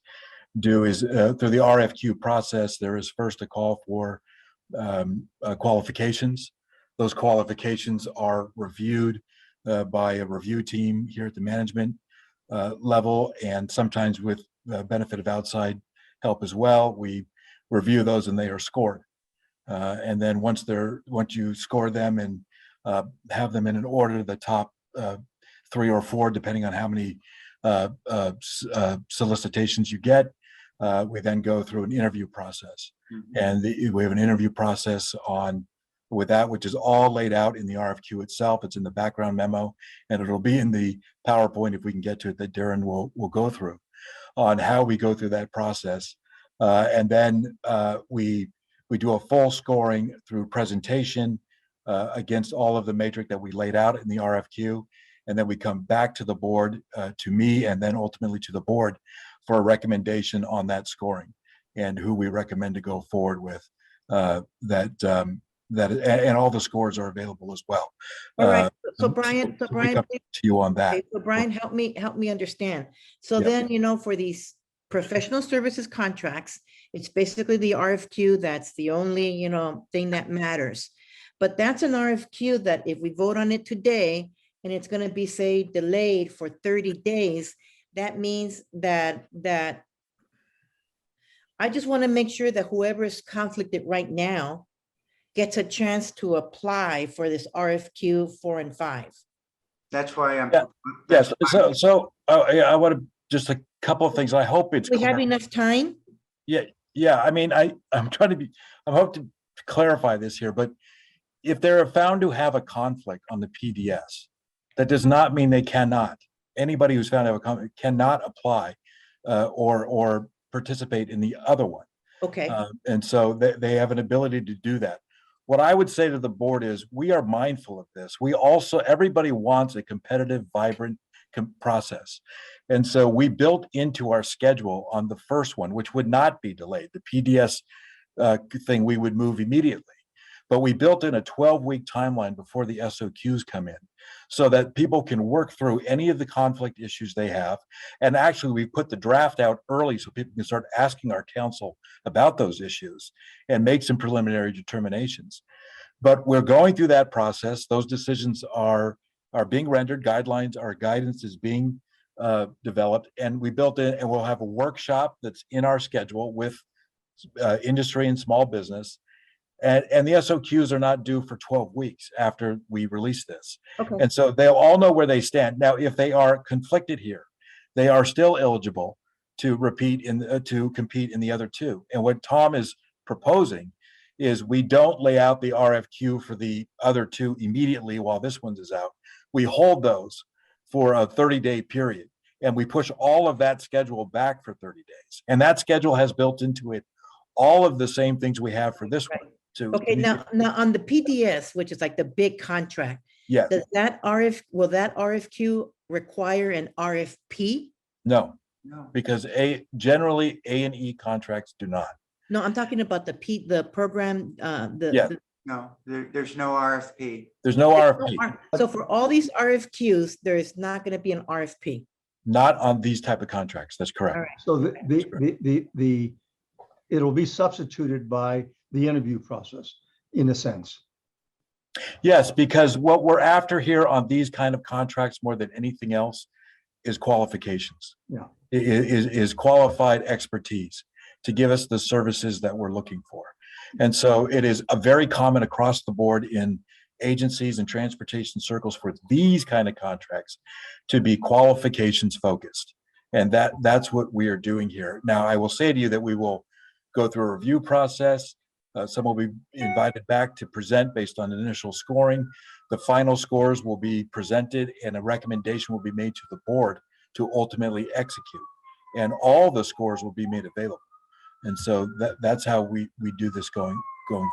do is through the RFQ process, there is first a call for qualifications. Those qualifications are reviewed by a review team here at the management level, and sometimes with the benefit of outside help as well. We review those and they are scored. And then once you score them and have them in an order, the top 3 or 4, depending on how many solicitations you get, we then go through an interview process. And we have an interview process with that, which is all laid out in the RFQ itself. It's in the background memo, and it'll be in the PowerPoint, if we can get to it, that Darren will go through on how we go through that process. And then we do a full scoring through presentation against all of the matrix that we laid out in the RFQ. And then we come back to the board, to me, and then ultimately to the board for a recommendation on that scoring and who we recommend to go forward with. And all the scores are available as well. All right. So Brian, we come to you on that. Okay, so Brian, help me understand. So then, for these professional services contracts, it's basically the RFQ. That's the only, thing that matters. But that's an RFQ that if we vote on it today and it's going to be, say, delayed for 30 days, that means that I just want to make sure that whoever is conflicted right now gets a chance to apply for this RFQ 4 and 5. That's why I'm. Yes. So I want to just a couple of things. I hope it's. We have enough time. Yeah. Yeah, I mean, I'm trying to be, I'm hoping to clarify this here, but if they're found to have a conflict on the PDS, that does not mean they cannot. Anybody who's found to have a conflict cannot apply or participate in the other one. Okay, And so they have an ability to do that. What I would say to the board is we are mindful of this. We also, everybody wants a competitive, vibrant process. And so we built into our schedule on the first one, which would not be delayed, the PDS thing we would move immediately. But we built in a 12-week timeline before the SOQs come in so that people can work through any of the conflict issues they have. And actually, we put the draft out early so people can start asking our council about those issues and make some preliminary determinations. But we're going through that process. Those decisions are being rendered. Guidelines, our guidance is being developed, and we built in, and we'll have a workshop that's in our schedule with industry and small business. And the SOQs are not due for 12 weeks after we release this. okay. And so they'll all know where they stand. Now, if they are conflicted here, they are still eligible to compete in the other two. And what Tom is proposing is we don't lay out the RFQ for the other two immediately while this one's is out. We hold those for a 30-day period, and we push all of that schedule back for 30 days. And that schedule has built into it all of the same things we have for this one. Okay, now on the PDS, which is like the big contract, Yes. will that RFQ require an RFP? No, No, because generally A&E contracts do not. No, I'm talking about the program, Yeah. no, there's no RFP. There's no RFP, So for all these RFQs, there is not going to be an RFP. not on these type of contracts. That's All correct. right. So it'll be substituted by the interview process in a sense. Yes, because what we're after here on these kind of contracts more than anything else is qualifications. Yeah. Is qualified expertise to give us the services that we're looking for. And so it is a very common across the board in agencies and transportation circles for these kind of contracts to be qualifications focused. And that's what we are doing here. Now, I will say to you that we will go through a review process. Some will be invited back to present based on initial scoring. The final scores will be presented and a recommendation will be made to the board to ultimately execute. And all the scores will be made available. And so that's how we do this going forward.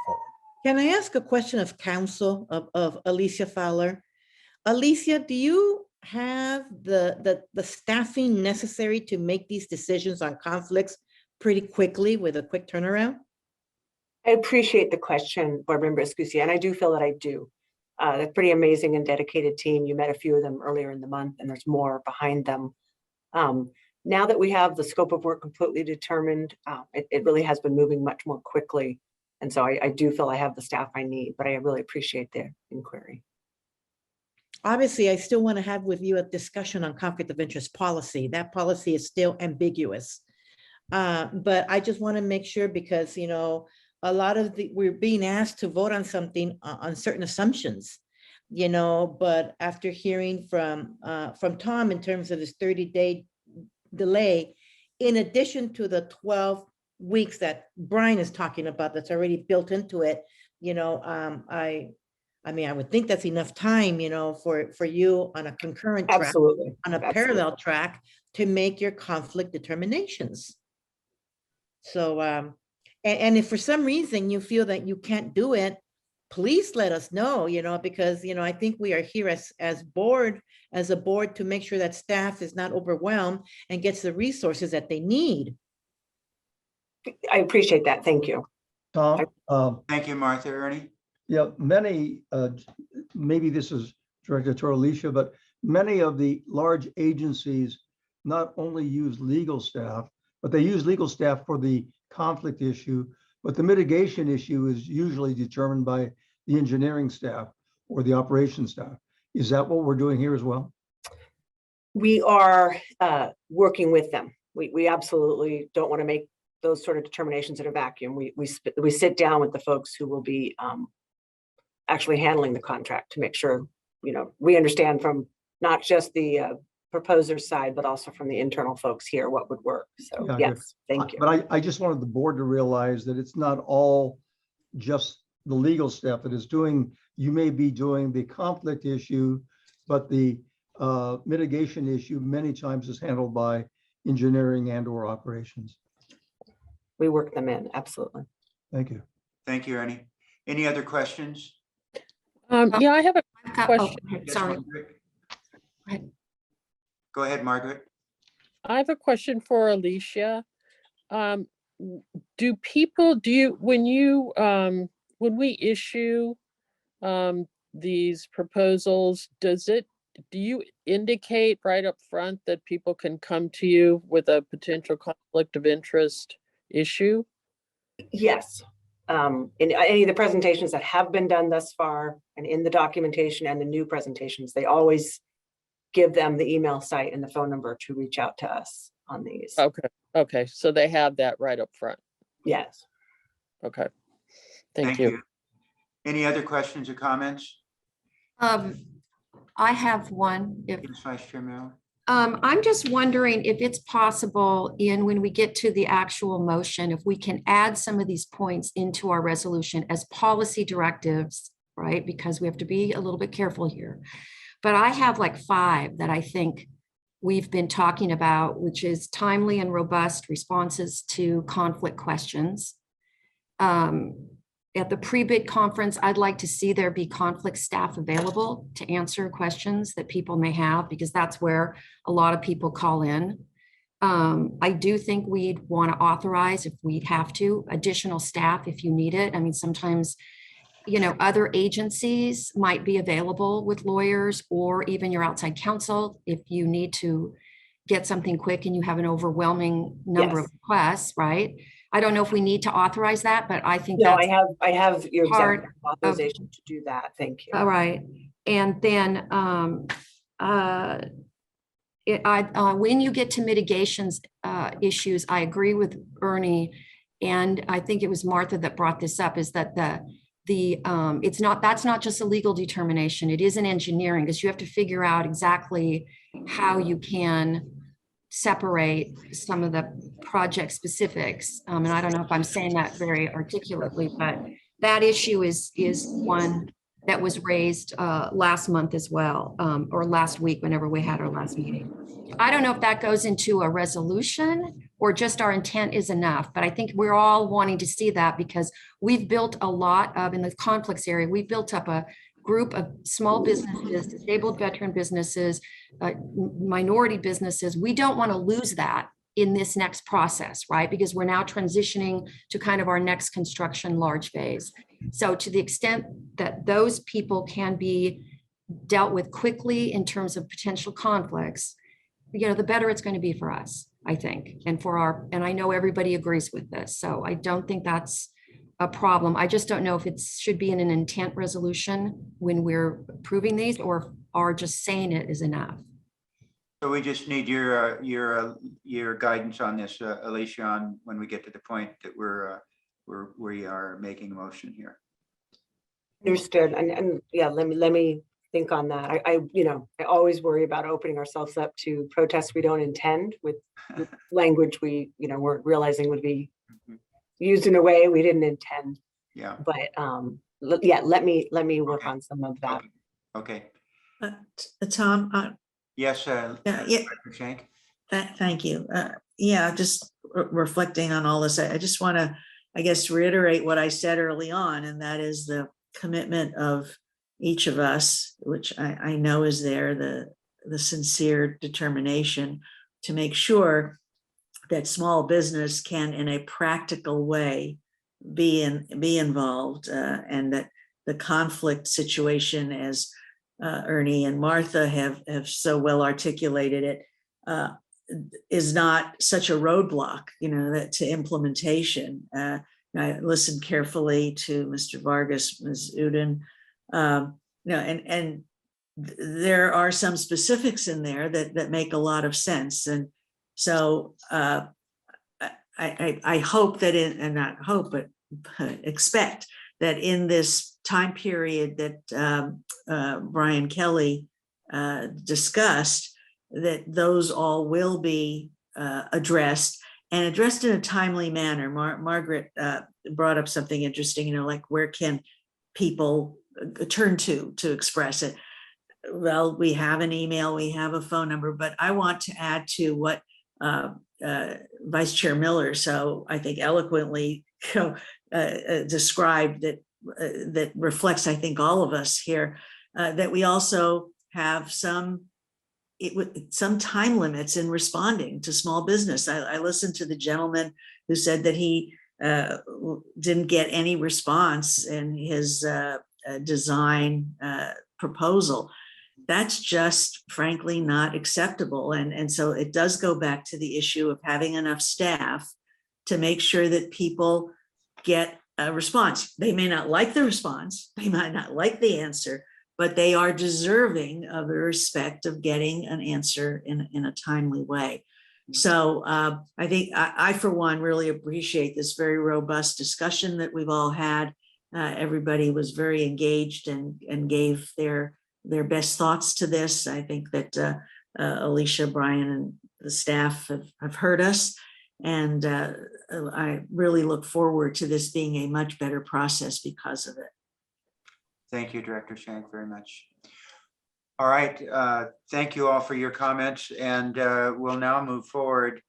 Can I ask a question of counsel of Alicia Fowler? Alicia, do you have the staffing necessary to make these decisions on conflicts pretty quickly with a quick turnaround? I appreciate the question, Board Member Escusia, and I do feel that I do. They're pretty amazing and dedicated team. You met a few of them earlier in the month, and there's more behind them. Now that we have the scope of work completely determined, it really has been moving much more quickly. And so I do feel I have the staff I need, but I really appreciate the inquiry. Obviously, I still want to have with you a discussion on conflict of interest policy. That policy is still ambiguous. But I just want to make sure because, you know, a lot of we're being asked to vote on something on certain assumptions, you know, but after hearing from Tom in terms of his 30-day delay, in addition to the 12 weeks that Brian is talking about, that's already built into it, you know, I mean, I would think that's enough time, you know, for you on a concurrent track, Absolutely. on a parallel track to make your conflict determinations. So, and if for some reason you feel that you can't do it, please let us know, you know, because, you know, I think we are here as a board to make sure that staff is not overwhelmed and gets the resources that they need. I appreciate that. Thank you. Tom? Thank you, Martha. Ernie? Yeah, many, maybe this is directed to Alicia, but many of the large agencies not only use legal staff, but they use legal staff for the conflict issue, but the mitigation issue is usually determined by the engineering staff or the operations staff. Is that what we're doing here as well? We are working with them. We absolutely don't want to make those sort of determinations in a vacuum. We sit down with the folks who will be actually handling the contract to make sure, you know, we understand from not just the proposer's side, but also from the internal folks here, what would work. So Yeah, yes, thank you. But I just wanted the board to realize that it's not all just the legal stuff that is doing, you may be doing the conflict issue, but the mitigation issue many times is handled by engineering and or operations. We work them in, absolutely. Thank you. Thank you, Ernie. Any other questions? Yeah, I have a I've got- question. okay, Yes, sorry. Margaret? Go ahead, Margaret. I have a question for Alicia. When we issue these proposals, do you indicate right up front that people can come to you with a potential conflict of interest issue? Yes. In any of the presentations that have been done thus far and in the documentation and the new presentations, they always give them the email site and the phone number to reach out to us on these. Okay, so they have that right up front. Yes. Okay, thank you. Any other questions or comments? I have one. If Yes, Vice Chair Miller. I'm just wondering if it's possible when we get to the actual motion, if we can add some of these points into our resolution as policy directives, right? Because we have to be a little bit careful here. But I have like 5 that I think we've been talking about, which is timely and robust responses to conflict questions. At the pre-bid conference, I'd like to see there be conflict staff available to answer questions that people may have, because that's where a lot of people call in. I do think we'd want to authorize, if we'd have to, additional staff if you need it. I mean, sometimes, other agencies might be available with lawyers, or even your outside counsel if you need to get something quick and you have an overwhelming number of requests, right? I don't know if we need to authorize that, but I think No, that's I have your part executive authorization to do that. Thank you. all right. And then when you get to mitigations issues, I agree with Ernie, and I think it was Martha that brought this up, is that that's not just a legal determination, it is an engineering, because you have to figure out exactly how you can separate some of the project specifics. And I don't know if I'm saying that very articulately, but that issue is one that was raised last month as well, or last week, whenever we had our last meeting. I don't know if that goes into a resolution or just our intent is enough, but I think we're all wanting to see that, because we've built a lot of, in the conflicts area, we've built up a group of small businesses, disabled veteran businesses, minority businesses. We don't want to lose that in this next process, right? Because we're now transitioning to kind of our next construction large phase. So to the extent that those people can be dealt with quickly in terms of potential conflicts, the better it's going to be for us, I think, and and I know everybody agrees with this. So I don't think that's a problem. I just don't know if it should be in an intent resolution when we're approving these, or just saying it is enough. So we just need your guidance on this, Alicia, on when we get to the point that we are making a motion here. Understood. And yeah, let me think on that. I always worry about opening ourselves up to protests we don't intend with language we're realizing would be used in a way we didn't intend. Yeah. But yeah, let me work on some of that. Okay. Tom, Yes. Shank. Thank you. Yeah, just reflecting on all this, I just want to, I guess, reiterate what I said early on, and that is the commitment of each of us, which I know is there, the sincere determination to make sure that small business can, in a practical way, be involved, and that the conflict situation, as Ernie and Martha have so well articulated it, is not such a roadblock, that to implementation. I listened carefully to Mr. Vargas, Ms. Uden, and there are some specifics in there that make a lot of sense. And so I hope that and not hope, but expect that in this time period that Brian Kelly discussed, that those all will be addressed and addressed in a timely manner. Margaret brought up something interesting, like where can people turn to express it? Well, we have an email, we have a phone number, but I want to add to what Vice Chair Miller so I think eloquently described that reflects, I think, all of us here, that we also have some time limits in responding to small business. I listened to the gentleman who said that he didn't get any response in his design proposal. That's just frankly not acceptable. And so it does go back to the issue of having enough staff to make sure that people get a response. They may not like the response, they might not like the answer, but they are deserving of the respect of getting an answer in a timely way. So I think I, for one, really appreciate this very robust discussion that we've all had. Everybody was very engaged and gave their best thoughts to this. I think that Alicia, Brian, and the staff have heard us. And I really look forward to this being a much better process because of it. Thank you, Director Shank, very much. All right, thank you all for your comments, and we'll now move forward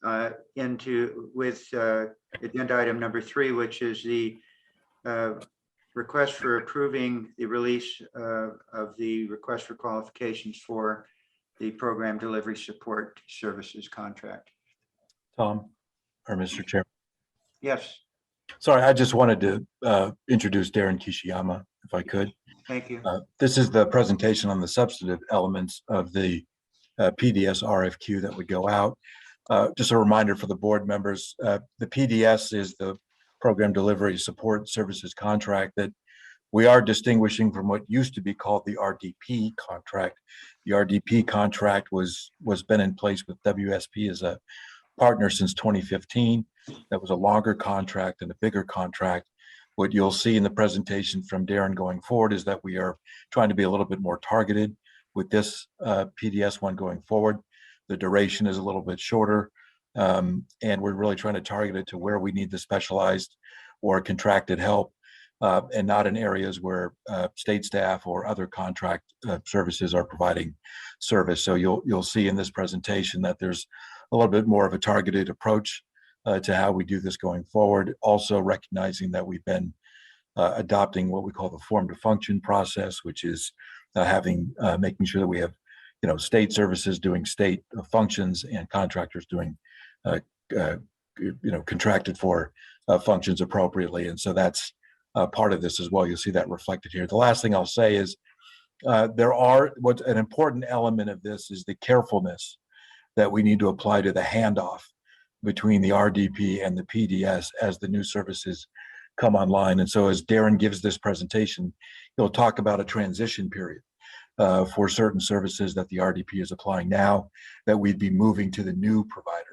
with agenda item number 3, which is the request for approving the release of the request for qualifications for the Program Delivery Support Services contract. Tom, or Mr. Chair. Yes. Sorry, I just wanted to introduce Darren Kishiyama, if I could. Thank you. This is the presentation on the substantive elements of the PDS RFQ that would go out. Just a reminder for the board members, the PDS is the Program Delivery Support Services contract that we are distinguishing from what used to be called the RDP contract. The RDP contract was been in place with WSP as a partner since 2015. That was a longer contract and a bigger contract. What you'll see in the presentation from Darren going forward is that we are trying to be a little bit more targeted with this PDS one going forward. The duration is a little bit shorter, and we're really trying to target it to where we need the specialized or contracted help, and not in areas where state staff or other contract services are providing service. So you'll see in this presentation that there's a little bit more of a targeted approach to how we do this going forward. Also recognizing that we've been adopting what we call the form to function process, which is making sure that we have, state services doing state functions and contractors doing, contracted for functions appropriately. And so that's part of this as well. You'll see that reflected here. The last thing I'll say is what's an important element of this is the carefulness that we need to apply to the handoff between the RDP and the PDS as the new services come online. And so as Darren gives this presentation, he'll talk about a transition period for certain services that the RDP is applying now that we'd be moving to the new provider.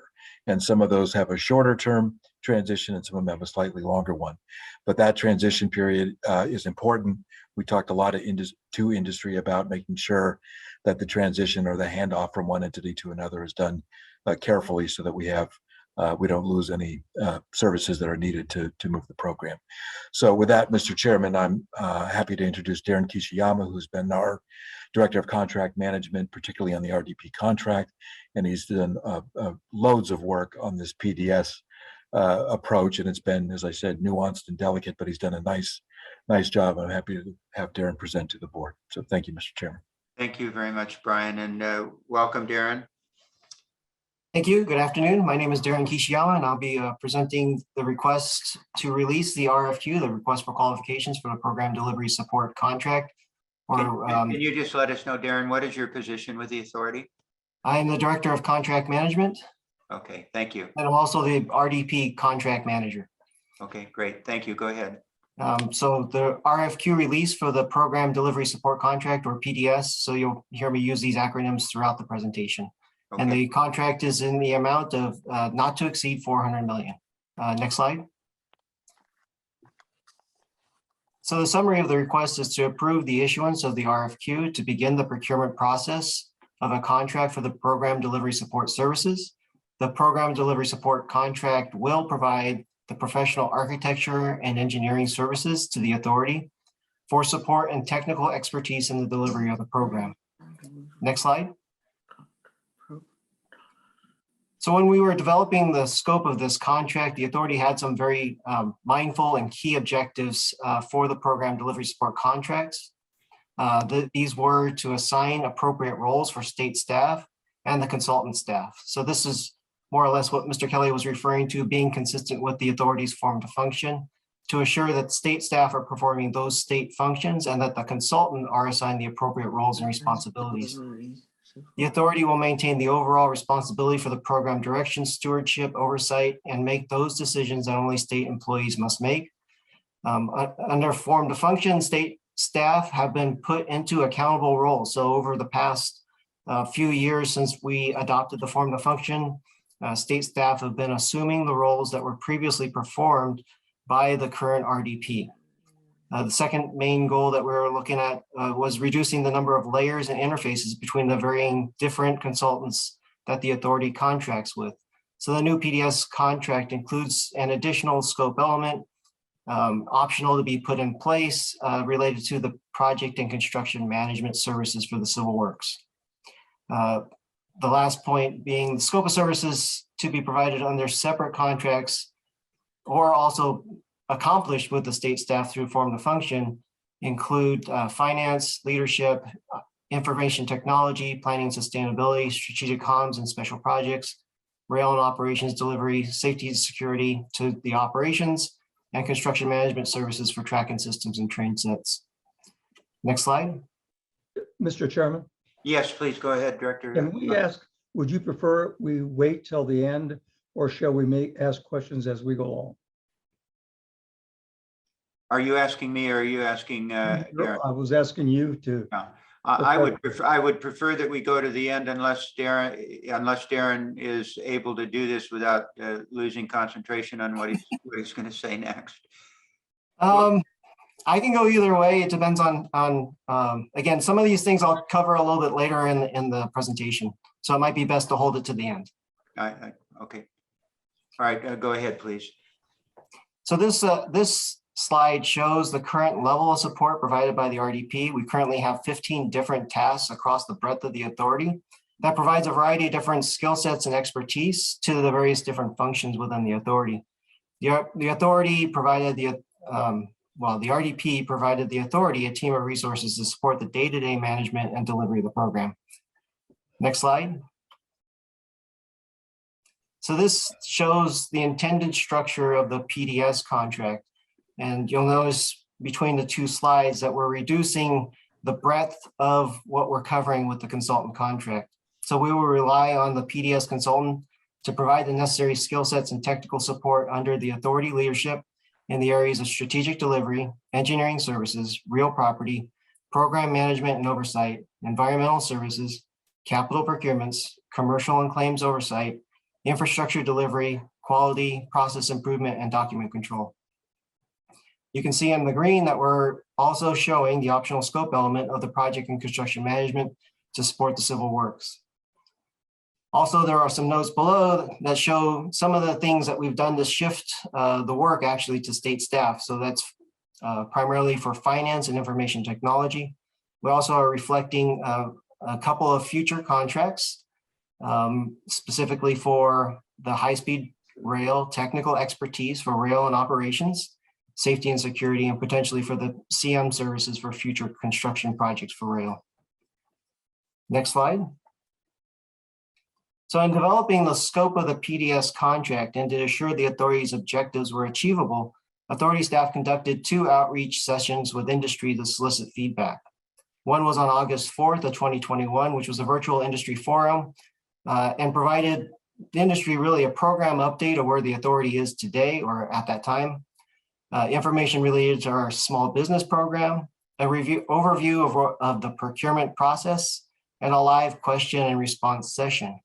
And some of those have a shorter term transition and some of them have a slightly longer one. But that transition period is important. We talked a lot to industry about making sure that the transition or the handoff from one entity to another is done carefully so that we don't lose any services that are needed to move the program. So with that, Mr. Chairman, I'm happy to introduce Darren Kishiyama, who's been our Director of Contract Management, particularly on the RDP contract, and he's done loads of work on this PDS approach, and it's been, as I said, nuanced and delicate, but he's done a nice job. I'm happy to have Darren present to the board. So thank you, Mr. Chairman. Thank you very much, Brian, and welcome, Darren. Thank you. Good afternoon. My name is Darren Kishiyama, and I'll be presenting the request to release the RFQ, the request for qualifications for the Program Delivery Support contract. Can you just let us know, Darren, what is your position with the authority? I am the Director of Contract Management. Okay, thank you. And I'm also the RDP Contract Manager. Okay, great. Thank you. Go ahead. So the RFQ release for the Program Delivery Support Contract, or PDS, so you'll hear me use these acronyms throughout the presentation. Okay. And the contract is in the amount of not to exceed $400 million. Next slide. So the summary of the request is to approve the issuance of the RFQ to begin the procurement process of a contract for the program delivery support services. The program delivery support contract will provide the professional architecture and engineering services to the authority for support and technical expertise in the delivery of the program. Next slide. So when we were developing the scope of this contract, the authority had some very mindful and key objectives for the program delivery support contracts. These were to assign appropriate roles for state staff and the consultant staff. So this is more or less what Mr. Kelly was referring to, being consistent with the authority's form to function, to assure that state staff are performing those state functions and that the consultant are assigned the appropriate roles and responsibilities. The authority will maintain the overall responsibility for the program direction, stewardship, oversight, and make those decisions that only state employees must make. Under form to function, state staff have been put into accountable roles. So over the past few years since we adopted the form to function, state staff have been assuming the roles that were previously performed by the current RDP. The second main goal that we were looking at was reducing the number of layers and interfaces between the varying different consultants that the authority contracts with. So the new PDS contract includes an additional scope element, optional to be put in place, related to the project and construction management services for the civil works. The last point being the scope of services to be provided under separate contracts or also accomplished with the state staff through form to function include finance, leadership, information technology, planning, sustainability, strategic comms and special projects, rail and operations delivery, safety and security to the operations, and construction management services for tracking systems and train sets. Next slide. Mr. Chairman, Yes, please go ahead, Director. can we ask, would you prefer we wait till the end or shall we ask questions as we go along? Are you asking me or are you asking? Darren? I was asking you to. I would prefer that we go to the end unless Darren is able to do this without losing concentration on what he's going to say next. I can go either way. It depends on again, some of these things I'll cover a little bit later in the presentation. So it might be best to hold it to the end. Okay. All right, go ahead, please. So this slide shows the current level of support provided by the RDP. We currently have 15 different tasks across the breadth of the authority that provides a variety of different skill sets and expertise to the various different functions within the authority. The authority provided the RDP provided the authority a team of resources to support the day-to-day management and delivery of the program. Next slide. So this shows the intended structure of the PDS contract. And you'll notice between the two slides that we're reducing the breadth of what we're covering with the consultant contract. So we will rely on the PDS consultant to provide the necessary skill sets and technical support under the authority leadership in the areas of strategic delivery, engineering services, real property, program management and oversight, environmental services, capital procurements, commercial and claims oversight, infrastructure delivery, quality, process improvement, and document control. You can see in the green that we're also showing the optional scope element of the project and construction management to support the civil works. Also, there are some notes below that show some of the things that we've done to shift the work actually to state staff. So that's primarily for finance and information technology. We also are reflecting a couple of future contracts, specifically for the high-speed rail technical expertise for rail and operations, safety and security, and potentially for the CM services for future construction projects for rail. Next slide. So in developing the scope of the PDS contract and to ensure the authority's objectives were achievable, authority staff conducted 2 outreach sessions with industry to solicit feedback. One was on August 4th of 2021, which was a virtual industry forum and provided the industry really a program update of where the authority is today or at that time. Information related to our small business program, a overview of the procurement process, and a live question and response session.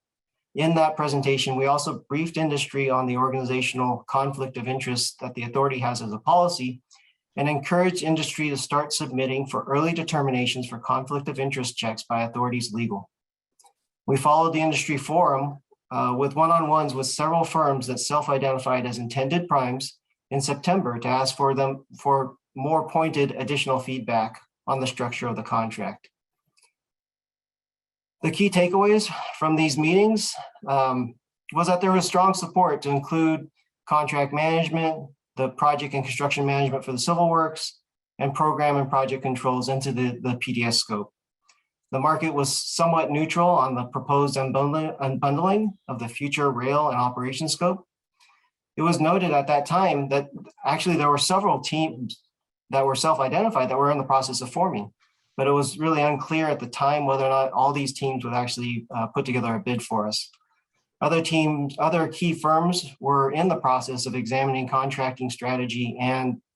In that presentation, we also briefed industry on the organizational conflict of interest that the authority has as a policy and encouraged industry to start submitting for early determinations for conflict of interest checks by authorities legal. We followed the industry forum with one-on-ones with several firms that self-identified as intended primes in September to ask for them for more pointed additional feedback on the structure of the contract. The key takeaways from these meetings was that there was strong support to include contract management, the project and construction management for the civil works, and program and project controls into the PDS scope. The market was somewhat neutral on the proposed unbundling of the future rail and operation scope. It was noted at that time that actually there were several teams that were self-identified that were in the process of forming, but it was really unclear at the time whether or not all these teams would actually put together a bid for us. Other key firms were in the process of examining contracting strategy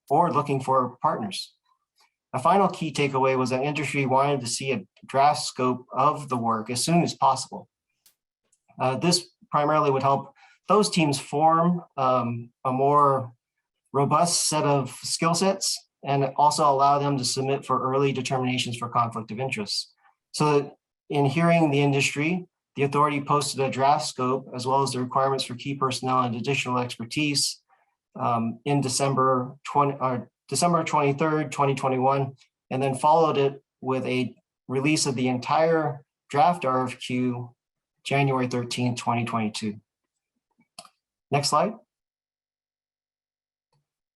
or looking for partners. A final key takeaway was that industry wanted to see a draft scope of the work as soon as possible. This primarily would help those teams form a more robust set of skill sets and also allow them to submit for early determinations for conflict of interest. So in hearing the industry, the authority posted a draft scope as well as the requirements for key personnel and additional expertise in December 23rd, 2021, and then followed it with a release of the entire draft RFQ January 13th, 2022. Next slide.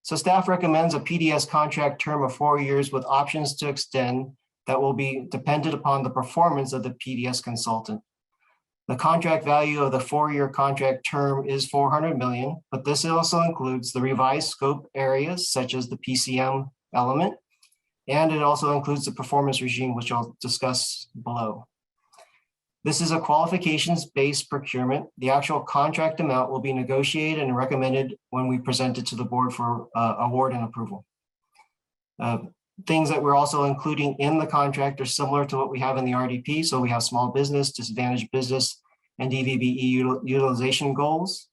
So staff recommends a PDS contract term of 4 years with options to extend that will be dependent upon the performance of the PDS consultant. The contract value of the 4-year contract term is $400 million, but this also includes the revised scope areas such as the PCM element, and it also includes the performance regime, which I'll discuss below. This is a qualifications-based procurement. The actual contract amount will be negotiated and recommended when we present it to the board for award and approval. Things that we're also including in the contract are similar to what we have in the RDP. So we have small business, disadvantaged business, and DVBE utilization goals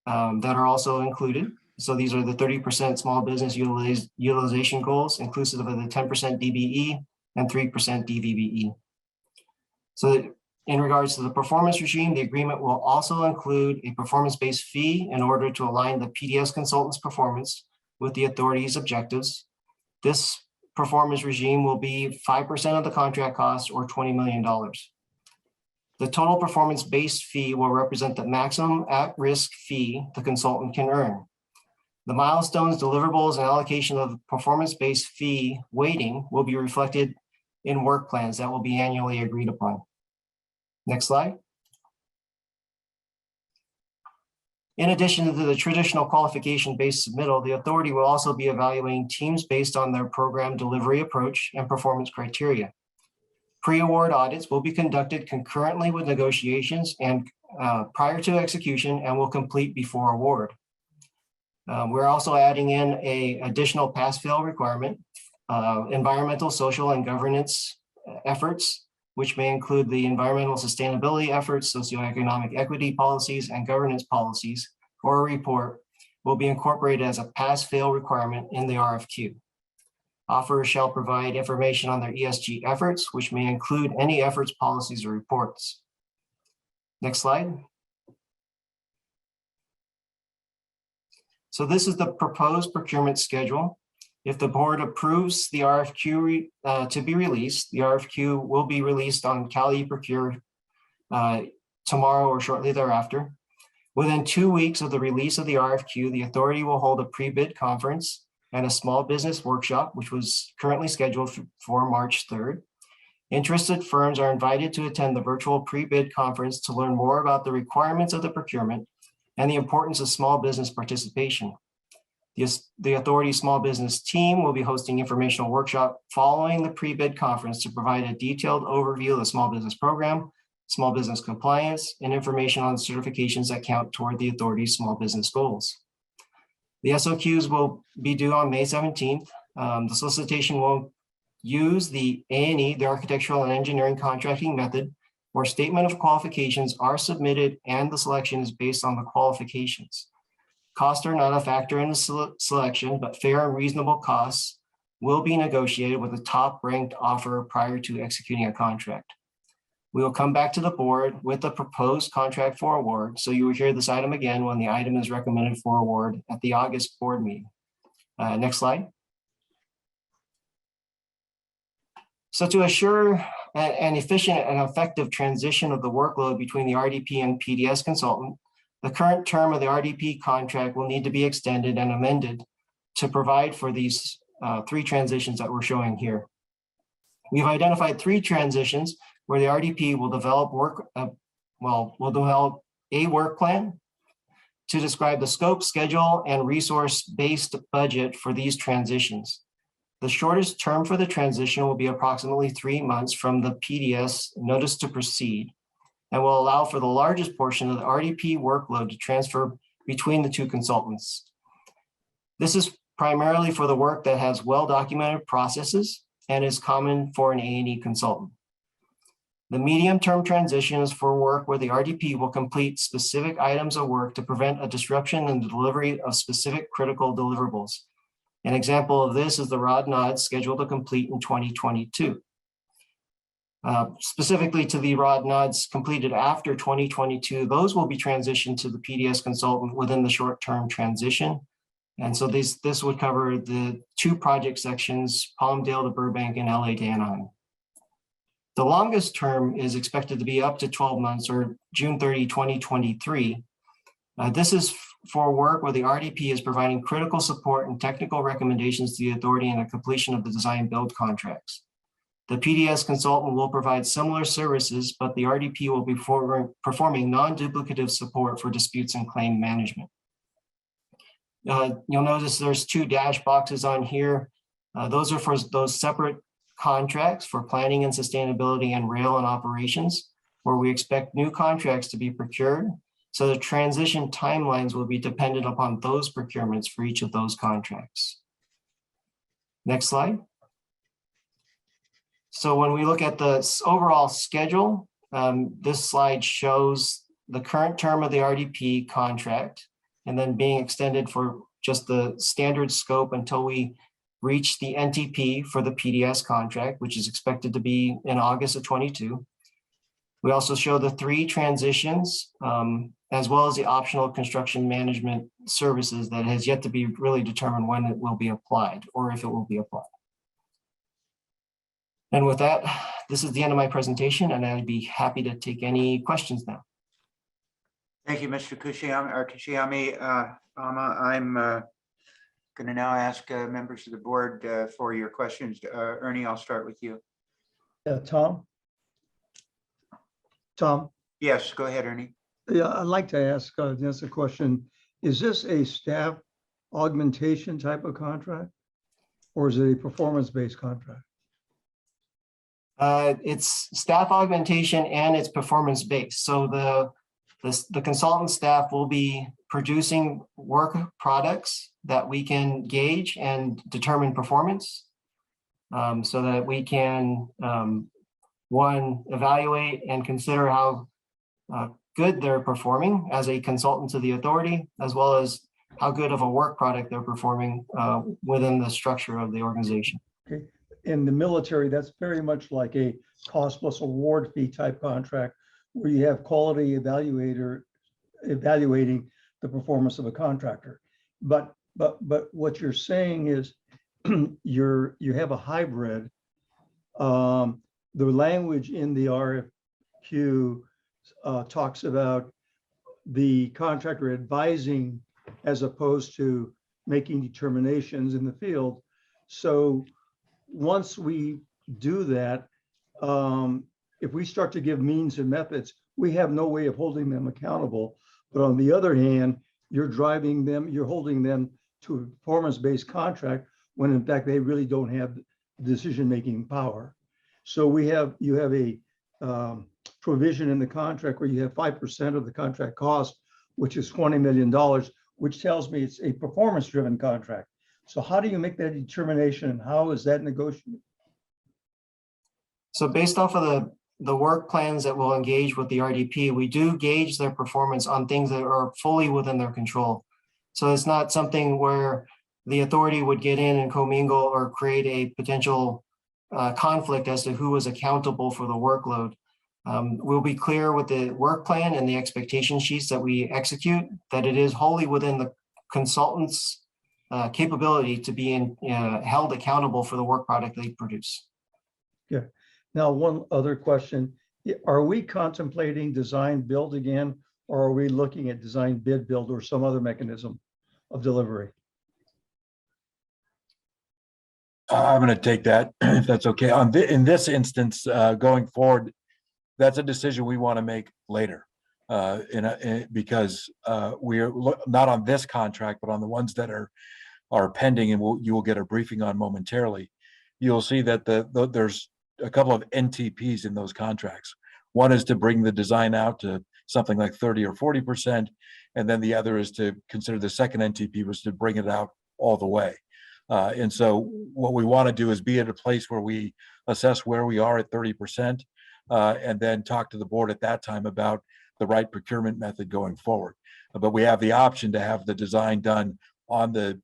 that are also included. So these are the 30% small business utilization goals, inclusive of the 10% DBE and 3% DVBE. So in regards to the performance regime, the agreement will also include a performance-based fee in order to align the PDS consultant's performance with the authority's objectives. This performance regime will be 5% of the contract cost or $20 million. The total performance-based fee will represent the maximum at-risk fee the consultant can earn. The milestones, deliverables, and allocation of performance-based fee weighting will be reflected in work plans that will be annually agreed upon. Next slide. In addition to the traditional qualification-based submittal, the authority will also be evaluating teams based on their program delivery approach and performance criteria. Pre-award audits will be conducted concurrently with negotiations and prior to execution and will complete before award. We're also adding in an additional pass-fail requirement, environmental, social, and governance efforts, which may include the environmental sustainability efforts, socioeconomic equity policies, and governance policies for a report will be incorporated as a pass-fail requirement in the RFQ. Offers shall provide information on their ESG efforts, which may include any efforts, policies, or reports. Next slide. So this is the proposed procurement schedule. If the board approves the RFQ to be released, the RFQ will be released on CalEProcure tomorrow or shortly thereafter. Within 2 weeks of the release of the RFQ, the authority will hold a pre-bid conference and a small business workshop, which was currently scheduled for March 3rd. Interested firms are invited to attend the virtual pre-bid conference to learn more about the requirements of the procurement and the importance of small business participation. The authority small business team will be hosting informational workshop following the pre-bid conference to provide a detailed overview of the small business program, small business compliance, and information on certifications that count toward the authority's small business goals. The SOQs will be due on May 17th. The solicitation will use the A&E, the architectural and engineering contracting method, where statement of qualifications are submitted and the selection is based on the qualifications. Costs are not a factor in the selection, but fair and reasonable costs will be negotiated with the top ranked offer prior to executing a contract. We will come back to the board with a proposed contract for award. So you will hear this item again when the item is recommended for award at the August board meeting. Next slide. So to assure an efficient and effective transition of the workload between the RDP and PDS consultant, the current term of the RDP contract will need to be extended and amended to provide for these 3 transitions that we're showing here. We've identified 3 transitions where the RDP will develop will develop a work plan to describe the scope, schedule, and resource-based budget for these transitions. The shortest term for the transition will be approximately 3 months from the PDS notice to proceed, and will allow for the largest portion of the RDP workload to transfer between the 2 consultants. This is primarily for the work that has well-documented processes and is common for an A&E consultant. The medium-term transition is for work where the RDP will complete specific items of work to prevent a disruption in the delivery of specific critical deliverables. An example of this is the rod nods scheduled to complete in 2022. Specifically to the rod nods completed after 2022, those will be transitioned to the PDS consultant within the short-term transition. And so this would cover the 2 project sections, Palmdale to Burbank and LA to Anaheim. The longest term is expected to be up to 12 months or June 30, 2023. This is for work where the RDP is providing critical support and technical recommendations to the authority in the completion of the design build contracts. The PDS consultant will provide similar services, but the RDP will be performing non-duplicative support for disputes and claim management. You'll notice there's 2 dash boxes on here. Those are for those separate contracts for planning and sustainability and rail and operations, where we expect new contracts to be procured. So the transition timelines will be dependent upon those procurements for each of those contracts. Next slide. So when we look at the overall schedule, this slide shows the current term of the RDP contract and then being extended for just the standard scope until we reach the NTP for the PDS contract, which is expected to be in August of 22. We also show the 3 transitions, as well as the optional construction management services that has yet to be really determined when it will be applied or if it will be applied. And with that, this is the end of my presentation, and I'd be happy to take any questions now. Thank you, Mr. Kashiyami. I'm going to now ask members of the board for your questions. Ernie, I'll start with you. Tom? Tom? Yes, go ahead, Ernie. Yeah, I'd like to ask just a question. Is this a staff augmentation type of contract, or is it a performance-based contract? It's staff augmentation and it's performance-based. So the consultant staff will be producing work products that we can gauge and determine performance, so that we can, one, evaluate and consider how good they're performing as a consultant to the authority, as well as how good of a work product they're performing within the structure of the organization. Okay. In the military, that's very much like a cost plus award fee type contract, where you have quality evaluator evaluating the performance of a contractor. But what you're saying is you have a hybrid. The language in the RFQ talks about the contractor advising as opposed to making determinations in the field. So once we do that, if we start to give means and methods, we have no way of holding them accountable. But on the other hand, you're holding them to a performance-based contract when in fact they really don't have decision-making power. So you have a provision in the contract where you have 5% of the contract cost, which is $20 million, which tells me it's a performance-driven contract. So how do you make that determination, and how is that negotiated? So based off of the work plans that will engage with the RDP, we do gauge their performance on things that are fully within their control. So it's not something where the authority would get in and commingle or create a potential conflict as to who is accountable for the workload. We'll be clear with the work plan and the expectation sheets that we execute, that it is wholly within the consultant's capability to be held accountable for the work product they produce. Yeah. Now, one other question. Are we contemplating design build again, or are we looking at design bid build or some other mechanism of delivery? I'm going to take that, if that's okay. In this instance, going forward, that's a decision we want to make later. Because we're not on this contract, but on the ones that are pending, and you will get a briefing on momentarily. You'll see that there's a couple of NTPs in those contracts. One is to bring the design out to something like 30 or 40%, and then the other is to consider the second NTP was to bring it out all the way. And so what we want to do is be at a place where we assess where we are at 30%, and then talk to the board at that time about the right procurement method going forward. But we have the option to have the design done on the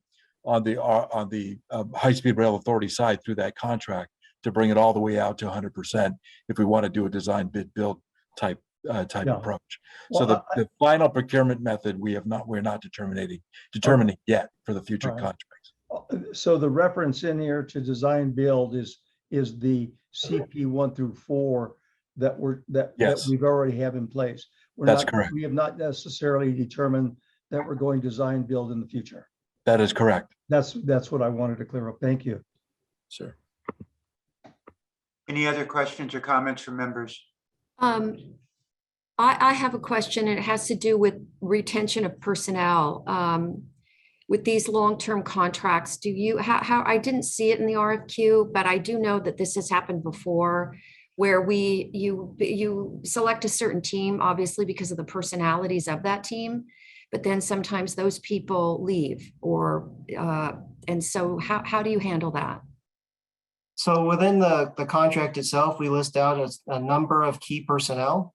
high-speed rail authority side through that contract to bring it all the way out to 100% if we want to do a design bid build type approach. Well, so the final procurement method we're not determining yet for the future Right. contracts. So the reference in here to design build is the CP 1 through 4 that Yes. we've already have in place. That's correct. We have not necessarily determined that we're going design build in the future. That is correct. That's what I wanted to clear up. Thank you. Sir. Any other questions or comments from members? I have a question, and it has to do with retention of personnel. With these long-term contracts, how I didn't see it in the RFQ, but I do know that this has happened before, where you select a certain team, obviously because of the personalities of that team, but then sometimes those people leave, and so how do you handle that? So within the contract itself, we list out a number of key personnel,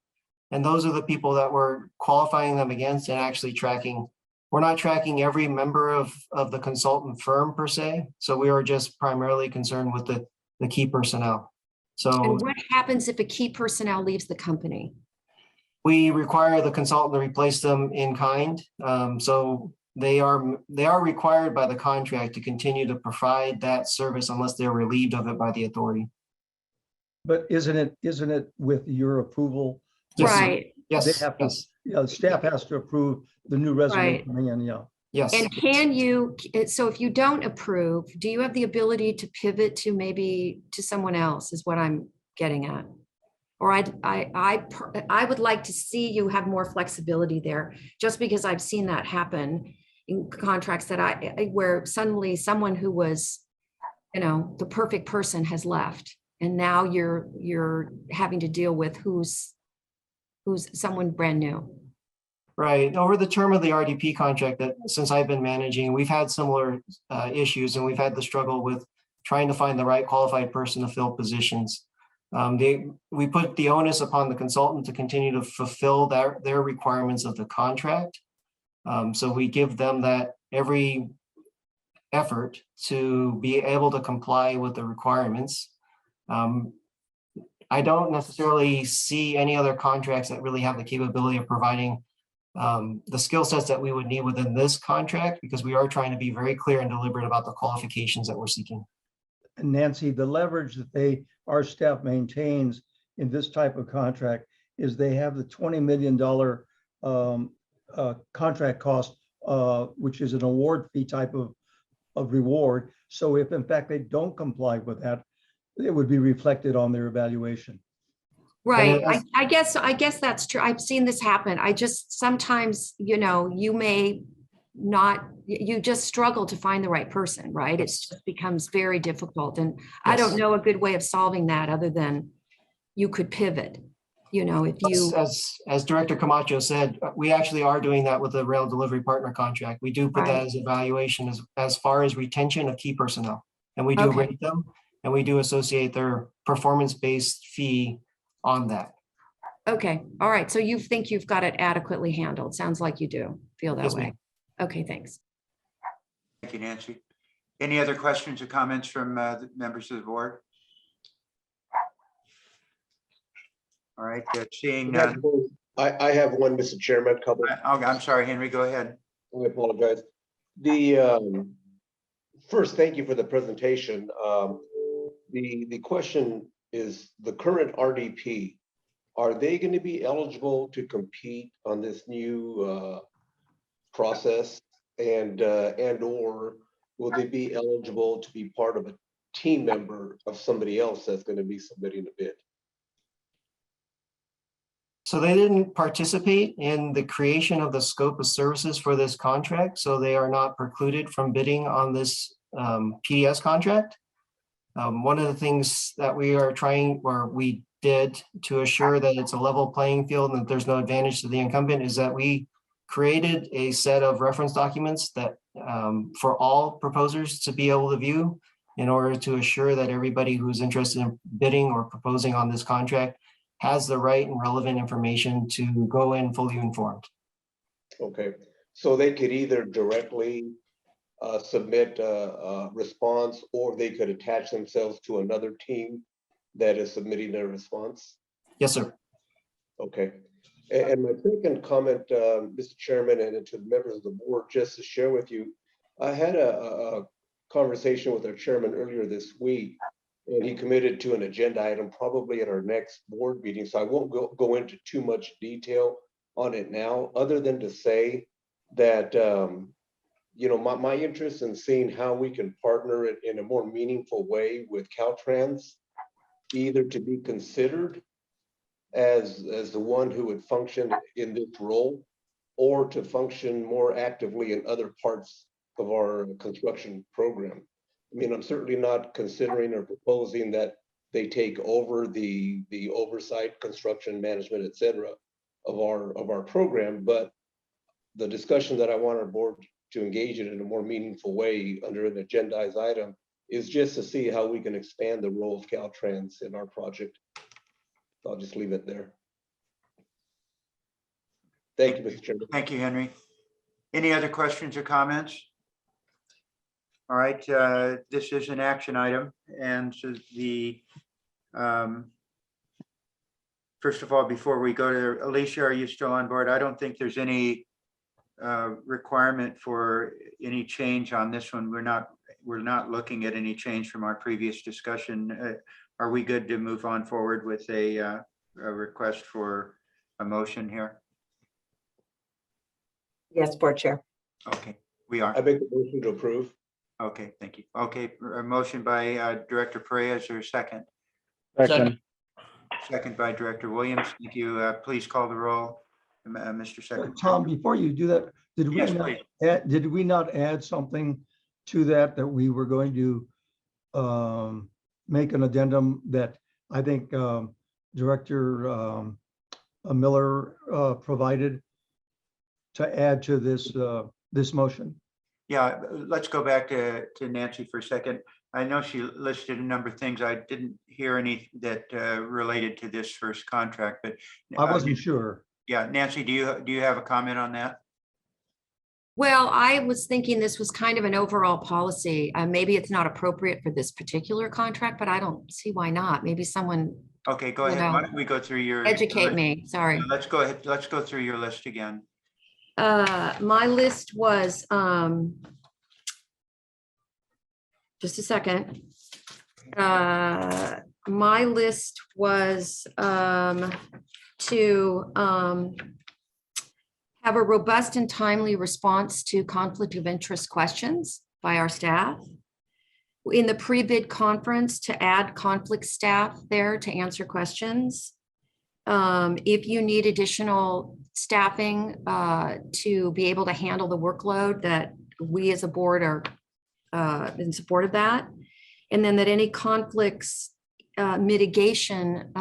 and those are the people that we're qualifying them against and actually tracking. We're not tracking every member of the consultant firm per se, so we are just primarily concerned with the key personnel. So And what happens if a key personnel leaves the company? we require the consultant to replace them in kind. So they are required by the contract to continue to provide that service unless they're relieved of it by the authority. But isn't it with your approval? Right. Yes. They have to, Yes. staff has to approve the new resident Right. coming in, yeah. Yes. And so if you don't approve, do you have the ability to pivot to maybe to someone else is what I'm getting at? Or I would like to see you have more flexibility there, just because I've seen that happen in contracts where suddenly someone who was, the perfect person has left, and now you're having to deal with who's someone brand new. Right. Over the term of the RDP contract that since I've been managing, we've had similar issues, and we've had the struggle with trying to find the right qualified person to fill positions. We put the onus upon the consultant to continue to fulfill their requirements of the contract. So we give them that every effort to be able to comply with the requirements. I don't necessarily see any other contracts that really have the capability of providing the skill sets that we would need within this contract, because we are trying to be very clear and deliberate about the qualifications that we're seeking. Nancy, the leverage that our staff maintains in this type of contract is they have the $20 million contract cost, which is an award fee type of reward. So if in fact they don't comply with that, it would be reflected on their evaluation. Right. I guess that's true. I've seen this happen. I just sometimes, you may not, you just struggle to find the right person, right? It just becomes very difficult. And I don't know a good way of solving that other than you could pivot, if you. As Director Camacho said, we actually are doing that with the rail delivery partner contract. We do put that as evaluation as far as retention of key personnel. And we do rate them, and we do associate their performance-based fee on that. Okay. All right. So you think you've got it adequately handled. Sounds like you do feel that Yes, way. ma'am. Okay, thanks. Thank you, Nancy. Any other questions or comments from the members of the board? All right, seeing none. I have one, Mr. Chairman, couple. I'm sorry, Henry, go ahead. I apologize. First, thank you for the presentation. The question is, the current RDP, are they going to be eligible to compete on this new process, and or will they be eligible to be part of a team member of somebody else that's going to be submitting a bid? So they didn't participate in the creation of the scope of services for this contract, so they are not precluded from bidding on this PDS contract. One of the things that we are trying, or we did to assure that it's a level playing field and that there's no advantage to the incumbent, is that we created a set of reference documents that for all proposers to be able to view in order to assure that everybody who's interested in bidding or proposing on this contract has the right and relevant information to go in fully informed. Okay, so they could either directly submit a response, or they could attach themselves to another team that is submitting their response? Yes, sir. Okay. And my second comment, Mr. Chairman, and to the members of the board, just to share with you, I had a conversation with our chairman earlier this week, and he committed to an agenda item probably at our next board meeting. So I won't go into too much detail on it now, other than to say that, you know, my interest in seeing how we can partner it in a more meaningful way with Caltrans, either to be considered as the one who would function in this role, or to function more actively in other parts of our construction program. I mean, I'm certainly not considering or proposing that they take over the oversight, construction management, et cetera, of our program, but the discussion that I want our board to engage in a more meaningful way under an agendized item is just to see how we can expand the role of Caltrans in our project. I'll just leave it there. Thank you, Mr. Chairman. Thank you, Henry. Any other questions or comments? All right, this is an action item, and so first of all, before we go to Alicia, are you still on board? I don't think there's any requirement for any change on this one. We're not looking at any change from our previous discussion. Are we good to move on forward with a request for a motion here? Yes, Board Chair. Okay, we are. I make the motion to approve. Okay, thank you. Okay, a motion by Director Perea, is there a second? Second. Second by Director Williams. Thank you. Please call the roll, Mr. Secretary. Tom, before you do that, Yes, please. did we not add something to that we were going to make an addendum that I think Director Miller provided to add to this motion? Yeah, let's go back to Nancy for a second. I know she listed a number of things. I didn't hear any that related to this first contract, but I wasn't sure. Yeah, Nancy, do you have a comment on that? Well, I was thinking this was kind of an overall policy. Maybe it's not appropriate for this particular contract, but I don't see why not. Maybe someone. Okay, go ahead. Why don't we go through your. Educate me, sorry. Yeah, let's go ahead. Let's go through your list again. My list was, just a second. My list was to have a robust and timely response to conflict of interest questions by our staff. In the pre-bid conference, to add conflict staff there to answer questions. If you need additional staffing to be able to handle the workload, that we as a board are in support of that. And then that any conflicts mitigation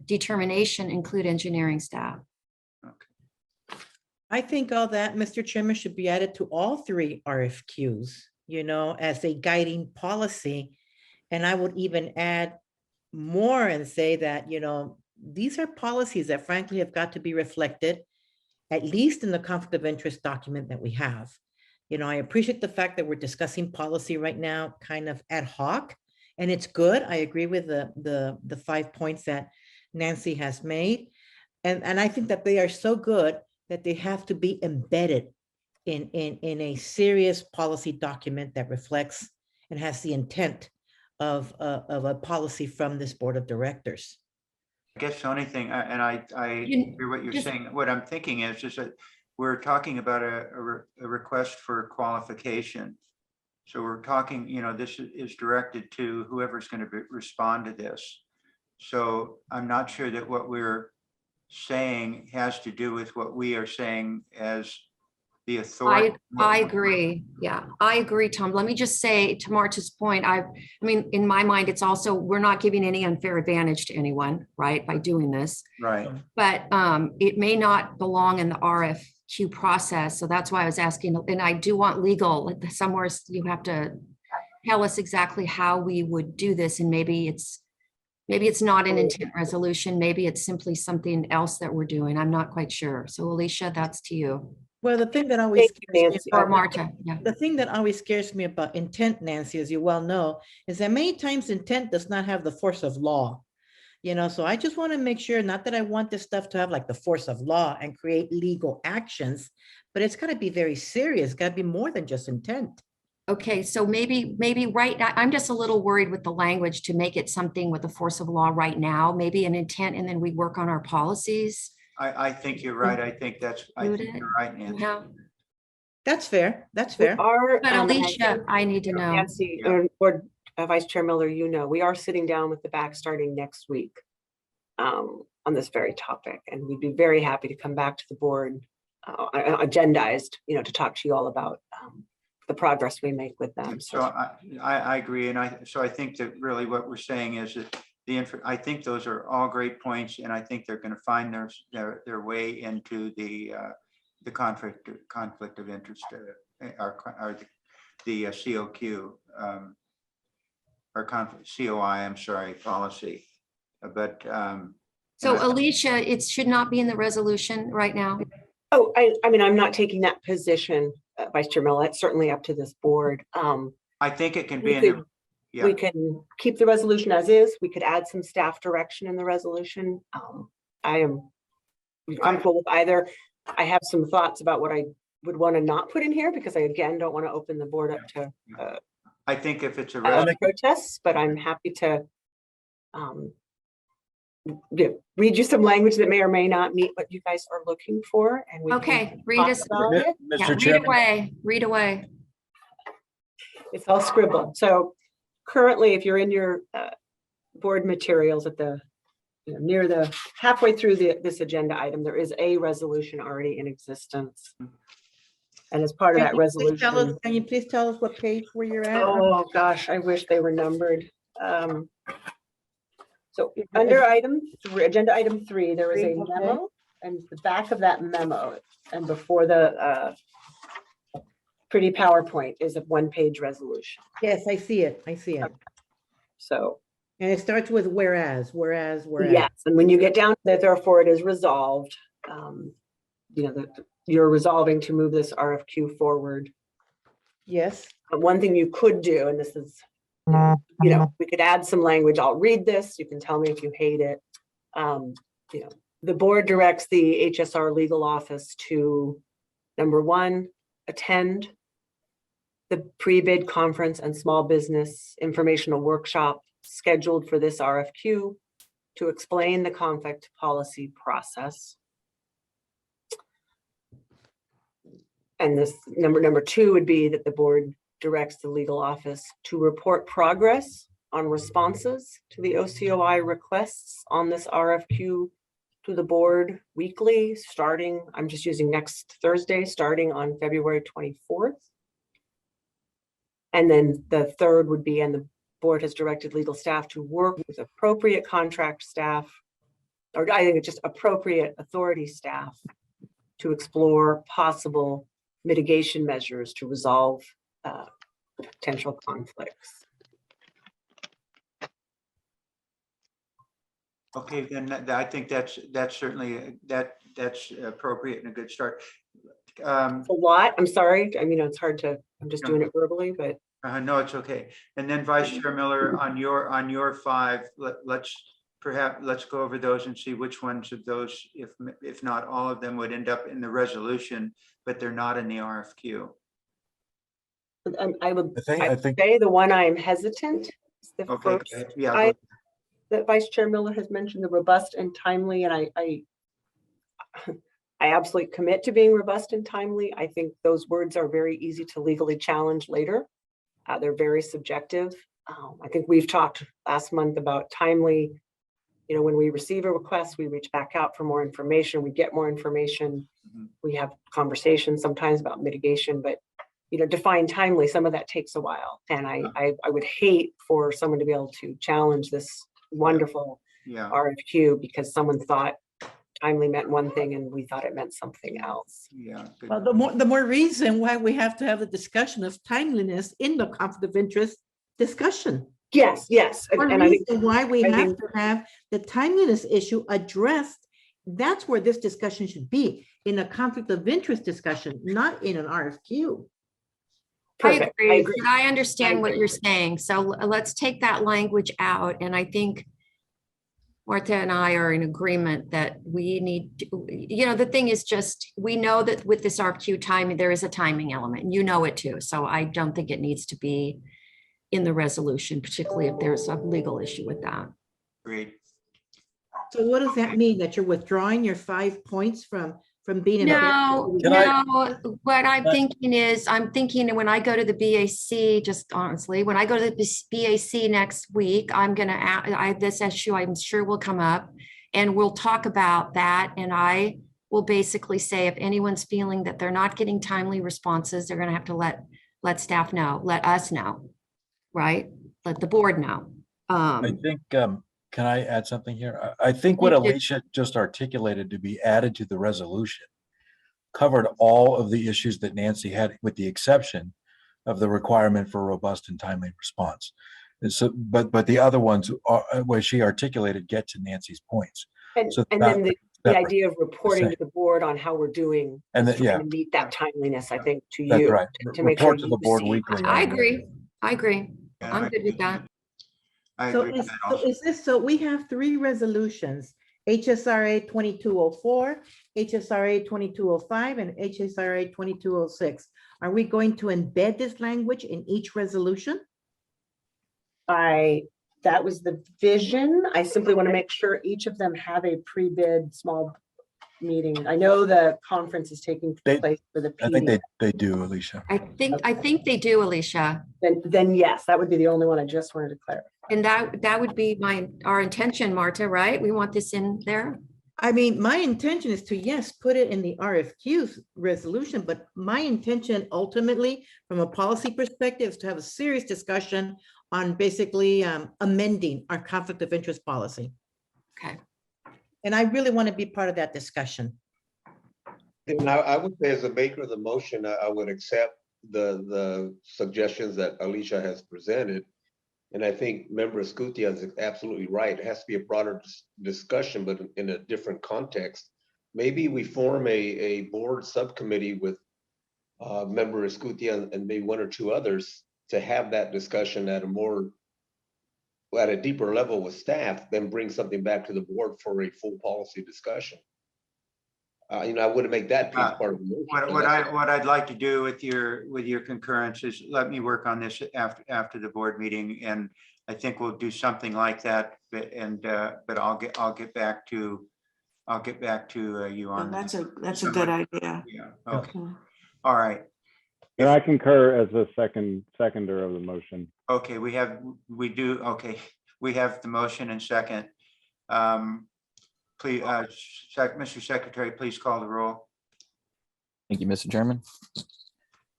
determination include engineering staff. I think all that, Mr. Chairman, should be added to all three RFQs, you know, as a guiding policy. And I would even add more and say that, you know, these are policies that frankly have got to be reflected, at least in the conflict of interest document that we have. You know, I appreciate the fact that we're discussing policy right now, kind of ad hoc, and it's good. I agree with the 5 points that Nancy has made. And I think that they are so good that they have to be embedded in a serious policy document that reflects and has the intent of a policy from this board of directors. I guess the only thing, and I You- hear what you're just- saying, what I'm thinking is that we're talking about a request for qualification. So we're talking, this is directed to whoever's going to respond to this. So I'm not sure that what we're saying has to do with what we are saying as the authority. I agree. Yeah, I agree, Tom. Let me just say to Marta's point, I mean, in my mind, it's also, we're not giving any unfair advantage to anyone, right, by doing this. Right. But it may not belong in the RFQ process. So that's why I was asking, and I do want legal, somewhere you have to tell us exactly how we would do this. And maybe it's not an intent resolution. Maybe it's simply something else that we're doing. I'm not quite sure. So Alicia, that's to you. Well, the thing that always Thank you, Nancy. Or Marta, yeah. The thing that always scares me about intent, Nancy, as you well know, is that many times intent does not have the force of law. So I just want to make sure, not that I want this stuff to have like the force of law and create legal actions, but it's got to be very serious. It's got to be more than just intent. Okay, so maybe right now, I'm just a little worried with the language to make it something with the force of law right now, maybe an intent, and then we work on our policies. I think you're right. I think you're right, Nancy. Yeah. That's fair. That's fair. But Alicia, I need to know. Nancy, or Vice Chair Miller, we are sitting down with the back starting next week on this very topic, and we'd be very happy to come back to the board agendized, to talk to you all about the progress we make with them. So I agree, and I think that really what we're saying is that I think those are all great points, and I think they're going to find their way into the conflict of interest, or the COQ, or COI. I'm sorry, policy, but. So Alicia, it should not be in the resolution right now. Oh, I mean, I'm not taking that position, Vice Chair Miller. It's certainly up to this board. I think it can be in the. Yeah. We can keep the resolution as is. We could add some staff direction in the resolution. I am comfortable with either. I have some thoughts about what I would want to not put in here, because I, again, don't want to open the board up to I think if it's a protests, but I'm happy to read you some language that may or may not meet what you guys are looking for. And we Okay, read us. Mr. Yeah, Chairman. read away. It's all scribbled. So currently, if you're in your board materials at the near the halfway through this agenda item, there is a resolution already in existence. And as part of that resolution. Can you please tell us what page where you're at? Oh, gosh, I wish they were numbered. So under agenda item 3, there is a memo, and the back of that memo, and before the pretty PowerPoint, is a 1-page resolution. Yes, I see it. I see it. So. And it starts with whereas. Yes, and when you get down to that, therefore it is resolved, that you're resolving to move this RFQ forward. Yes. But one thing you could do, and this is, we could add some language. I'll read this. You can tell me if you hate it. The board directs the HSR legal office to, number 1, attend the pre-bid conference and small business informational workshop scheduled for this RFQ to explain the conflict policy process. And this number 2 would be that the board directs the legal office to report progress on responses to the OCOI requests on this RFQ to the board weekly, starting, I'm just using next Thursday, starting on February 24th. And then the 3rd would be, and the board has directed legal staff to work with appropriate contract staff, or I think it's just appropriate authority staff, to explore possible mitigation measures to resolve potential conflicts. Okay, then I think that's certainly that's appropriate and a good start. A lot. I'm sorry. I mean, it's hard to. I'm just doing it verbally, but no, it's okay. And then Vice Chair Miller, on your 5, let's perhaps let's go over those and see which ones of those, if not all of them, would end up in the resolution, but they're not in the RFQ. I would I think, say the one I'm hesitant is the Okay, first. yeah, I, that Vice Chair Miller has mentioned, the robust and timely, and I absolutely commit to being robust and timely. I think those words are very easy to legally challenge later. They're very subjective. I think we've talked last month about timely. You know, when we receive a request, we reach back out for more information. We get more information. We have conversations sometimes about mitigation, but you know, define timely, some of that takes a while. And I would hate for someone to be able to challenge this wonderful RFQ because someone thought timely meant one thing and we thought it meant something else. Yeah. Well, the more reason why we have to have the discussion of timeliness in the conflict of interest discussion. Yes. One And I think reason why we have to have the timeliness issue addressed. That's where this discussion should be, in a conflict of interest discussion, not in an RFQ. Perfect. I agree. But I understand what you're saying. So let's take that language out. And I think Martha and I are in agreement that we need to, you know, the thing is just, we know that with this RFQ timing, there is a timing element. You know it too. So I don't think it needs to be in the resolution, particularly if there's a legal issue with that. Great. So what does that mean? That you're withdrawing your 5 points from being in? No, what I'm thinking is, I'm thinking when I go to the BAC, just honestly, when I go to the BAC next week, I'm gonna, this issue I'm sure will come up and we'll talk about that. And I will basically say, if anyone's feeling that they're not getting timely responses, they're gonna have to let staff know, let us know, right? Let the board know. I think, can I add something here? I think what Alicia just articulated to be added to the resolution covered all of the issues that Nancy had, with the exception of the requirement for robust and timely response. And so, but the other ones are, where she articulated, get to Nancy's points. And, So and then the idea of reporting to the board on how we're doing and is trying to meet that timeliness, I think, to that's you. right. To make sure Report to the board see. weekly. I agree. I'm good with that. So we have 3 resolutions, HSRA 2204, HSRA 2205, and HSRA 2206. Are we going to embed this language in each resolution? That was the vision. I simply want to make sure each of them have a pre-bid small meeting. I know the conference is taking place for the PD. I think they do, Alicia. I think they do, Alicia. Then yes, that would be the only one I just wanted to clarify. And that would be our intention, Marta, right? We want this in there. I mean, my intention is to, yes, put it in the RFQ resolution, but my intention ultimately, from a policy perspective, is to have a serious discussion on basically amending our conflict of interest policy. Okay. And I really want to be part of that discussion. And I would say, as a maker of the motion, I would accept the suggestions that Alicia has presented. And I think Member Escutia is absolutely right. It has to be a broader discussion, but in a different context. Maybe we form a board subcommittee with Member Escutia and maybe 1 or 2 others to have that discussion at a deeper level with staff, then bring something back to the board for a full policy discussion. I wouldn't make that piece part of the motion. What I'd like to do with your concurrence is let me work on this after the board meeting, and I think we'll do something like that. But I'll get back to you on. That's a good idea. Yeah. Okay. All right. And I concur as a seconder of the motion. Okay, we have the motion and second. Please, Mr. Secretary, please call the roll. Thank you, Mr. Chairman.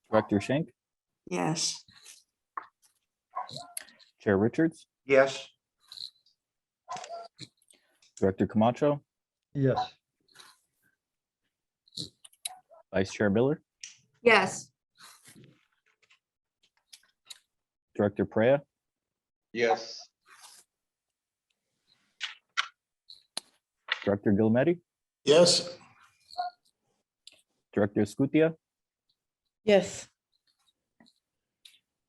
Director Schenk, Yes. Chair Richards, Yes. Director Camacho, Yes. Vice Chair Miller, Yes. Director Perea, Yes. Director Gilmetti, Yes. Director Escutia, Yes.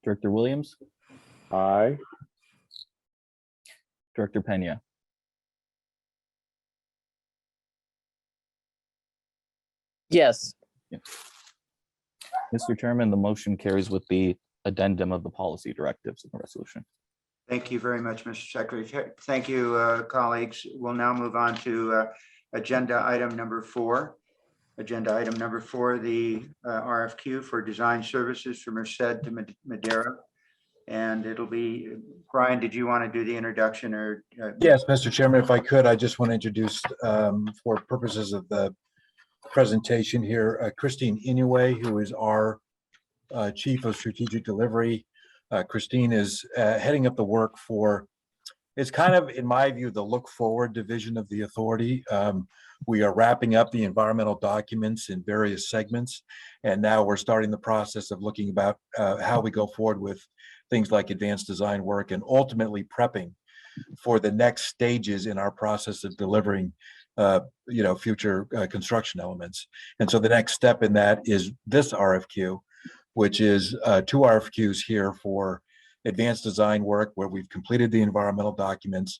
Director Williams, Aye. Director Pena. Yes. Mr. Chairman, the motion carries with the addendum of the policy directives in the resolution. Thank you very much, Mr. Secretary. Thank you, colleagues. We'll now move on to agenda item number 4. Agenda item number 4, the RFQ for design services from Merced to Madera. And it'll be, Brian, did you want to do the introduction or? Yes, Mr. Chairman, if I could, I just want to introduce, for purposes of the presentation here, Christine Inouye, who is our Chief of Strategic Delivery. Christine is heading up the work for, it's kind of, in my view, the look forward division of the authority. We are wrapping up the environmental documents in various segments, and now we're starting the process of looking about how we go forward with things like advanced design work and ultimately prepping for the next stages in our process of delivering future construction elements. And so the next step in that is this RFQ, which is 2 RFQs here for advanced design work where we've completed the environmental documents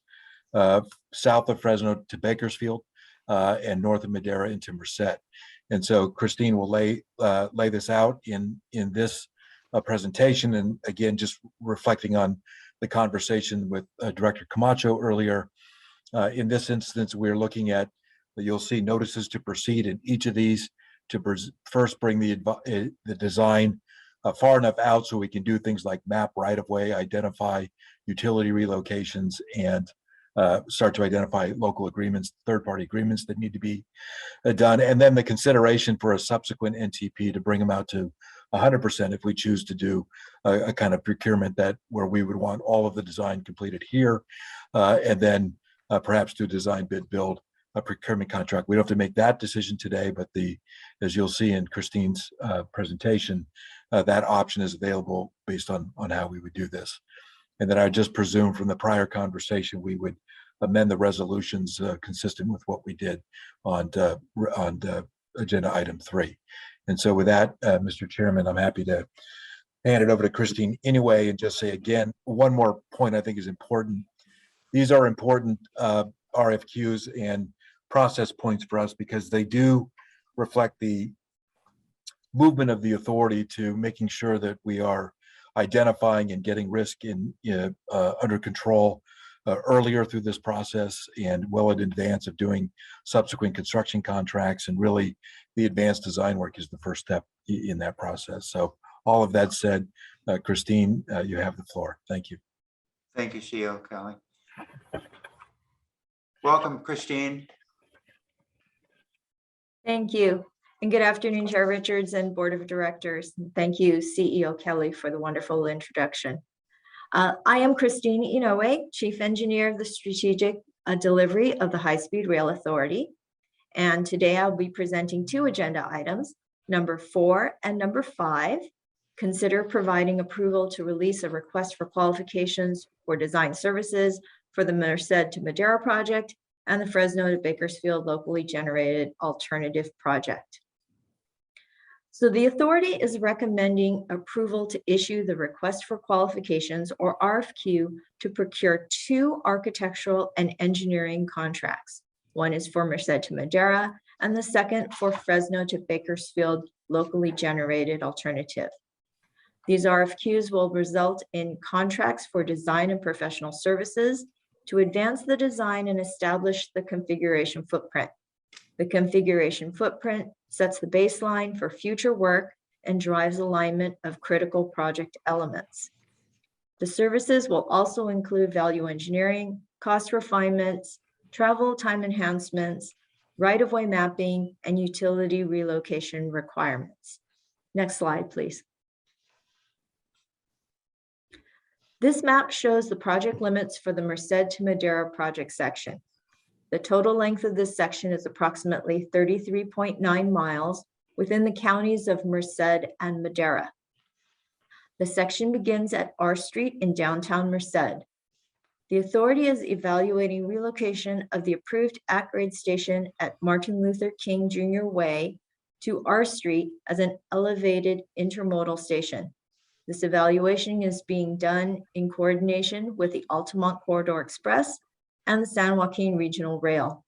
south of Fresno to Bakersfield and north of Madera into Merced. And so Christine will lay this out in this presentation. And again, just reflecting on the conversation with Director Camacho earlier. In this instance, we're looking at, you'll see notices to proceed in each of these to first bring the design far enough out so we can do things like map right-of-way, identify utility relocations, and start to identify local agreements, third-party agreements that need to be done. And then the consideration for a subsequent NTP to bring them out to 100% if we choose to do a kind of procurement that where we would want all of the design completed here, and then perhaps do design bid build a procurement contract. We don't have to make that decision today, but as you'll see in Christine's presentation, that option is available based on how we would do this. And then I just presume from the prior conversation, we would amend the resolutions consistent with what we did on agenda item 3. And so with that, Mr. Chairman, I'm happy to hand it over to Christine Inouye and just say again, one more point I think is important. These are important RFQs and process points for us because they do reflect the movement of the authority to making sure that we are identifying and getting risk under control earlier through this process and well in advance of doing subsequent construction contracts. And really the advanced design work is the first step in that process. So all of that said, Christine, you have the floor. Thank you. Thank you, CEO Kelly. Welcome, Christine. Thank you. And good afternoon, Chair Richards and Board of Directors. Thank you, CEO Kelly, for the wonderful introduction. I am Christine Inouye, Chief Engineer of the Strategic Delivery of the High-Speed Rail Authority. And today I'll be presenting 2 agenda items, number 4 and number 5. Consider providing approval to release a request for qualifications for design services for the Merced to Madera project and the Fresno to Bakersfield locally generated alternative project. So the authority is recommending approval to issue the request for qualifications or RFQ to procure 2 architectural and engineering contracts. One is for Merced to Madera and the second for Fresno to Bakersfield locally generated alternative. These RFQs will result in contracts for design and professional services to advance the design and establish the configuration footprint. The configuration footprint sets the baseline for future work and drives alignment of critical project elements. The services will also include value engineering, cost refinements, travel time enhancements, right-of-way mapping, and utility relocation requirements. Next slide, please. This map shows the project limits for the Merced to Madera project section. The total length of this section is approximately 33.9 miles within the counties of Merced and Madera. The section begins at R Street in downtown Merced. The authority is evaluating relocation of the approved at-grade station at Martin Luther King Jr. Way to R Street as an elevated intermodal station. This evaluation is being done in coordination with the Altamont Corridor Express and the San Joaquin Regional Rail.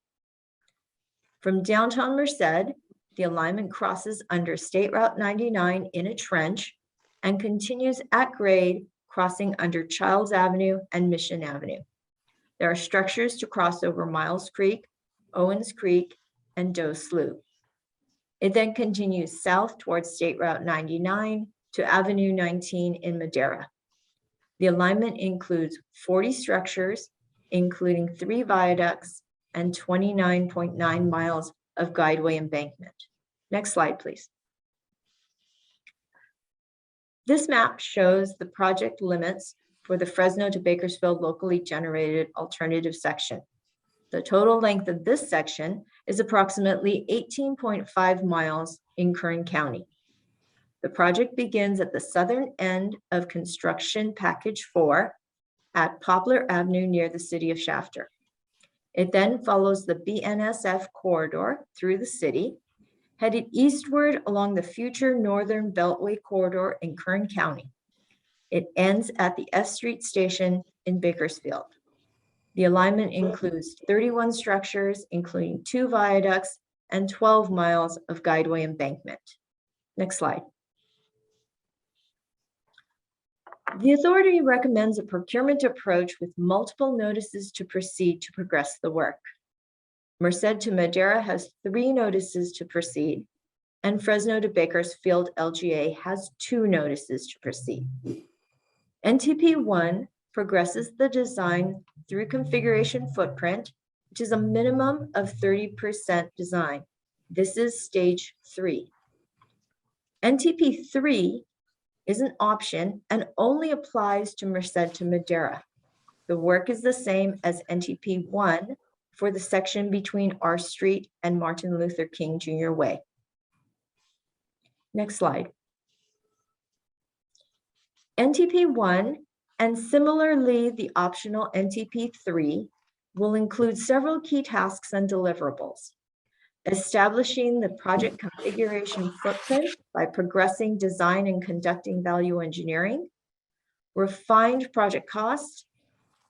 From downtown Merced, The alignment crosses under State Route 99 in a trench and continues at grade, crossing under Childs Avenue and Mission Avenue. There are structures to cross over Miles Creek, Owens Creek, and Doe Slough. It then continues south towards State Route 99 to Avenue 19 in Madera. The alignment includes 40 structures, including 3 viaducts and 29.9 miles of guideway embankment. Next slide, please. This map shows the project limits for the Fresno to Bakersfield locally generated alternative section. The total length of this section is approximately 18.5 miles in Kern County. The project begins at the southern end of construction package 4 at Poplar Avenue near the city of Shafter. It then follows the BNSF corridor through the city, headed eastward along the future Northern Beltway corridor in Kern County. It ends at the F Street station in Bakersfield. The alignment includes 31 structures, including 2 viaducts and 12 miles of guideway embankment. Next slide. The authority recommends a procurement approach with multiple notices to proceed to progress the work. Merced to Madera has 3 notices to proceed, and Fresno to Bakersfield LGA has 2 notices to proceed. NTP 1 progresses the design through configuration footprint, which is a minimum of 30% design. This is stage 3. NTP 3 is an option and only applies to Merced to Madera. The work is the same as NTP 1 for the section between R Street and Martin Luther King Jr. Way. Next slide. NTP 1 and similarly the optional NTP 3 will include several key tasks and deliverables. Establishing the project configuration footprint by progressing design and conducting value engineering, refined project costs,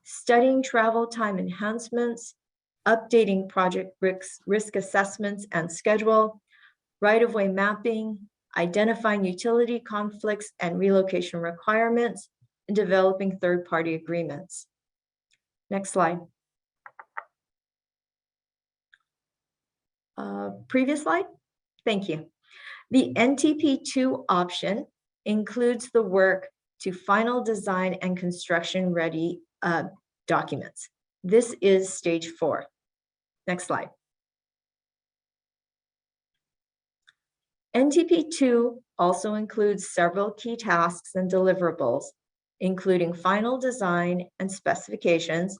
studying travel time enhancements, updating project risk assessments and schedule, right-of-way mapping, identifying utility conflicts and relocation requirements, and developing third-party agreements. Next slide. Previous slide. Thank you. The NTP2 option includes the work to final design and construction ready documents. This is stage 4. Next slide. NTP2 also includes several key tasks and deliverables, including final design and specifications,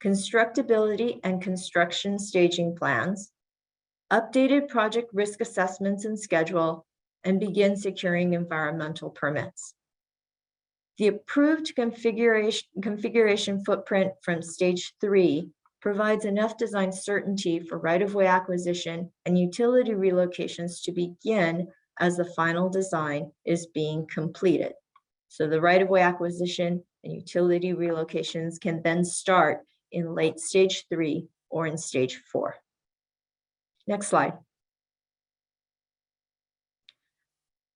constructability and construction staging plans, updated project risk assessments and schedule, and begin securing environmental permits. The approved configuration footprint from stage 3 provides enough design certainty for right-of-way acquisition and utility relocations to begin as the final design is being completed. So the right-of-way acquisition and utility relocations can then start in late stage 3 or in stage 4. Next slide.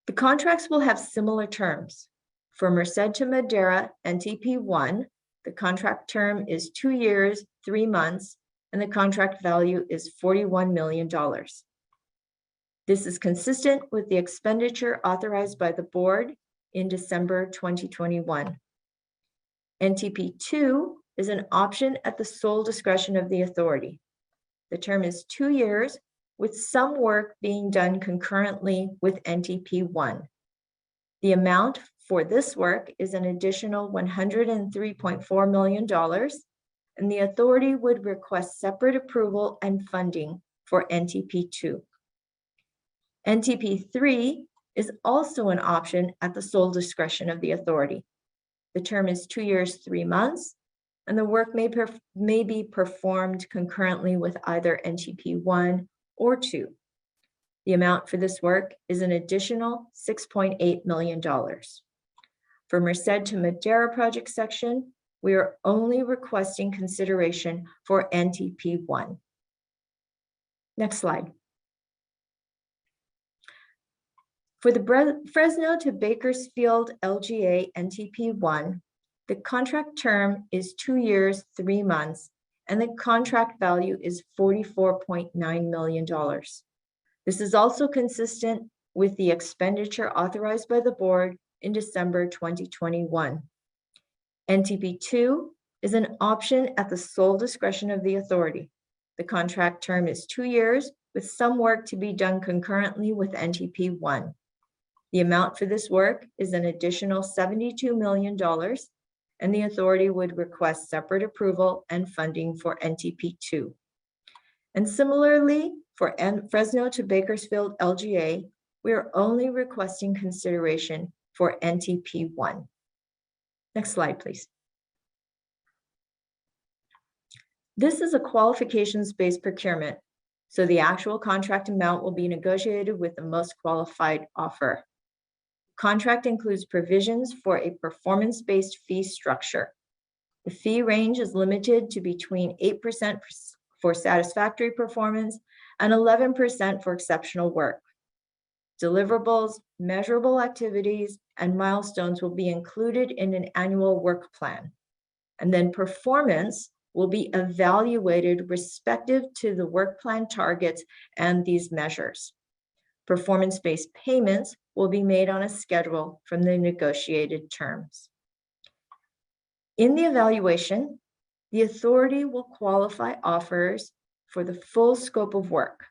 The contracts will have similar terms. For Merced to Madera NTP 1, the contract term is 2 years, 3 months, and the contract value is $41 million. This is consistent with the expenditure authorized by the board in December 2021. NTP 2 is an option at the sole discretion of the authority. The term is 2 years, with some work being done concurrently with NTP 1. The amount for this work is an additional $103.4 million, and the authority would request separate approval and funding for NTP 2. NTP 3 is also an option at the sole discretion of the authority. The term is 2 years, 3 months, and the work may be performed concurrently with either NTP 1 or 2. The amount for this work is an additional $6.8 million. For Merced to Madera project section, we are only requesting consideration for NTP 1. Next slide. For the Fresno to Bakersfield LGA NTP1, the contract term is 2 years, 3 months, and the contract value is $44.9 million. This is also consistent with the expenditure authorized by the board in December 2021. NTP2 is an option at the sole discretion of the authority. The contract term is 2 years, with some work to be done concurrently with NTP1. The amount for this work is an additional $72 million, and the authority would request separate approval and funding for NTP2. And similarly, for Fresno to Bakersfield LGA, we are only requesting consideration for NTP1. Next slide, please. This is a qualifications-based procurement, so the actual contract amount will be negotiated with the most qualified offer. Contract includes provisions for a performance-based fee structure. The fee range is limited to between 8% for satisfactory performance and 11% for exceptional work. Deliverables, measurable activities, and milestones will be included in an annual work plan. And then performance will be evaluated respective to the work plan targets and these measures. Performance-based payments will be made on a schedule from the negotiated terms. In the evaluation, the authority will qualify offers for the full scope of work,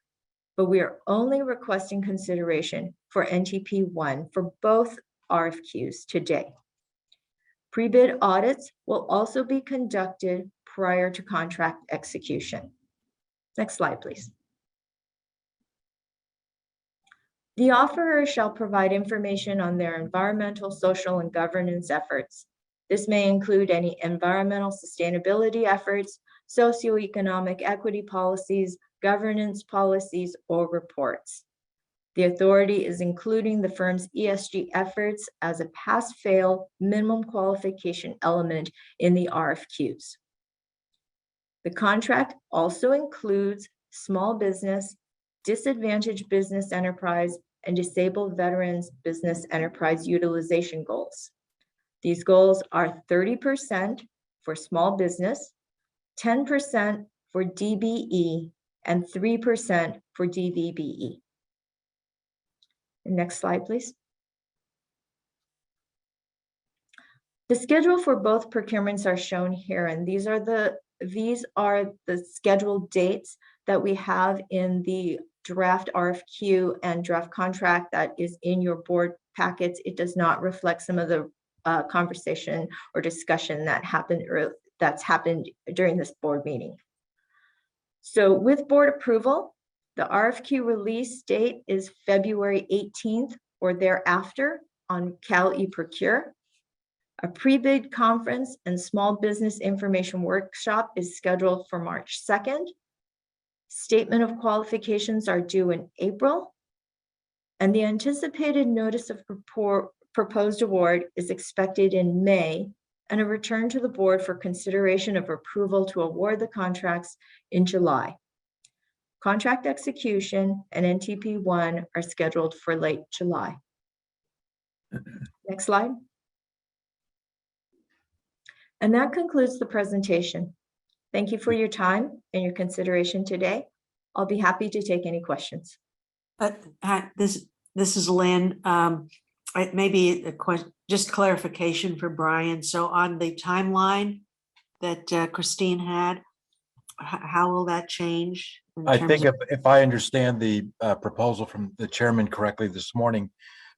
but we are only requesting consideration for NTP1 for both RFQs today. Pre-bid audits will also be conducted prior to contract execution. Next slide, please. The offerer shall provide information on their environmental, social, and governance efforts. This may include any environmental sustainability efforts, socioeconomic equity policies, governance policies, or reports. The authority is including the firm's ESG efforts as a pass-fail minimum qualification element in the RFQs. The contract also includes small business, disadvantaged business enterprise, and disabled veterans business enterprise utilization goals. These goals are 30% for small business, 10% for DBE, and 3% for DVBE. Next slide, please. The schedule for both procurements are shown here, and these are the scheduled dates that we have in the draft RFQ and draft contract that is in your board packets. It does not reflect some of the conversation or discussion that that's happened during this board meeting. So with board approval, the RFQ release date is February 18th or thereafter on Cal eProcure. A pre-bid conference and small business information workshop is scheduled for March 2nd. Statement of qualifications are due in April, and the anticipated notice of proposed award is expected in May, and a return to the board for consideration of approval to award the contracts in July. Contract execution and NTP1 are scheduled for late July. Next slide. And that concludes the presentation. Thank you for your time and your consideration today. I'll be happy to take any questions. This is Lynn. Maybe a question, just clarification for Brian. So on the timeline that Christine had, how will that change? I think if I understand the proposal from the chairman correctly this morning,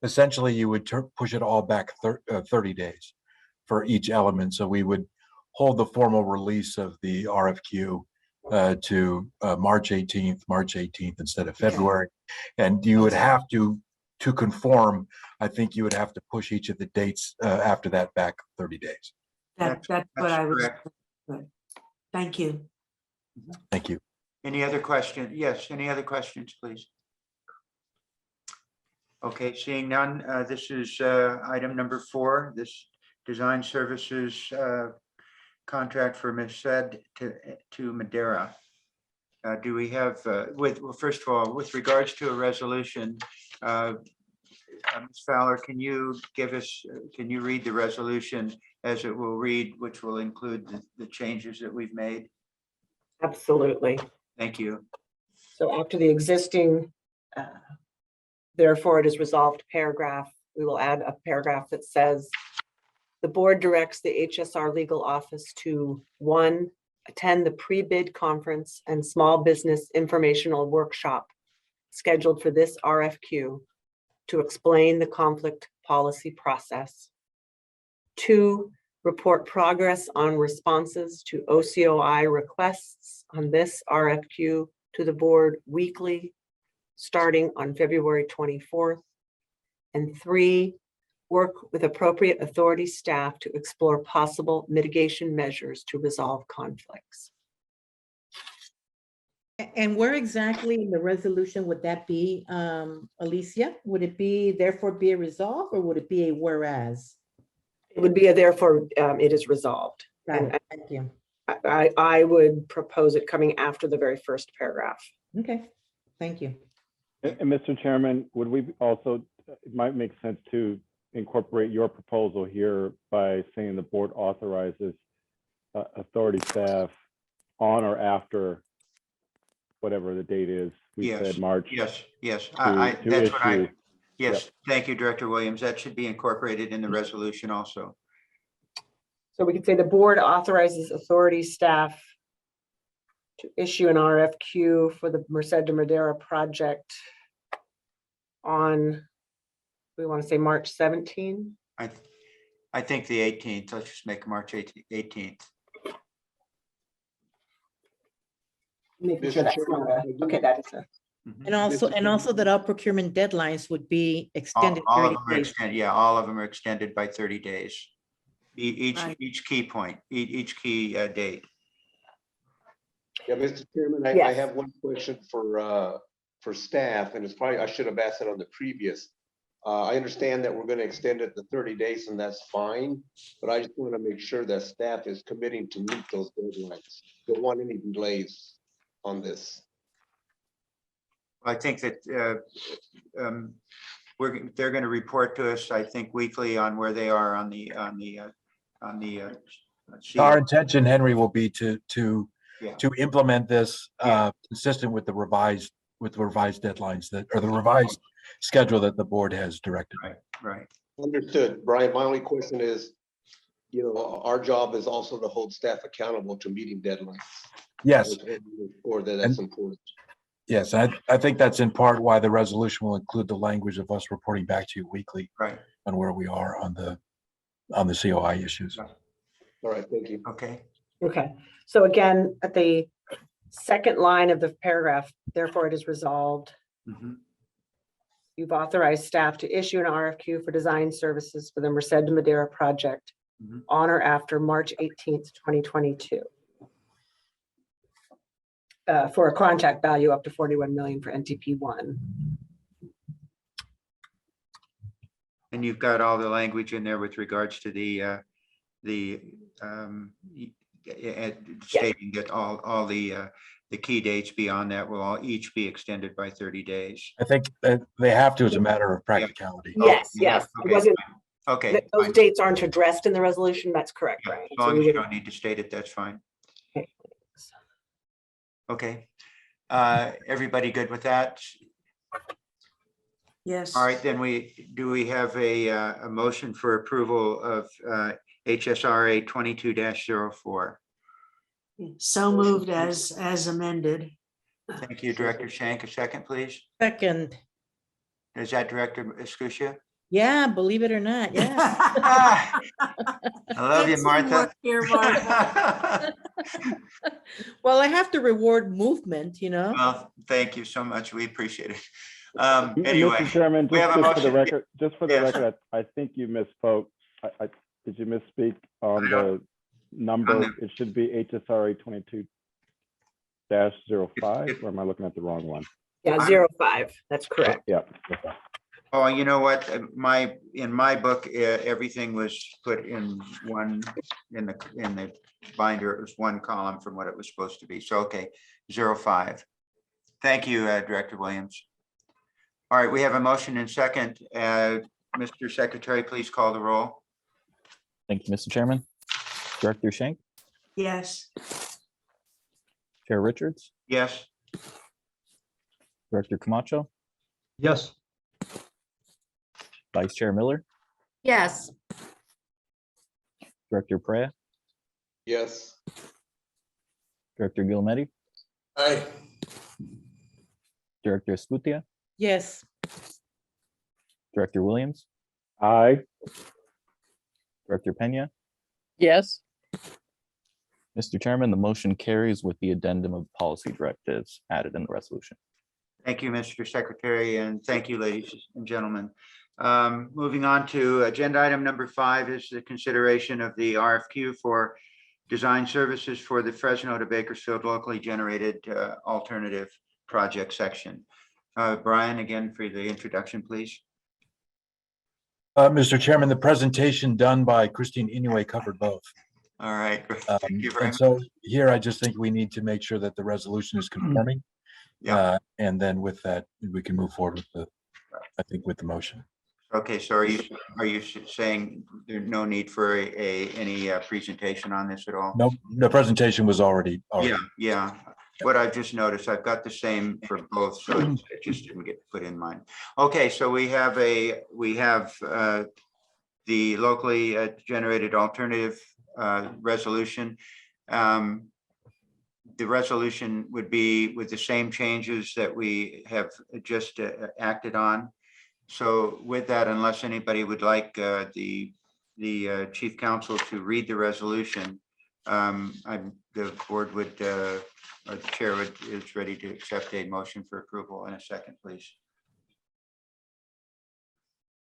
essentially you would push it all back 30 days for each element. So we would hold the formal release of the RFQ to March 18th instead of February. And you would have to conform, I think you would have to push each of the dates after that back 30 days. That's what I was. correct. Good. Thank you. Thank you. Any other questions? Yes, any other questions, please? Okay, seeing none, this is item number 4, this design services contract for Merced to Madera. Do we have, well, first of all, with regards to a resolution, Ms. Fowler, can you give us, can you read the resolution as it will read, which will include the changes that we've made? Absolutely. Thank you. So after the existing, therefore it is resolved paragraph, we will add a paragraph that says, the board directs the HSR legal office to 1, attend the pre-bid conference and small business informational workshop scheduled for this RFQ to explain the conflict policy process. 2, report progress on responses to OCOI requests on this RFQ to the board weekly, starting on February 24th. And 3, work with appropriate authority staff to explore possible mitigation measures to resolve conflicts. And where exactly in the resolution would that be, Alicia? Would it be therefore be a resolve, or would it be a whereas? It would be a therefore it is resolved. Got it. Thank you. I would propose it coming after the very first paragraph. Okay, thank you. And Mr. Chairman, would we also, it might make sense to incorporate your proposal here by saying the board authorizes authority staff on or after whatever the date is. We Yes. said March. Yes, yes. to That's what I, issue. yes, Yep. thank you, Director Williams. That should be incorporated in the resolution also. So we could say the board authorizes authority staff to issue an RFQ for the Merced to Madera project on, we want to say March 17. I think the 18th, let's just make March 18th. Making sure that's not a, okay, that is a. And also that our procurement deadlines would be extended. All of 30 them are days. extended, yeah, all of them are extended by 30 days. Right. Each key point, each key date. Yeah, Mr. Chairman, I Yes. have one question for staff, and it's probably, I should have asked it on the previous. I understand that we're going to extend it to 30 days, and that's fine, but I just want to make sure that staff is committing to meet those deadlines. Don't want any delays on this. I think that they're going to report to us, I think, weekly on where they are on the Our intention, Henry, will be to Yeah. implement this consistent with the revised deadlines that, or the revised schedule that the board has directed. Right. Understood. Brian, my only question is, our job is also to hold staff accountable to meeting deadlines. Yes. Or that's important. Yes, I think that's in part why the resolution will include the language of us reporting back to you weekly on where we are on the COI issues. All right, thank you. Okay. Okay, so again, at the second line of the paragraph, therefore it is resolved. You've authorized staff to issue an RFQ for design services for the Merced to Madera project on or after March 18th, 2022. For a contract value up to 41 million for NTP1. And you've got all the language in there with regards to stating that all the key dates beyond that will all each be extended by 30 days. I think that they have to as a matter of practicality. Yes, yes. It Okay, wasn't, okay. those Fine. dates aren't addressed in the resolution. That's correct, right? As long as you don't need to state it, that's fine. Okay. Everybody good with that? Yes. All right, then do we have a motion for approval of HSRA 22-04? So moved as amended. Thank you, Director Shank. A second, please. Second. Is that Director Escutia? Yeah, believe it or not, yeah. I love you, Get some Martha. work here, Martha. Well, I have to reward movement, Well, thank you so much. We appreciate it. Mr. Anyway, Chairman, we have a just for the motion. record, I think you misspoke. Did you misspeak on the number? It should be HSRA 22-05, or am I looking at the wrong one? Yeah, 05. That's correct. Yeah. Oh, you know what? In my book, everything was put in one in the binder. It was one column from what it was supposed to be. So okay, 05. Thank you, Director Williams. All right, we have a motion and second. Mr. Secretary, please call the roll. Thank you, Mr. Chairman. Director Schenk, Yes. Chair Richards, Yes. Director Camacho, Yes. Vice Chair Miller, Yes. Director Perea, Yes. Director Guillemette, Aye. Director Escutia, Yes. Director Williams, Aye. Director Pena. Yes. Mr. Chairman, the motion carries with the addendum of policy directives added in the resolution. Thank you, Mr. Secretary, and thank you, ladies and gentlemen. Moving on to agenda item number 5 is the consideration of the RFQ for design services for the Fresno to Bakersfield locally generated alternative project section. Brian, again, for the introduction, please. Mr. Chairman, the presentation done by Christine Inouye covered both. All right. Thank you very And much. so here, I just think we need to make sure that the resolution is conforming. Yeah. And then with that, we can move forward with with the motion. Okay, so are you saying there's no need for any presentation on this at all? No, the presentation was already. Yeah. What I've just noticed, I've got the same for both, so it just didn't get put in mine. Okay, so we have the locally generated alternative resolution. The resolution would be with the same changes that we have just acted on. So with that, unless anybody would like the chief counsel to read the resolution, the board would, or the chair is ready to accept a motion for approval in a second, please.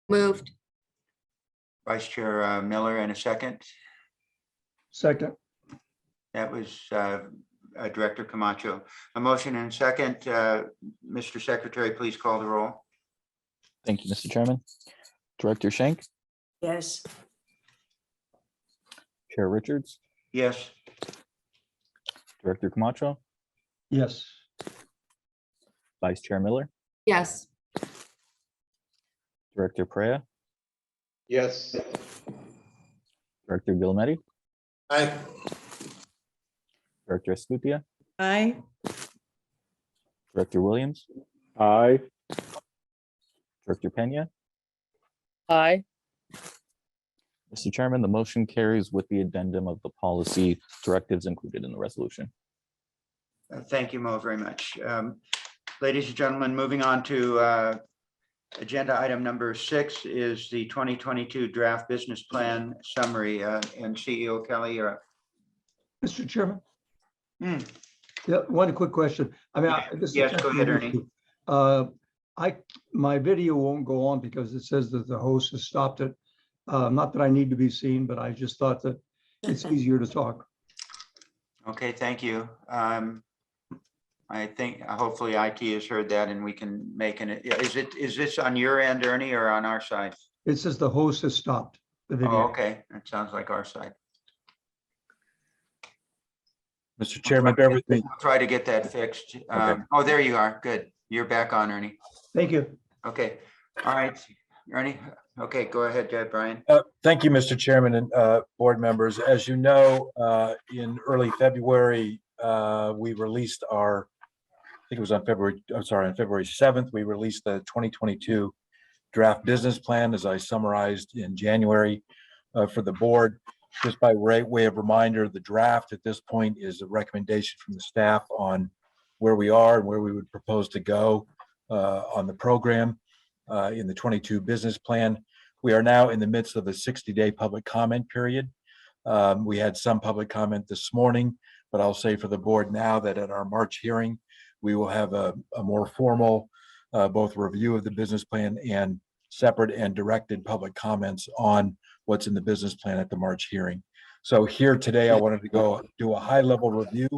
Moved. Vice Chair Miller in a second. Second. That was Director Camacho. A motion and a second. Mr. Secretary, please call the roll. Thank you, Mr. Chairman. Director Schenk, Yes. Chair Richards, Yes. Director Camacho, Yes. Vice Chair Miller, Yes. Director Perea, Yes. Director Guillemette, Aye. Director Escutia, Aye. Director Williams, Aye. Director Pena. Aye. Mr. Chairman, the motion carries with the addendum of the policy directives included in the resolution. Thank you, Mo, very much. Ladies and gentlemen, moving on to agenda item number 6 is the 2022 draft business plan summary. And CEO Kelly. Mr. Chairman? Hmm. Yeah, one quick question. I mean, Yes, go ahead, Ernie. My video won't go on because it says that the host has stopped it. Not that I need to be seen, but I just thought that it's easier to talk. Okay, thank you. I think hopefully IT has heard that and we can make an, is this on your end, Ernie, or on our side? It says the host has stopped the video. Oh, okay, that sounds like our side. Mr. Chairman, bear with me. I'll try to get that fixed. Okay. Oh, there you are. Good. You're back on, Ernie. Thank you. Okay. All right, Ernie. Okay, go ahead, Brian. Thank you, Mr. Chairman and board members. As you know, in early February, we released our, I think it was on February 7th, we released the 2022 draft business plan, as I summarized in January for the board. Just by way of reminder, the draft at this point is a recommendation from the staff on where we are and where we would propose to go on the program in the 22 business plan. We are now in the midst of a 60-day public comment period. We had some public comment this morning, but I'll say for the board now that at our March hearing, we will have a more formal both review of the business plan and separate and directed public comments on what's in the business plan at the March hearing. So here today, I wanted to go do a high-level review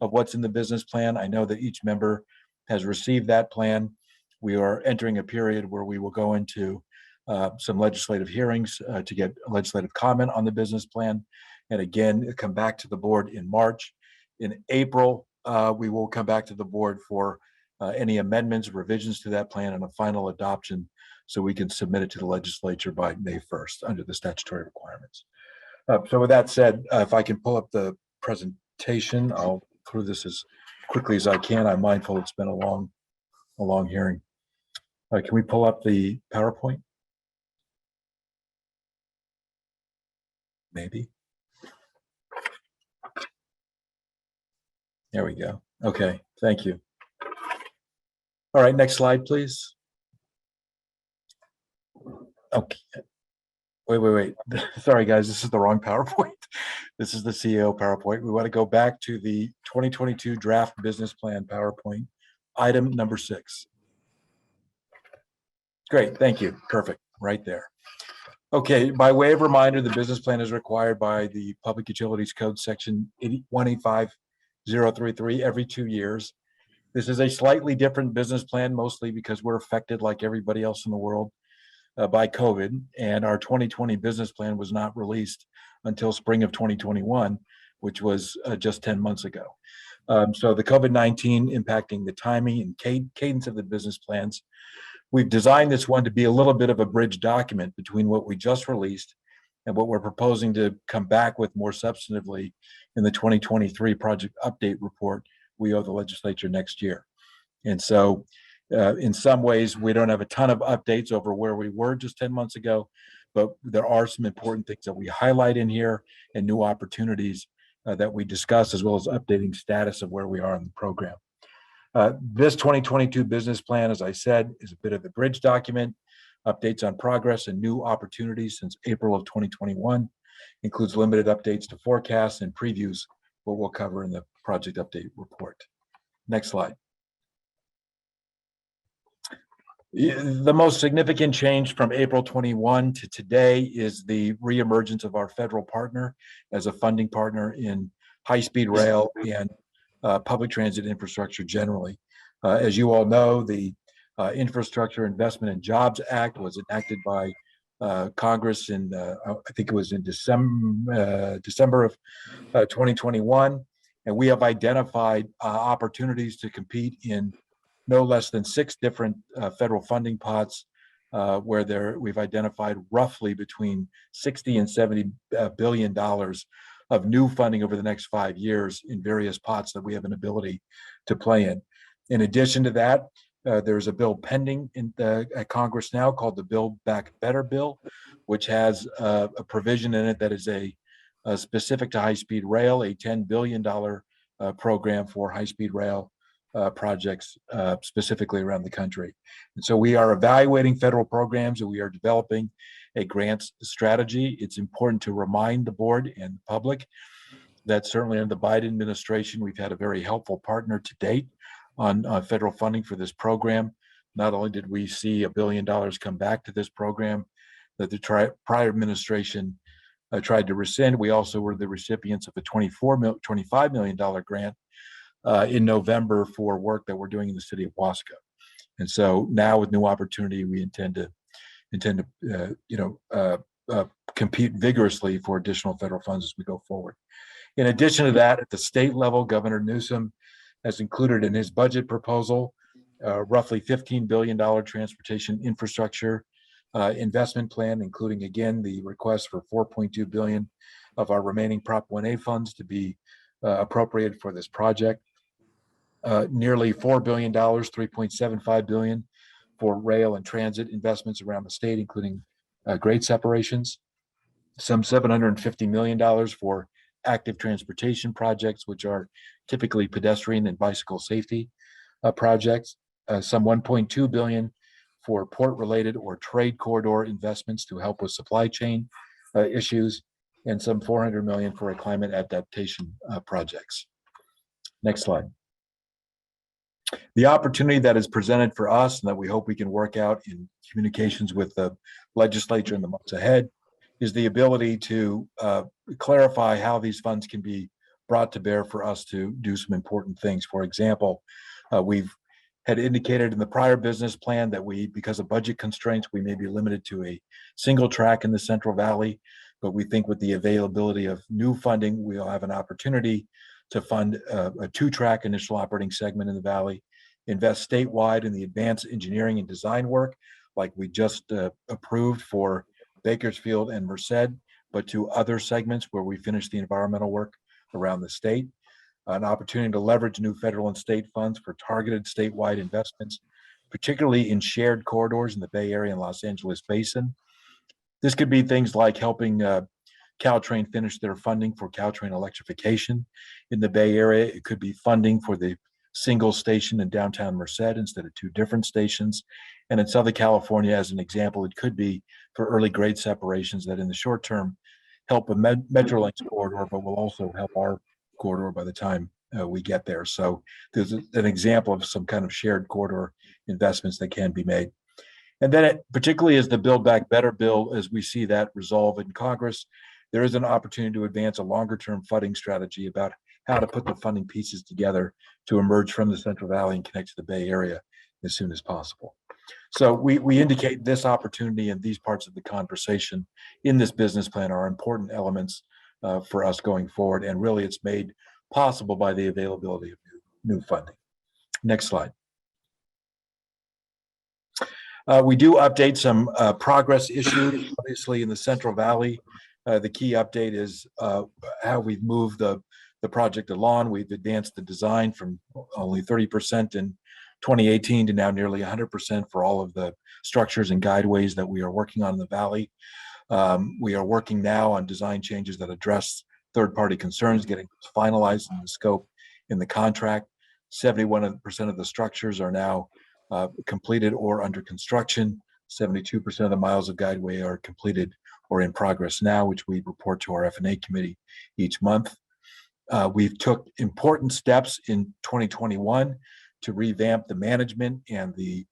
of what's in the business plan. I know that each member has received that plan. We are entering a period where we will go into some legislative hearings to get legislative comment on the business plan. And again, come back to the board in March. In April, we will come back to the board for any amendments, revisions to that plan, and a final adoption so we can submit it to the legislature by May 1st under the statutory requirements. So with that said, if I can pull up the presentation, I'll go through this as quickly as I can. I'm mindful it's been a long hearing. Can we pull up the PowerPoint? Maybe. There we go. Okay, thank you. All right, next slide, please. Okay. Wait. Sorry, guys, this is the wrong PowerPoint. This is the CEO PowerPoint. We want to go back to the 2022 draft business plan PowerPoint, item number 6. Great, thank you. Perfect, right there. Okay, by way of reminder, the business plan is required by the Public Utilities Code section 185033 every 2 years. This is a slightly different business plan, mostly because we're affected like everybody else in the world by COVID, and our 2020 business plan was not released until spring of 2021, which was just 10 months ago. So the COVID-19 impacting the timing and cadence of the business plans. We've designed this one to be a little bit of a bridge document between what we just released and what we're proposing to come back with more substantively in the 2023 project update report we owe the legislature next year. And so in some ways, we don't have a ton of updates over where we were just 10 months ago, but there are some important things that we highlight in here and new opportunities that we discuss, as well as updating status of where we are in the program. This 2022 business plan, as I said, is a bit of a bridge document, updates on progress and new opportunities since April of 2021, includes limited updates to forecasts and previews what we'll cover in the project update report. Next slide. The most significant change from April 21 to today is the reemergence of our federal partner as a funding partner in high-speed rail and public transit infrastructure generally. As you all know, the Infrastructure Investment and Jobs Act was enacted by Congress in, I think it was in December of 2021. And we have identified opportunities to compete in no less than 6 different federal funding pots where we've identified roughly between $60 and $70 billion of new funding over the next 5 years in various pots that we have an ability to play in. In addition to that, there's a bill pending at Congress now called the Build Back Better bill, which has a provision in it that is specific to high-speed rail, a $10 billion program for high-speed rail projects specifically around the country. And so we are evaluating federal programs and we are developing a grants strategy. It's important to remind the board and the public that certainly under the Biden administration, we've had a very helpful partner to date on federal funding for this program. Not only did we see $1 billion come back to this program that the prior administration tried to rescind, we also were the recipients of a $25 million grant in November for work that we're doing in the city of Wasco. And so now with new opportunity, we intend to compete vigorously for additional federal funds as we go forward. In addition to that, at the state level, Governor Newsom has included in his budget proposal roughly $15 billion transportation infrastructure investment plan, including again the request for $4.2 billion of our remaining Prop 1A funds to be appropriated for this project. Nearly $4 billion, $3.75 billion for rail and transit investments around the state, including grade separations. Some $750 million for active transportation projects, which are typically pedestrian and bicycle safety projects. Some $1.2 billion for port-related or trade corridor investments to help with supply chain issues, and some $400 million for climate adaptation projects. Next slide. The opportunity that is presented for us and that we hope we can work out in communications with the legislature in the months ahead is the ability to clarify how these funds can be brought to bear for us to do some important things. For example, we've had indicated in the prior business plan that because of budget constraints, we may be limited to a single track in the Central Valley, but we think with the availability of new funding, we'll have an opportunity to fund a 2-track initial operating segment in the Valley invest statewide in the advanced engineering and design work, like we just approved for Bakersfield and Merced, but to other segments where we finish the environmental work around the state. An opportunity to leverage new federal and state funds for targeted statewide investments, particularly in shared corridors in the Bay Area and Los Angeles Basin. This could be things like helping Caltrain finish their funding for Caltrain electrification in the Bay Area. It could be funding for the single station in downtown Merced instead of two different stations. And in Southern California, as an example, it could be for early grade separations that in the short term help a Metrolinx corridor, but will also help our corridor by the time we get there. So there's an example of some kind of shared corridor investments that can be made. And then particularly as the Build Back Better bill, as we see that resolve in Congress, there is an opportunity to advance a longer term funding strategy about how to put the funding pieces together to emerge from the Central Valley and connect to the Bay Area as soon as possible. So we indicate this opportunity and these parts of the conversation in this business plan are important elements for us going forward. And really it's made possible by the availability of new funding. Next slide. We do update some progress issues, obviously in the Central Valley. The key update is how we've moved the project along. We've advanced the design from only 30% in 2018 to now nearly 100% for all of the structures and guideways that we are working on in the Valley. We are working now on design changes that address third-party concerns, getting finalized in the scope in the contract. 71% of the structures are now completed or under construction. 72% of the miles of guideway are completed or in progress now, which we report to our F&A committee each month. We've took important steps in 2021 to revamp the management and the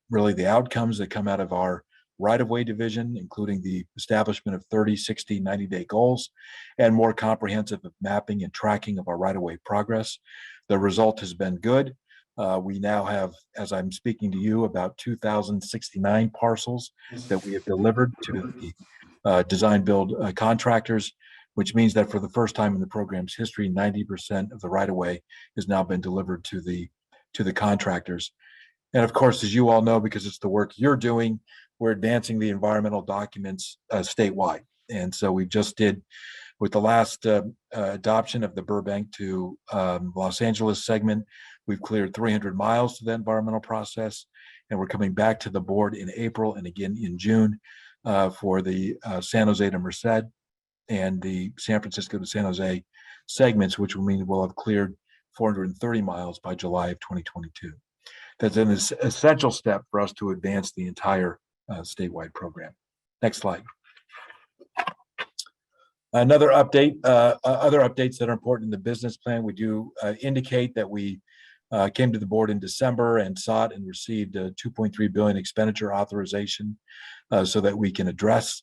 really the outcomes that come out of our right-of-way division, including the establishment of 30, 60, 90-day goals, and more comprehensive mapping and tracking of our right-of-way progress. The result has been good. We now have, as I'm speaking to you, about 2,069 parcels that we have delivered to the design build contractors, which means that for the first time in the program's history, 90% of the right-of-way has now been delivered to the contractors. And of course, as you all know, because it's the work you're doing, we're advancing the environmental documents statewide. And so we just did, with the last adoption of the Burbank to Los Angeles segment, we've cleared 300 miles to the environmental process, and we're coming back to the board in April and again in June for the San Jose to Merced and the San Francisco to San Jose segments, which will mean we'll have cleared 430 miles by July of 2022. That's an essential step for us to advance the entire statewide program. Next slide. Another update, other updates that are important in the business plan, we do indicate that we came to the board in December and sought and received a $2.3 billion expenditure authorization so that we can address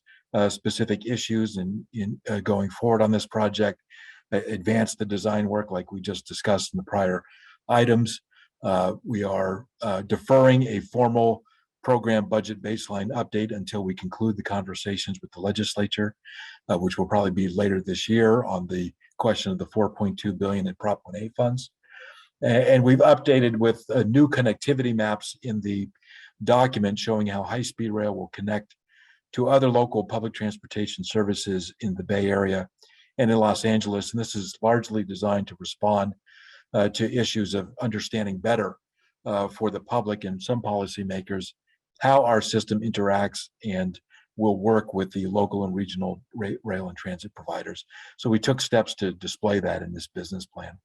specific issues in going forward on this project, advance the design work like we just discussed in the prior items. We are deferring a formal program budget baseline update until we conclude the conversations with the legislature, which will probably be later this year on the question of the $4.2 billion in Prop 1A funds. And we've updated with new connectivity maps in the document showing how high-speed rail will connect to other local public transportation services in the Bay Area and in Los Angeles. And this is largely designed to respond to issues of understanding better for the public and some policymakers how our system interacts and will work with the local and regional rail and transit providers. So we took steps to display that in this business plan.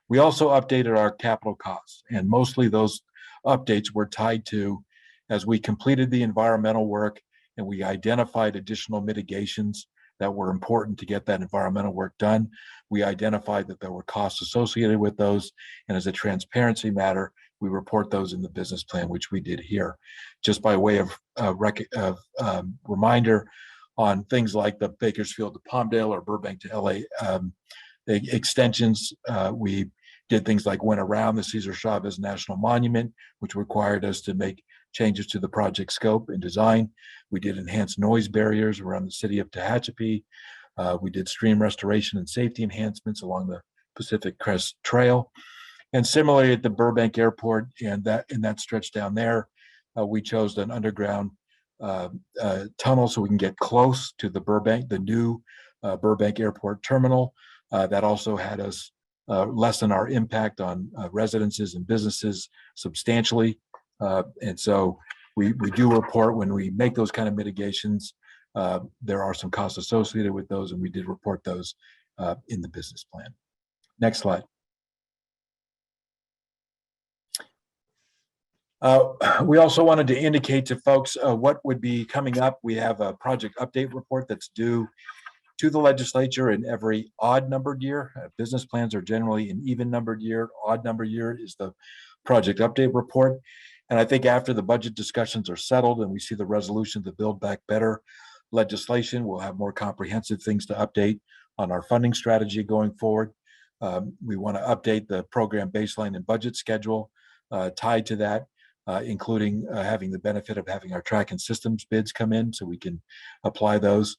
We also updated our capital costs, and mostly those updates were tied to, as we completed the environmental work and we identified additional mitigations that were important to get that environmental work done, we identified that there were costs associated with those, and as a transparency matter, we report those in the business plan, which we did here. Just by way of reminder on things like the Bakersfield to Palmdale or Burbank to LA extensions, we did things like went around the Cesar Chavez National Monument, which required us to make changes to the project scope and design. We did enhanced noise barriers around the city of Tehachapi. We did stream restoration and safety enhancements along the Pacific Crest Trail. And similarly at the Burbank Airport and that in that stretch down there, we chose an underground tunnel so we can get close to the new Burbank Airport terminal. That also had us lessen our impact on residences and businesses substantially. And so we do report when we make those kind of mitigations. There are some costs associated with those, and we did report those in the business plan. Next slide. We also wanted to indicate to folks what would be coming up. We have a project update report that's due to the legislature in every odd numbered year. Business plans are generally an even numbered year. Odd numbered year is the project update report. And I think after the budget discussions are settled and we see the resolution to Build Back Better legislation, we'll have more comprehensive things to update on our funding strategy going forward. We want to update the program baseline and budget schedule tied to that, including having the benefit of having our track and systems bids come in so we can apply those.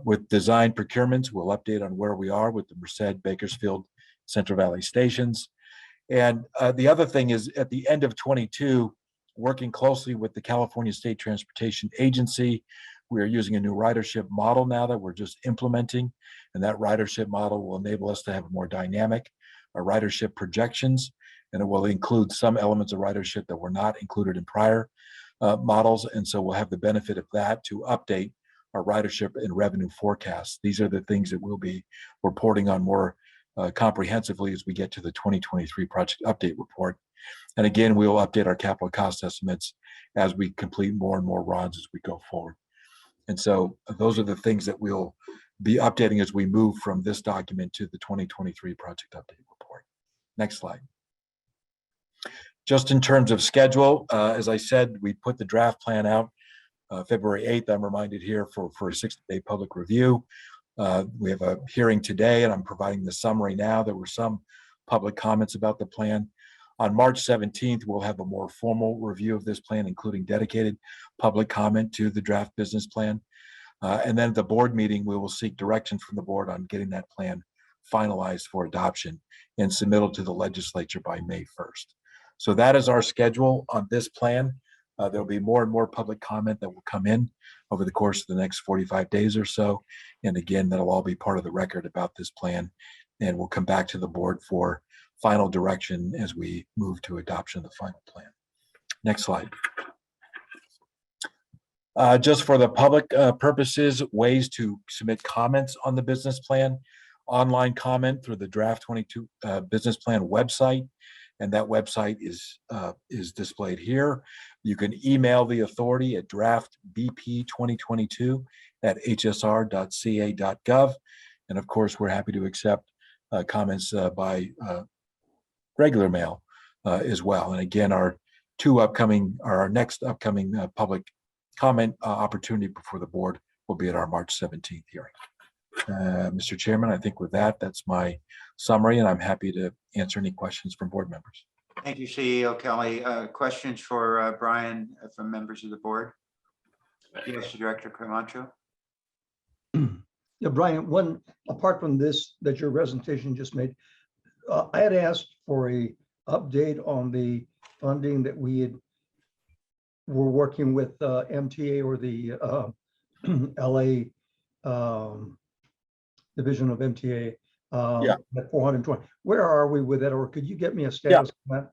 With design procurements, we'll update on where we are with the Merced, Bakersfield, Central Valley stations. And the other thing is at the end of 22, working closely with the California State Transportation Agency, we are using a new ridership model now that we're just implementing. And that ridership model will enable us to have more dynamic ridership projections. And it will include some elements of ridership that were not included in prior models. And so we'll have the benefit of that to update our ridership and revenue forecasts. These are the things that we'll be reporting on more comprehensively as we get to the 2023 project update report. And again, we will update our capital cost estimates as we complete more and more RONs as we go forward. And so those are the things that we'll be updating as we move from this document to the 2023 project update report. Next slide. Just in terms of schedule, as I said, we put the draft plan out February 8th. I'm reminded here for a 60-day public review. We have a hearing today, and I'm providing the summary now. There were some public comments about the plan. On March 17th, we'll have a more formal review of this plan, including dedicated public comment to the draft business plan. And then at the board meeting, we will seek direction from the board on getting that plan finalized for adoption and submittal to the legislature by May 1st. So that is our schedule on this plan. There'll be more and more public comment that will come in over the course of the next 45 days or so. And again, that'll all be part of the record about this plan. And we'll come back to the board for final direction as we move to adoption of the final plan. Next slide. Just for the public purposes, ways to submit comments on the business plan. Online comment through the Draft 22 business plan website. And that website is displayed here. You can email the authority at draftbp2022@hsr.ca.gov. And of course, we're happy to accept comments by regular mail as well. And again, our next upcoming public comment opportunity before the board will be at our March 17th hearing. Mr. Chairman, I think with that, that's my summary, and I'm happy to answer any questions from board members. Thank you, CEO Kelly. Questions for Brian from members of the board? Yes, Director Camacho. Yeah, Brian, apart from this that your presentation just made, I had asked for a update on the funding that were working with MTA or the LA division of MTA at 420. Where are we with that? Or could you get me a status on that?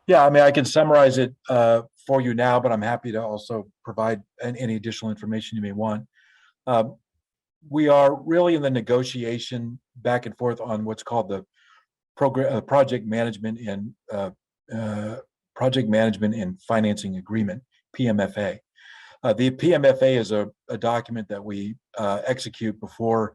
Yeah, I mean, I can summarize it for you now, but I'm happy to also provide any additional information you may want. We are really in the negotiation back and forth on what's called the project management and financing agreement, PMFA. The PMFA is a document that we execute before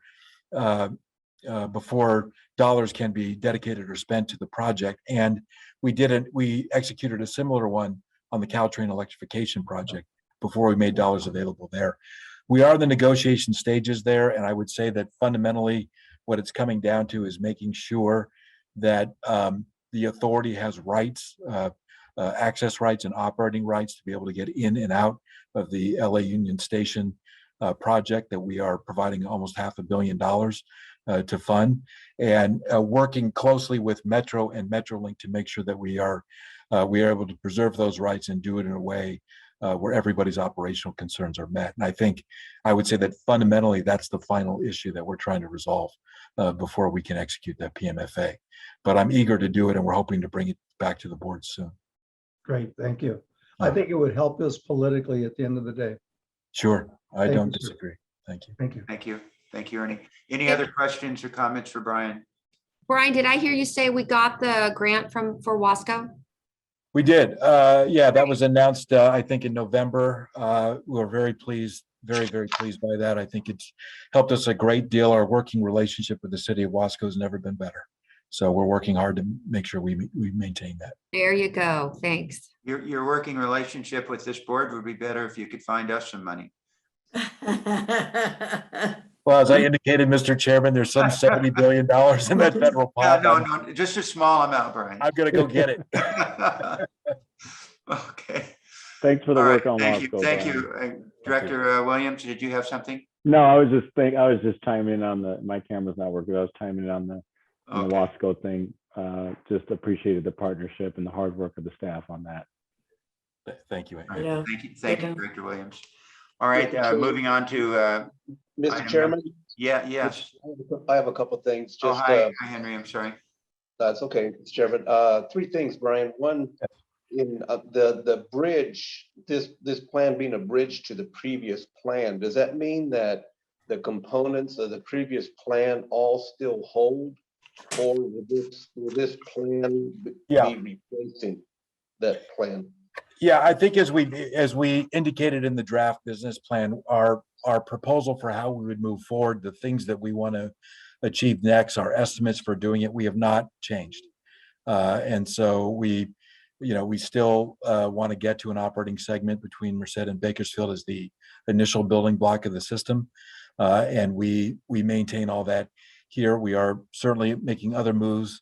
dollars can be dedicated or spent to the project. And we executed a similar one on the Caltrain electrification project before we made dollars available there. We are in the negotiation stages there. And I would say that fundamentally what it's coming down to is making sure that the authority has rights, access rights and operating rights to be able to get in and out of the LA Union Station project that we are providing almost $500 million to fund, and working closely with Metro and Metrolink to make sure that we are able to preserve those rights and do it in a way where everybody's operational concerns are met. And I would say that fundamentally, that's the final issue that we're trying to resolve before we can execute that PMFA. But I'm eager to do it, and we're hoping to bring it back to the board soon. Great, thank you. I think it would help us politically at the end of the day. Sure, I Thank don't you, sir. disagree. Thank you. Thank you. Thank you. Thank you, Ernie. Any other questions or comments for Brian? Brian, did I hear you say we got the grant for Wasco? We did. Yeah, that was announced, I think, in November. We're very pleased, very, very pleased by that. I think it's helped us a great deal. Our working relationship with the city of Wasco has never been better. So we're working hard to make sure we maintain that. There you go. Thanks. Your working relationship with this board would be better if you could find us some money. Well, as I indicated, Mr. Chairman, there's some $70 billion in that federal pot. No, just a small amount, Brian. I'm going to go get it. Okay. Thanks for the All work right, on thank you. Wasco, Thank Brian. you. Director Williams, did you have something? No, I was just chiming in on my camera's not working. I was chiming in on the Wasco thing. Just appreciated the partnership and the hard work of the staff on that. Thank you. Right. Thank you, Director Williams. All right, moving on to Mr. Chairman? Yes. I have a couple of things. Just, hi, Henry, I'm sorry. That's okay, Mr. Chairman. 3 things, Brian. One, in the bridge, this plan being a bridge to the previous plan, does that mean that the components of the previous plan all still hold? Or will this plan be replacing that plan? Yeah, I think as we indicated in the draft business plan, our proposal for how we would move forward, the things that we want to achieve next, our estimates for doing it, we have not changed. And so we still want to get to an operating segment between Merced and Bakersfield as the initial building block of the system. And we maintain all that here. We are certainly making other moves.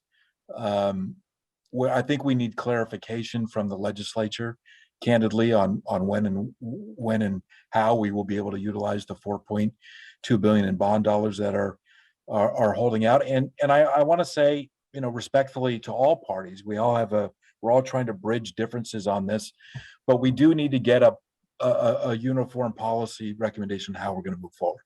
Where I think we need clarification from the legislature, candidly, on when and how we will be able to utilize the $4.2 billion in bond dollars that are holding out. And I want to say, respectfully to all parties, we're all trying to bridge differences on this, but we do need to get a uniform policy recommendation on how we're going to move forward.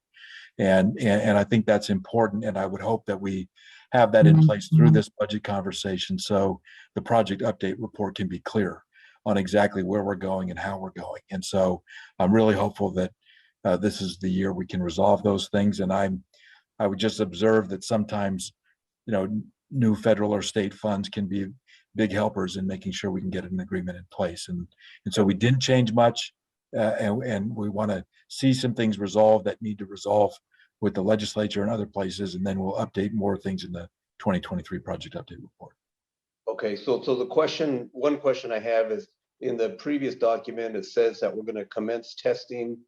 And I think that's important. And I would hope that we have that in place through this budget conversation, so the project update report can be clear on exactly where we're going and how we're going. And so I'm really hopeful that this is the year we can resolve those things. And I would just observe that sometimes, new federal or state funds can be big helpers in making sure we can get an agreement in place. And so we didn't change much, and we want to see some things resolved that need to resolve with the legislature and other places, and then we'll update more things in the 2023 project update report. Okay, so one question I have is, in the previous document, it says that we're going to commence testing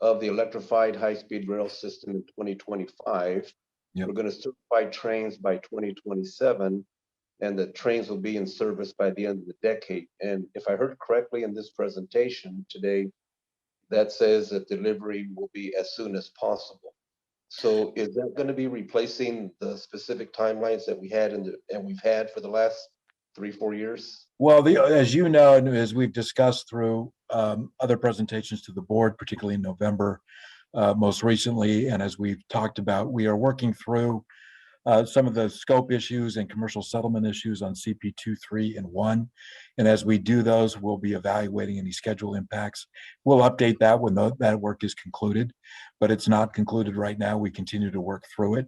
of the electrified high-speed rail system in 2025. We're going to certify trains by 2027, and the trains will be in service by the end of the decade. And if I heard correctly in this presentation today, that says that delivery will be as soon as possible. So is that going to be replacing the specific timelines that we had and we've had for the last 3-4 years? Well, as you know, and as we've discussed through other presentations to the board, particularly in November, most recently, and as we've talked about, we are working through some of the scope issues and commercial settlement issues on CP 2, 3, and 1. And as we do those, we'll be evaluating any schedule impacts. We'll update that when that work is concluded, but it's not concluded right now. We continue to work through it.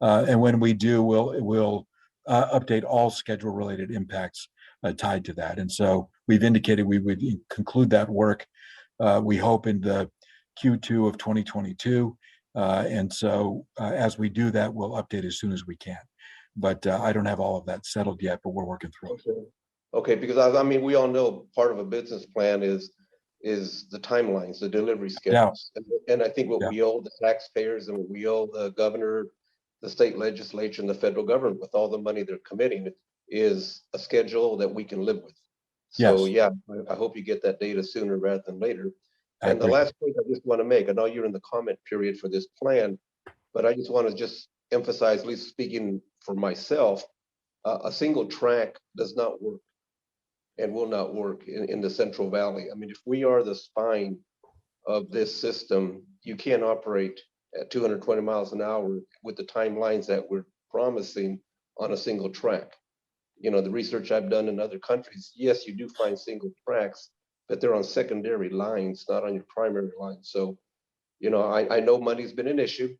And when we do, we'll update all schedule-related impacts tied to that. And so we've indicated we would conclude that work, we hope, in the Q2 of 2022. And so as we do that, we'll update as soon as we can. But I don't have all of that settled yet, but we're working through it. Okay, because I mean, we all know part of a business plan is the timelines, the delivery schedules. And I think what we owe the taxpayers and what we owe the governor, the state legislature, and the federal government with all the money they're committing is a schedule that we can live with. So yeah, I hope you get that data sooner rather than later. And the last point I just want to make, I know you're in the comment period for this plan, but I just want to emphasize, at least speaking for myself, a single track does not work and will not work in the Central Valley. I mean, if we are the spine of this system, you can't operate at 220 miles an hour with the timelines that we're promising on a single track. You know, the research I've done in other countries, yes, you do find single tracks, but they're on secondary lines, not on your primary line. So, you know, I know money's been an issue.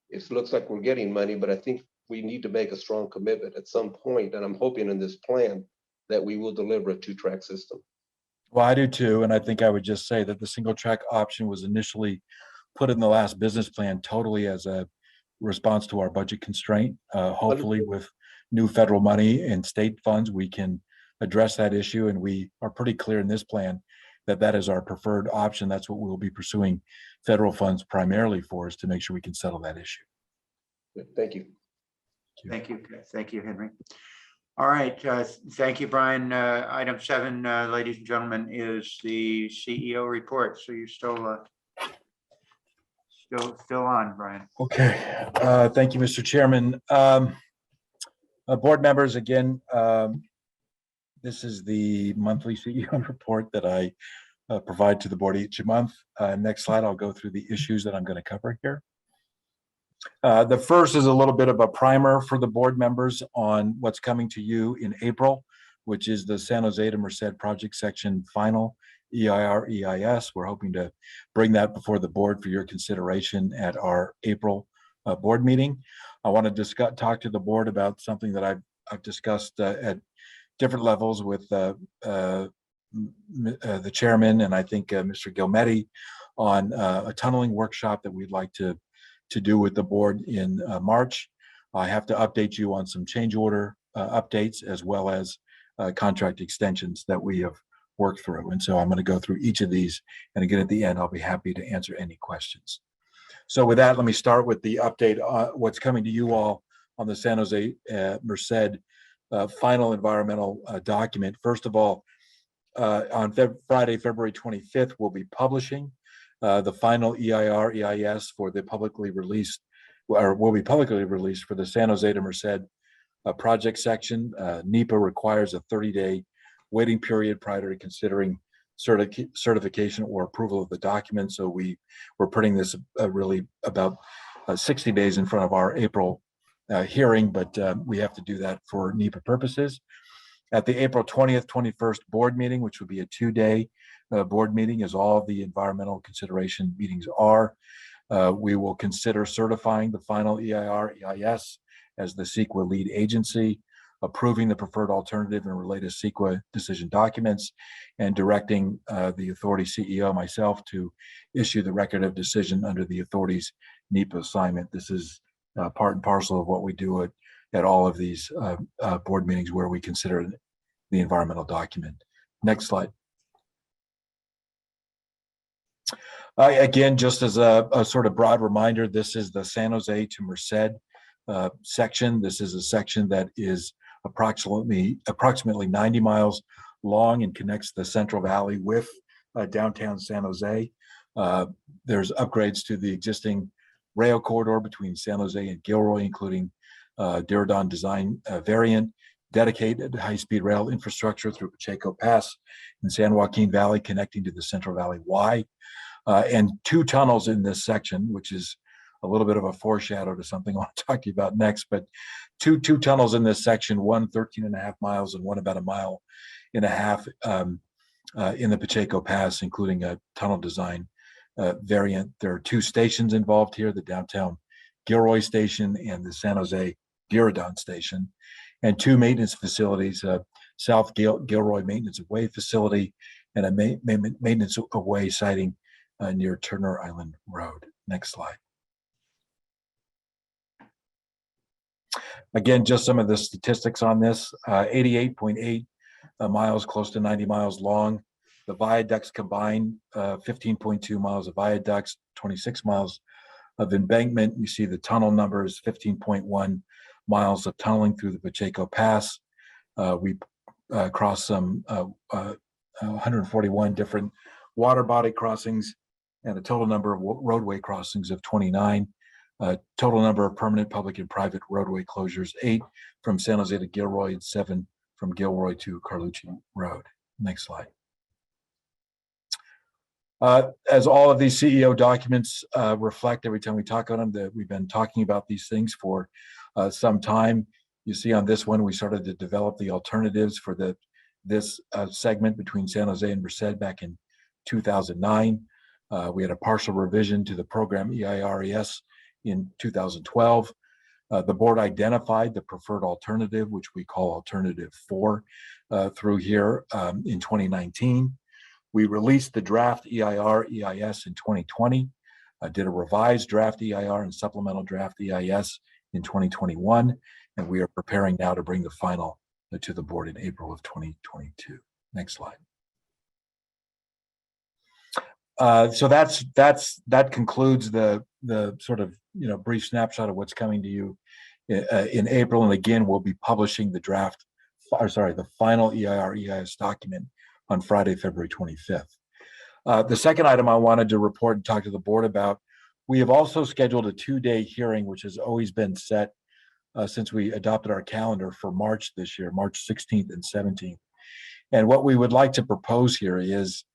It looks like we're getting money, but I think we need to make a strong commitment at some point, and I'm hoping in this plan that we will deliver a two-track system. Well, I do too, and I think I would just say that the single track option was initially put in the last business plan totally as a response to our budget constraint. Hopefully with new federal money and state funds, we can address that issue, and we are pretty clear in this plan that that is our preferred option. That's what we'll be pursuing federal funds primarily for, is to make sure we can settle that issue. Thank you. Thank you. Thank you, Henry. All right. Thank you, Brian. Item 7, ladies and gentlemen, is the CEO report. So you're still on, Brian. Okay. Thank you, Mr. Chairman. Board members, again, this is the monthly CEO report that I provide to the board each month. Next slide, I'll go through the issues that I'm going to cover here. The first is a little bit of a primer for the board members on what's coming to you in April, which is the San Jose to Merced project section final EIR EIS. We're hoping to bring that before the board for your consideration at our April board meeting. I want to talk to the board about something that I've discussed at different levels with the chairman and I think Mr. Gilmetti on a tunneling workshop that we'd like to do with the board in March. I have to update you on some change order updates as well as contract extensions that we have worked through. And so I'm going to go through each of these, and again at the end I'll be happy to answer any questions. So with that, let me start with the update on what's coming to you all on the San Jose Merced final environmental document. First of all, on Friday, February 25th, we'll be publishing the final EIR EIS for the publicly released, or will be publicly released for the San Jose to Merced project section. NEPA requires a 30-day waiting period prior to considering certification or approval of the document. So we're putting this really about 60 days in front of our April hearing, but we have to do that for NEPA purposes. At the April 20th, 21st board meeting, which will be a 2-day board meeting, as all of the environmental consideration meetings are, we will consider certifying the final EIR EIS as the CEQA lead agency, approving the preferred alternative and related CEQA decision documents, and directing the authority CEO, myself, to issue the record of decision under the authority's NEPA assignment. This is part and parcel of what we do at all of these board meetings where we consider the environmental document. Next slide. Again, just as a sort of broad reminder, this is the San Jose to Merced section. This is a section that is approximately 90 miles long and connects the Central Valley with downtown San Jose. There's upgrades to the existing rail corridor between San Jose and Gilroy, including Diridon design variant, dedicated high-speed rail infrastructure through Pacheco Pass in San Joaquin Valley connecting to the Central Valley Y, and 2 tunnels in this section, which is a little bit of a foreshadow to something I want to talk to you about next, but two tunnels in this section, one 13.5 miles and one about 1.5 miles in the Pacheco Pass, including a tunnel design variant. There are 2 stations involved here, the downtown Gilroy station and the San Jose Diridon station, and 2 maintenance facilities, South Gilroy Maintenance of Way facility and a maintenance of way siting near Turner Island Road. Next slide. Again, just some of the statistics on this, 88.8 miles, close to 90 miles long. The viaducts combined, 15.2 miles of viaducts, 26 miles of embankment. You see the tunnel numbers, 15.1 miles of tunneling through the Pacheco Pass. We crossed some 141 different water body crossings and a total number of roadway crossings of 29. Total number of permanent public and private roadway closures, 8 from San Jose to Gilroy and 7 from Gilroy to Carlucci Road. Next slide. As all of these CEO documents reflect every time we talk on them, that we've been talking about these things for some time. You see on this one, we started to develop the alternatives for this segment between San Jose and Merced back in 2009. We had a partial revision to the program EIRES in 2012. The board identified the preferred alternative, which we call Alternative 4, through here in 2019. We released the draft EIR-EIS in 2020, did a revised draft EIR and supplemental draft EIS in 2021, and we are preparing now to bring the final to the board in April of 2022. Next slide. So that concludes the sort of brief snapshot of what's coming to you in April. And again, we'll be publishing the the final EIR-EIS document on Friday, February 25th. The second item I wanted to report and talk to the board about, we have also scheduled a 2-day hearing, which has always been set since we adopted our calendar for March this year, March 16th and 17th. And what we would like to propose here is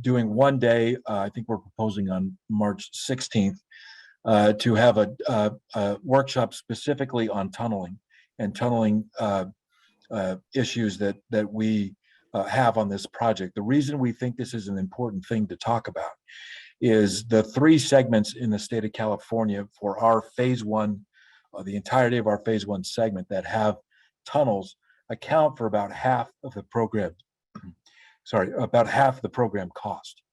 doing one day, I think we're proposing on March 16th, to have a workshop specifically on tunneling and tunneling issues that we have on this project. The reason we think this is an important thing to talk about is the 3 segments in the state of California for our phase 1, the entirety of our phase 1 segment that have tunnels account for about half of the program. About half the program cost.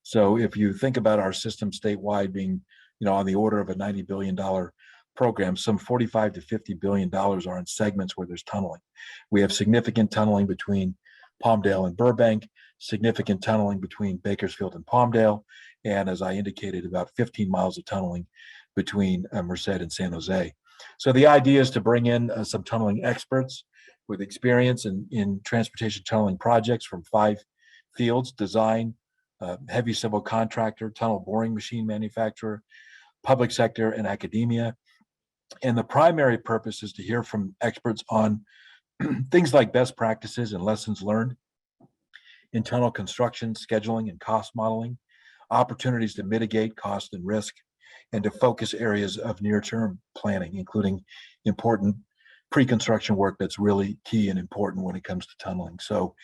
So if you think about our system statewide being, on the order of a $90 billion program, some $45 to $50 billion are in segments where there's tunneling. We have significant tunneling between Palmdale and Burbank, significant tunneling between Bakersfield and Palmdale, and as I indicated, about 15 miles of tunneling between Merced and San Jose. So the idea is to bring in some tunneling experts with experience in transportation tunneling projects from 5 fields: design, heavy civil contractor, tunnel boring machine manufacturer, public sector, and academia. And the primary purpose is to hear from experts on things like best practices and lessons learned in tunnel construction, scheduling, and cost modeling, opportunities to mitigate cost and risk, and to focus areas of near-term planning, including important pre-construction work that's really key and important when it comes to tunneling. So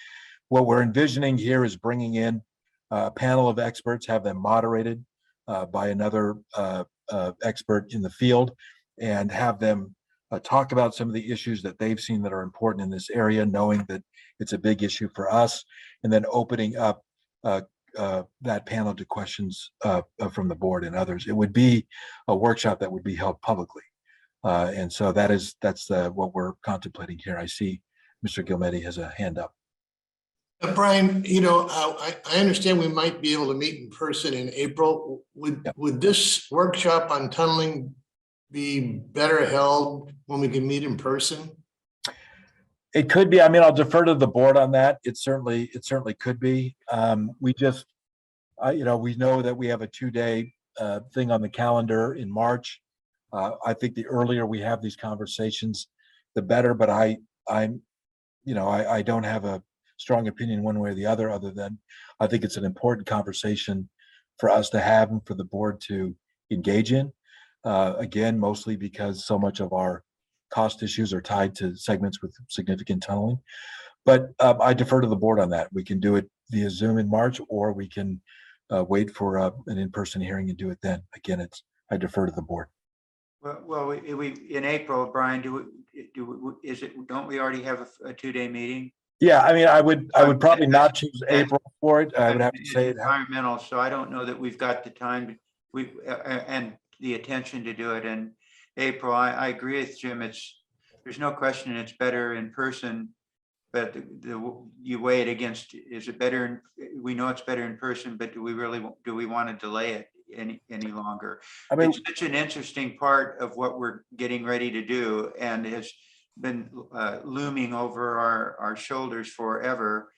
what we're envisioning here is bringing in a panel of experts, have them moderated by another expert in the field, and have them talk about some of the issues that they've seen that are important in this area, knowing that it's a big issue for us, and then opening up that panel to questions from the board and others. It would be a workshop that would be held publicly. And so that's what we're contemplating here. I see Mr. Gilmetti has a hand up. Brian, I understand we might be able to meet in person in April. Would this workshop on tunneling be better held when we can meet in person? It could be. I mean, I'll defer to the board on that. It certainly could be. We just, we know that we have a 2-day thing on the calendar in March. I think the earlier we have these conversations, the better. But I don't have a strong opinion one way or the other than I think it's an important conversation for us to have and for the board to engage in. Again, mostly because so much of our cost issues are tied to segments with significant tunneling. But I defer to the board on that. We can do it via Zoom in March, or we can wait for an in-person hearing and do it then. Again, I defer to the board. Well, we in April, Brian, don't we already have a 2-day meeting? Yeah, I mean, I would probably not choose April for it. I would have to say environmental. So I don't know that we've got the time and the attention to do it in April. I agree with Jim. There's no question it's better in person, but you weigh it against, is it better? We know it's better in person, but do we want to delay it any longer? I mean, it's such an interesting part of what we're getting ready to do, and has been looming over our shoulders forever.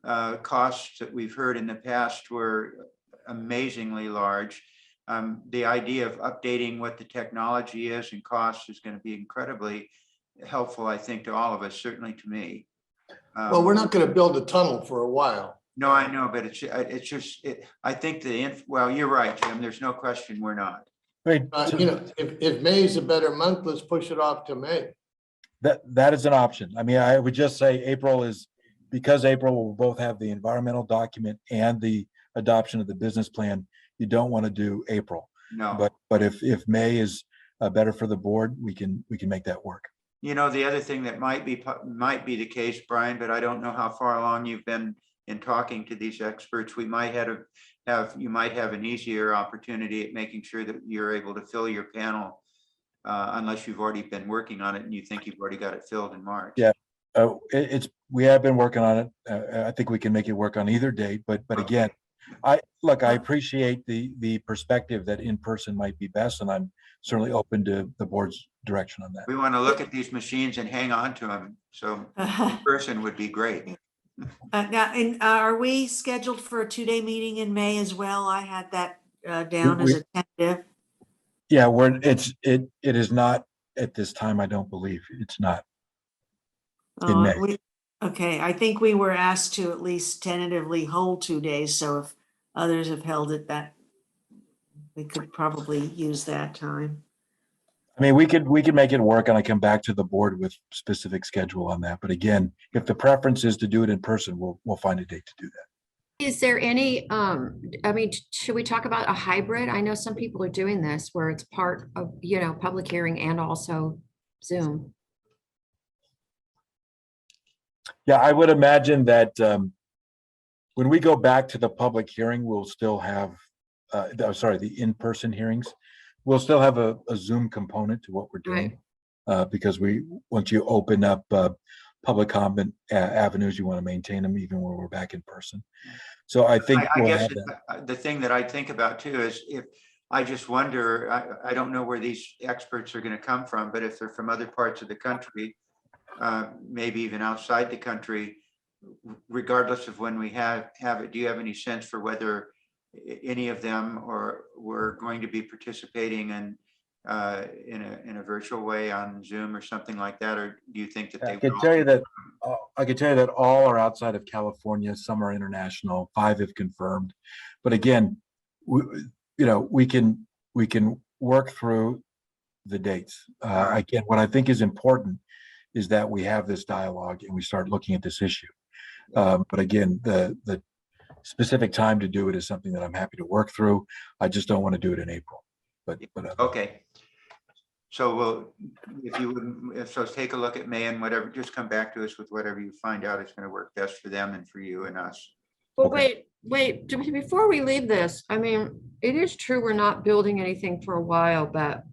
Costs that we've heard in the past were amazingly large. The idea of updating what the technology is and costs is going to be incredibly helpful, I think, to all of us, certainly to me. Well, we're not going to build a tunnel for a while. No, I know, but it's just, I think well, you're right, Jim. There's no question we're not. Right. You know, if May is a better month, let's push it off to May. That is an option. I mean, I would just say April is, because April will both have the environmental document and the adoption of the business plan, you don't want to do April. No. But if May is better for the board, we can make that work. You know, the other thing that might be the case, Brian, but I don't know how far along you've been in talking to these experts. We might you might have an easier opportunity at making sure that you're able to fill your panel, unless you've already been working on it and you think you've already got it filled in March. Yeah, we have been working on it. I think we can make it work on either date, but again, I appreciate the perspective that in person might be best, and I'm certainly open to the board's direction on that. We want to look at these machines and hang on to them. So in person would be great. Now, are we scheduled for a 2-day meeting in May as well? I had that down as a tentative. Yeah, it is not at this time. I don't believe it's not. In May. Okay, I think we were asked to at least tentatively hold 2 days. So if others have held it, that we could probably use that time. I mean, we could make it work, and I come back to the board with specific schedule on that. But again, if the preference is to do it in person, we'll find a date to do that. Is there any, I mean, should we talk about a hybrid? I know some people are doing this where it's part of, public hearing and also Zoom. Yeah, I would imagine that when we go back to the public hearing, we'll still have, the in-person hearings. We'll still have a Zoom component to what we're doing, because once you open up public comment avenues, you want to maintain them even when we're back in person. So I think I guess the thing that I think about too is I just wonder, I don't know where these experts are going to come from, but if they're from other parts of the country, maybe even outside the country, regardless of when we have it, do you have any sense for whether any of them were going to be participating in a virtual way on Zoom or something like that, or do you think that they? I can tell you that all are outside of California. Some are international. 5 have confirmed, but again, we can work through the dates. Again, what I think is important is that we have this dialogue and we start looking at this issue. But again, the specific time to do it is something that I'm happy to work through. I just don't want to do it in April. But okay. So so take a look at May and whatever, just come back to us with whatever you find out is going to work best for them and for you and us. Well, wait, before we leave this, I mean, it is true we're not building anything for a while, but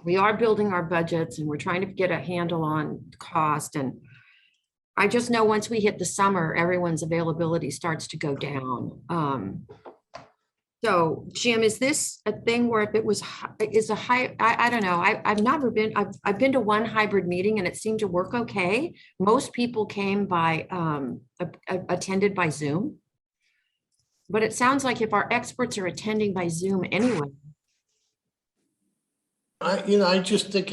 we are building our budgets and we're trying to get a handle on cost. And I just know once we hit the summer, everyone's availability starts to go down. So Jim, is this a thing where if it was, I don't know, I've been to one hybrid meeting and it seemed to work okay. Most people came by, attended by Zoom. But it sounds like if our experts are attending by Zoom anyway. I just think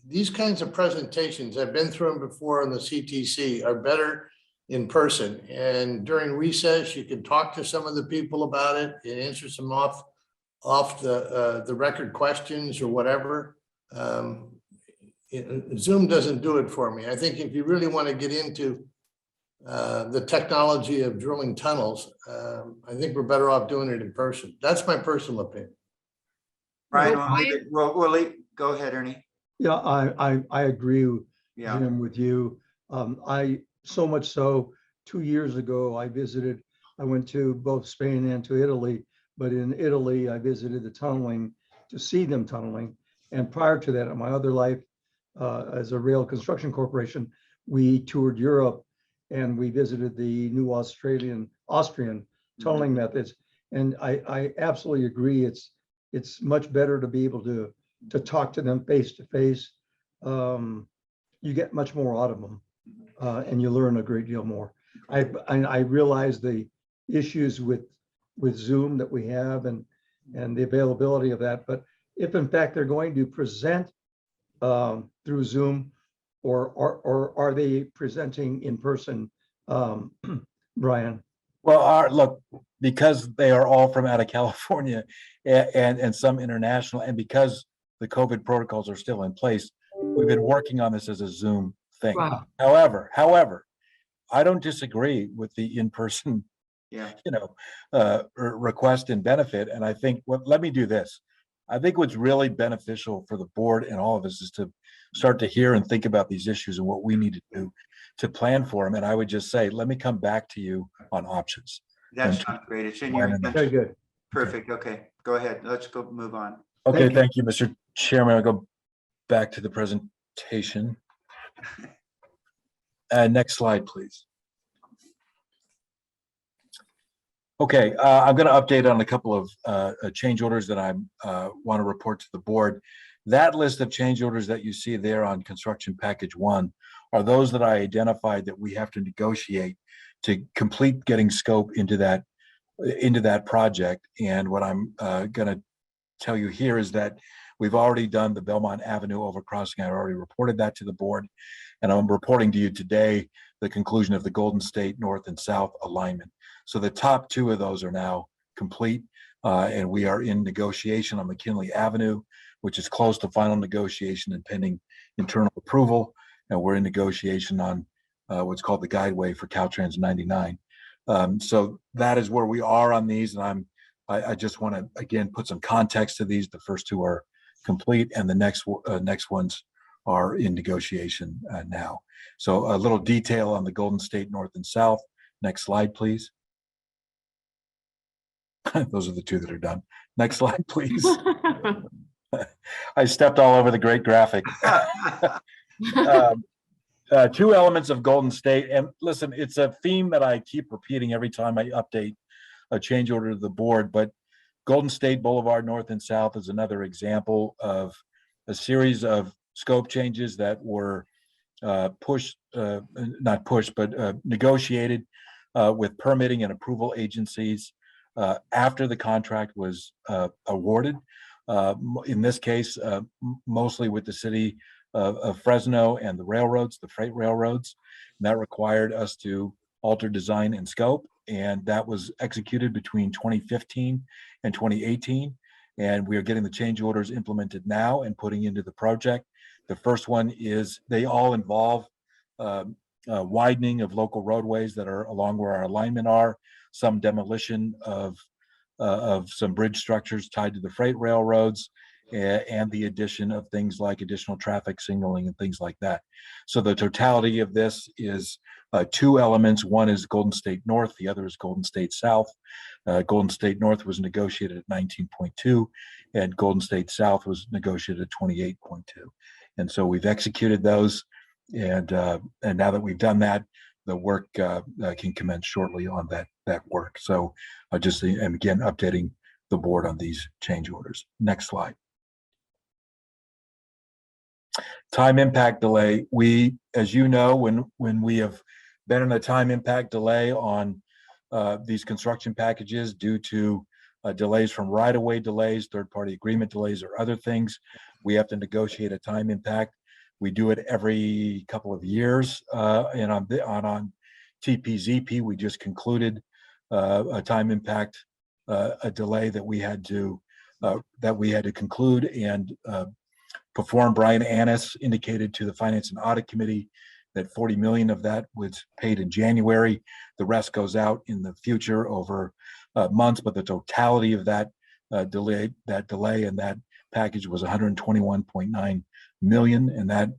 these kinds of presentations, I've been through them before in the CTC, are better in person. And during recess, you can talk to some of the people about it and answer some off the record questions or whatever. Zoom doesn't do it for me. I think if you really want to get into the technology of drilling tunnels, I think we're better off doing it in person. That's my personal opinion. Brian, go ahead, Ernie. Yeah, I agree, Jim, with you. So much so, 2 years ago, I went to both Spain and to Italy, but in Italy, I visited the tunneling to see them tunneling. And prior to that, in my other life, as a rail construction corporation, we toured Europe and we visited the new Austrian tunneling methods. And I absolutely agree. It's much better to be able to talk to them face to face. You get much more out of them. And you learn a great deal more. I realize the issues with Zoom that we have, and and the availability of that. But if in fact they're going to present through Zoom, or are they presenting in person, Brian? Well, look, because they are all from out of California and some international, and because the COVID protocols are still in place, we've been working on this as a Zoom thing. Right. However, I don't disagree with the in-person, Yeah. request and benefit. And I think let me do this. I think what's really beneficial for the board and all of us is to start to hear and think about these issues and what we need to do to plan for them. And I would just say, let me come back to you on options. That sounds great. It's in your. Very good. Perfect. Okay, go ahead. Let's go move on. Okay, thank you, Mr. Chairman. I'll go back to the presentation. Next slide, please. Okay, I'm going to update on a couple of change orders that I want to report to the board. That list of change orders that you see there on construction package 1 are those that I identified that we have to negotiate to complete getting scope into that project. And what I'm going to tell you here is that we've already done the Belmont Avenue overcrossing. I already reported that to the board, and I'm reporting to you today the conclusion of the Golden State North and South alignment. So the top 2 of those are now complete, and we are in negotiation on McKinley Avenue, which is close to final negotiation and pending internal approval. And we're in negotiation on what's called the guideway for Caltrans 99. So that is where we are on these, and I just want to again put some context to these. The first 2 are complete, and the next ones are in negotiation now. So a little detail on the Golden State North and South. Next slide, please. Those are the 2 that are done. Next slide, please. I stepped all over the great graphic. 2 elements of Golden State, and listen, it's a theme that I keep repeating every time I update a change order to the board, but Golden State Boulevard North and South is another example of a series of scope changes that were negotiated with permitting and approval agencies after the contract was awarded. In this case, mostly with the city of Fresno and the railroads, the freight railroads. And that required us to alter design and scope, and that was executed between 2015 and 2018. And we are getting the change orders implemented now and putting into the project. The first one is they all involve widening of local roadways that are along where our alignment are, some demolition of some bridge structures tied to the freight railroads, and the addition of things like additional traffic signaling and things like that. So the totality of this is 2 elements. One is Golden State North, the other is Golden State South. Golden State North was negotiated at 19.2, and Golden State South was negotiated at 28.2. And so we've executed those, and now that we've done that, the work can commence shortly on that work. So I just am again updating the board on these change orders. Next slide. Time impact delay. We, as you know, when we have been in a time impact delay on these construction packages due to delays from right-of-way delays, third-party agreement delays, or other things, we have to negotiate a time impact. We do it every couple of years, and on TPZP, we just concluded a time impact, a delay that we had to conclude and perform. Brian Annis indicated to the Finance and Audit Committee that 40 million of that was paid in January. The rest goes out in the future over months, but the totality of that delay and that package was 121.9 million, and that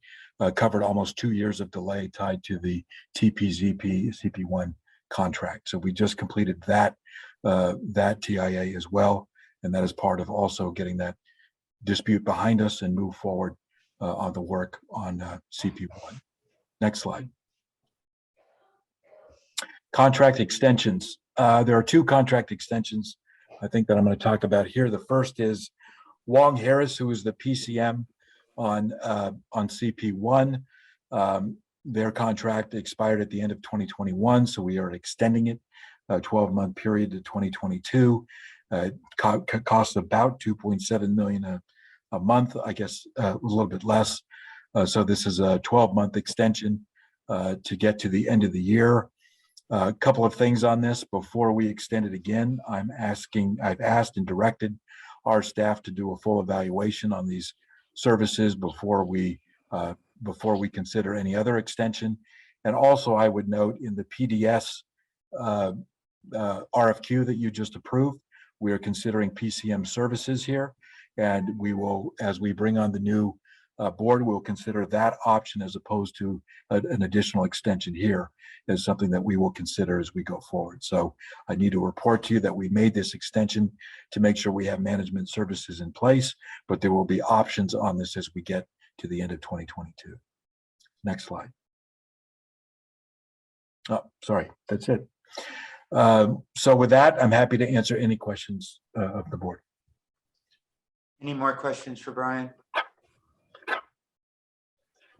covered almost 2 years of delay tied to the TPZP CP1 contract. So we just completed that TIA as well, and that is part of also getting that dispute behind us and move forward on the work on CP1. Next slide. Contract extensions. There are 2 contract extensions I think that I'm going to talk about here. The first is Wong Harris, who is the PCM on CP1. Their contract expired at the end of 2021, so we are extending it a 12-month period to 2022. Costs about 2.7 million a month, I guess a little bit less. So this is a 12-month extension to get to the end of the year. A couple of things on this before we extend it again. I've asked and directed our staff to do a full evaluation on these services before we consider any other extension. And also, I would note in the PDS RFQ that you just approved, we are considering PCM services here, and we will, as we bring on the new board, we'll consider that option as opposed to an additional extension here as something that we will consider as we go forward. So I need to report to you that we made this extension to make sure we have management services in place, but there will be options on this as we get to the end of 2022. Next slide. Oh, sorry, that's it. So with that, I'm happy to answer any questions of the board. Any more questions for Brian?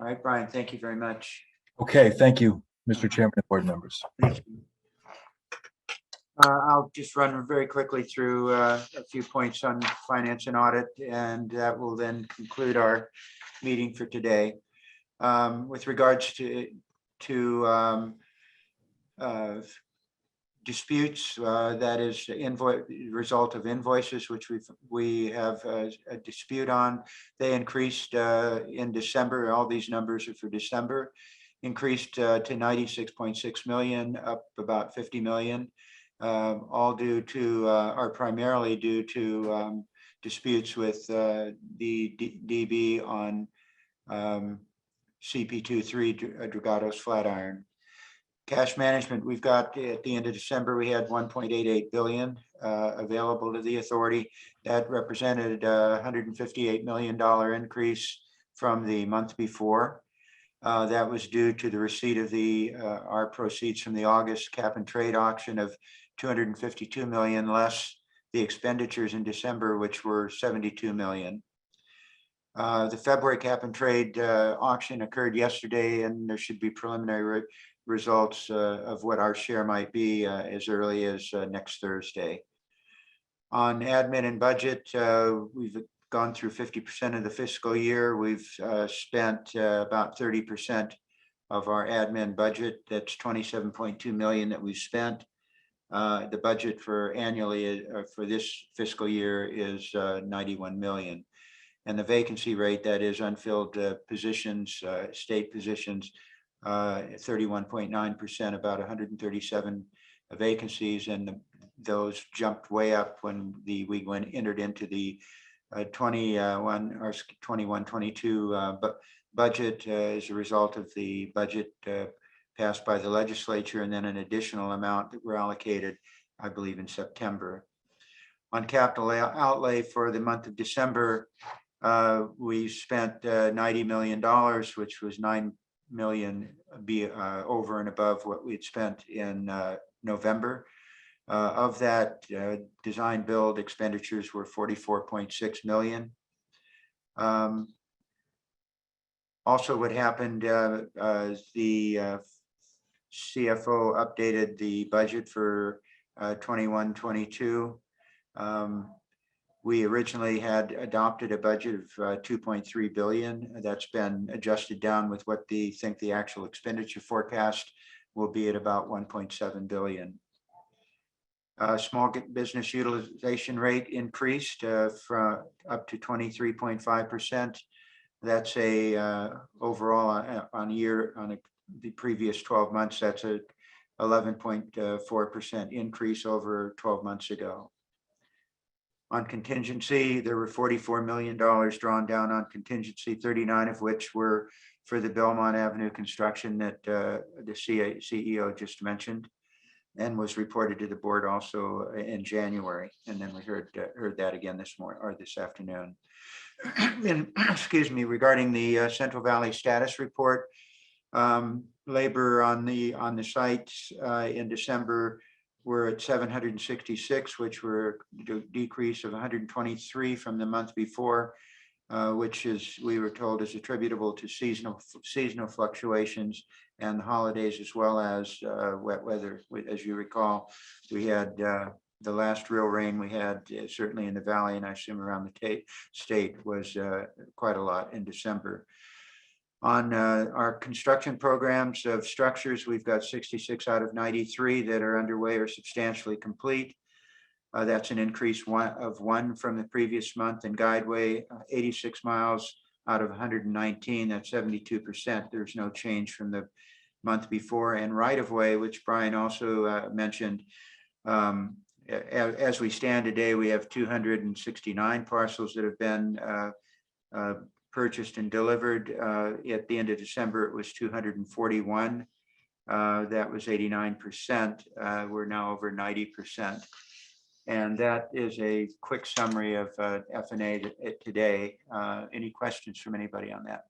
All right, Brian, thank you very much. Okay, thank you, Mr. Chairman and board members. I'll just run very quickly through a few points on finance and audit, and that will then conclude our meeting for today. With regards to disputes, that is the result of invoices, which we have a dispute on. They increased in December. All these numbers are for December. Increased to 96.6 million, up about 50 million. All due to, are primarily due to disputes with the DB on CP23 Dragados Flatiron. Cash management, we've got at the end of December, we had 1.88 billion available to the authority. That represented a $158 million increase from the month before. That was due to the receipt of our proceeds from the August cap and trade auction of 252 million, less the expenditures in December, which were 72 million. The February cap and trade auction occurred yesterday, and there should be preliminary results of what our share might be as early as next Thursday. On admin and budget, we've gone through 50% of the fiscal year. We've spent about 30% of our admin budget. That's 27.2 million that we've spent. The budget for annually for this fiscal year is 91 million. And the vacancy rate, that is unfilled positions, state positions, 31.9%, about 137 vacancies, and those jumped way up when we entered into the 21-22 budget as a result of the budget passed by the legislature, and then an additional amount that were allocated, I believe, in September. On capital outlay for the month of December, we spent $90 million, which was 9 million over and above what we'd spent in November. Of that, design build expenditures were 44.6 million. Also, what happened, the CFO updated the budget for 21-22. We originally had adopted a budget of 2.3 billion. That's been adjusted down with what they think the actual expenditure forecast will be at about 1.7 billion. Small business utilization rate increased from up to 23.5%. That's a overall on the previous 12 months. That's a 11.4% increase over 12 months ago. On contingency, there were $44 million drawn down on contingency, 39 of which were for the Belmont Avenue construction that the CEO just mentioned, and was reported to the board also in January. And then we heard that again this morning or this afternoon. And, excuse me, regarding the Central Valley status report, labor on the sites in December were at 766, which were a decrease of 123 from the month before, which is, we were told, is attributable to seasonal fluctuations and the holidays, as well as wet weather. As you recall, we had The last real rain we had, certainly in the valley, and I assume around the state, was quite a lot in December. On our construction programs of structures, we've got 66 out of 93 that are underway or substantially complete. That's an increase of one from the previous month. In Guideway, 86 miles out of 119, that's 72%. There's no change from the month before. And right-of-way, which Brian also mentioned, as we stand today, we have 269 parcels that have been purchased and delivered. At the end of December, it was 241. That was 89%. We're now over 90%. And that is a quick summary of F&A today. Any questions from anybody on that?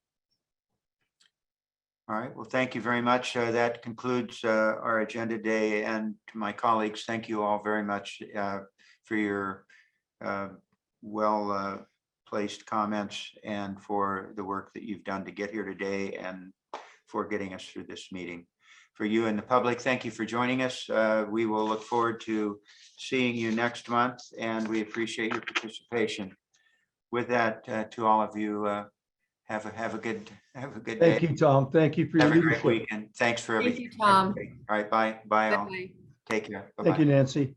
All right, well, thank you very much. That concludes our agenda day. And to my colleagues, thank you all very much for your well-placed comments and for the work that you've done to get here today and for getting us through this meeting. For you and the public, thank you for joining us. We will look forward to seeing you next month, and we appreciate your participation. With that, to all of you, have a good day. Thank you, Tom. Thank you for your Have a great leadership. weekend. Thanks for Thank everything. you, Tom. All right, bye all. Bye. Take care. Thank you, Nancy.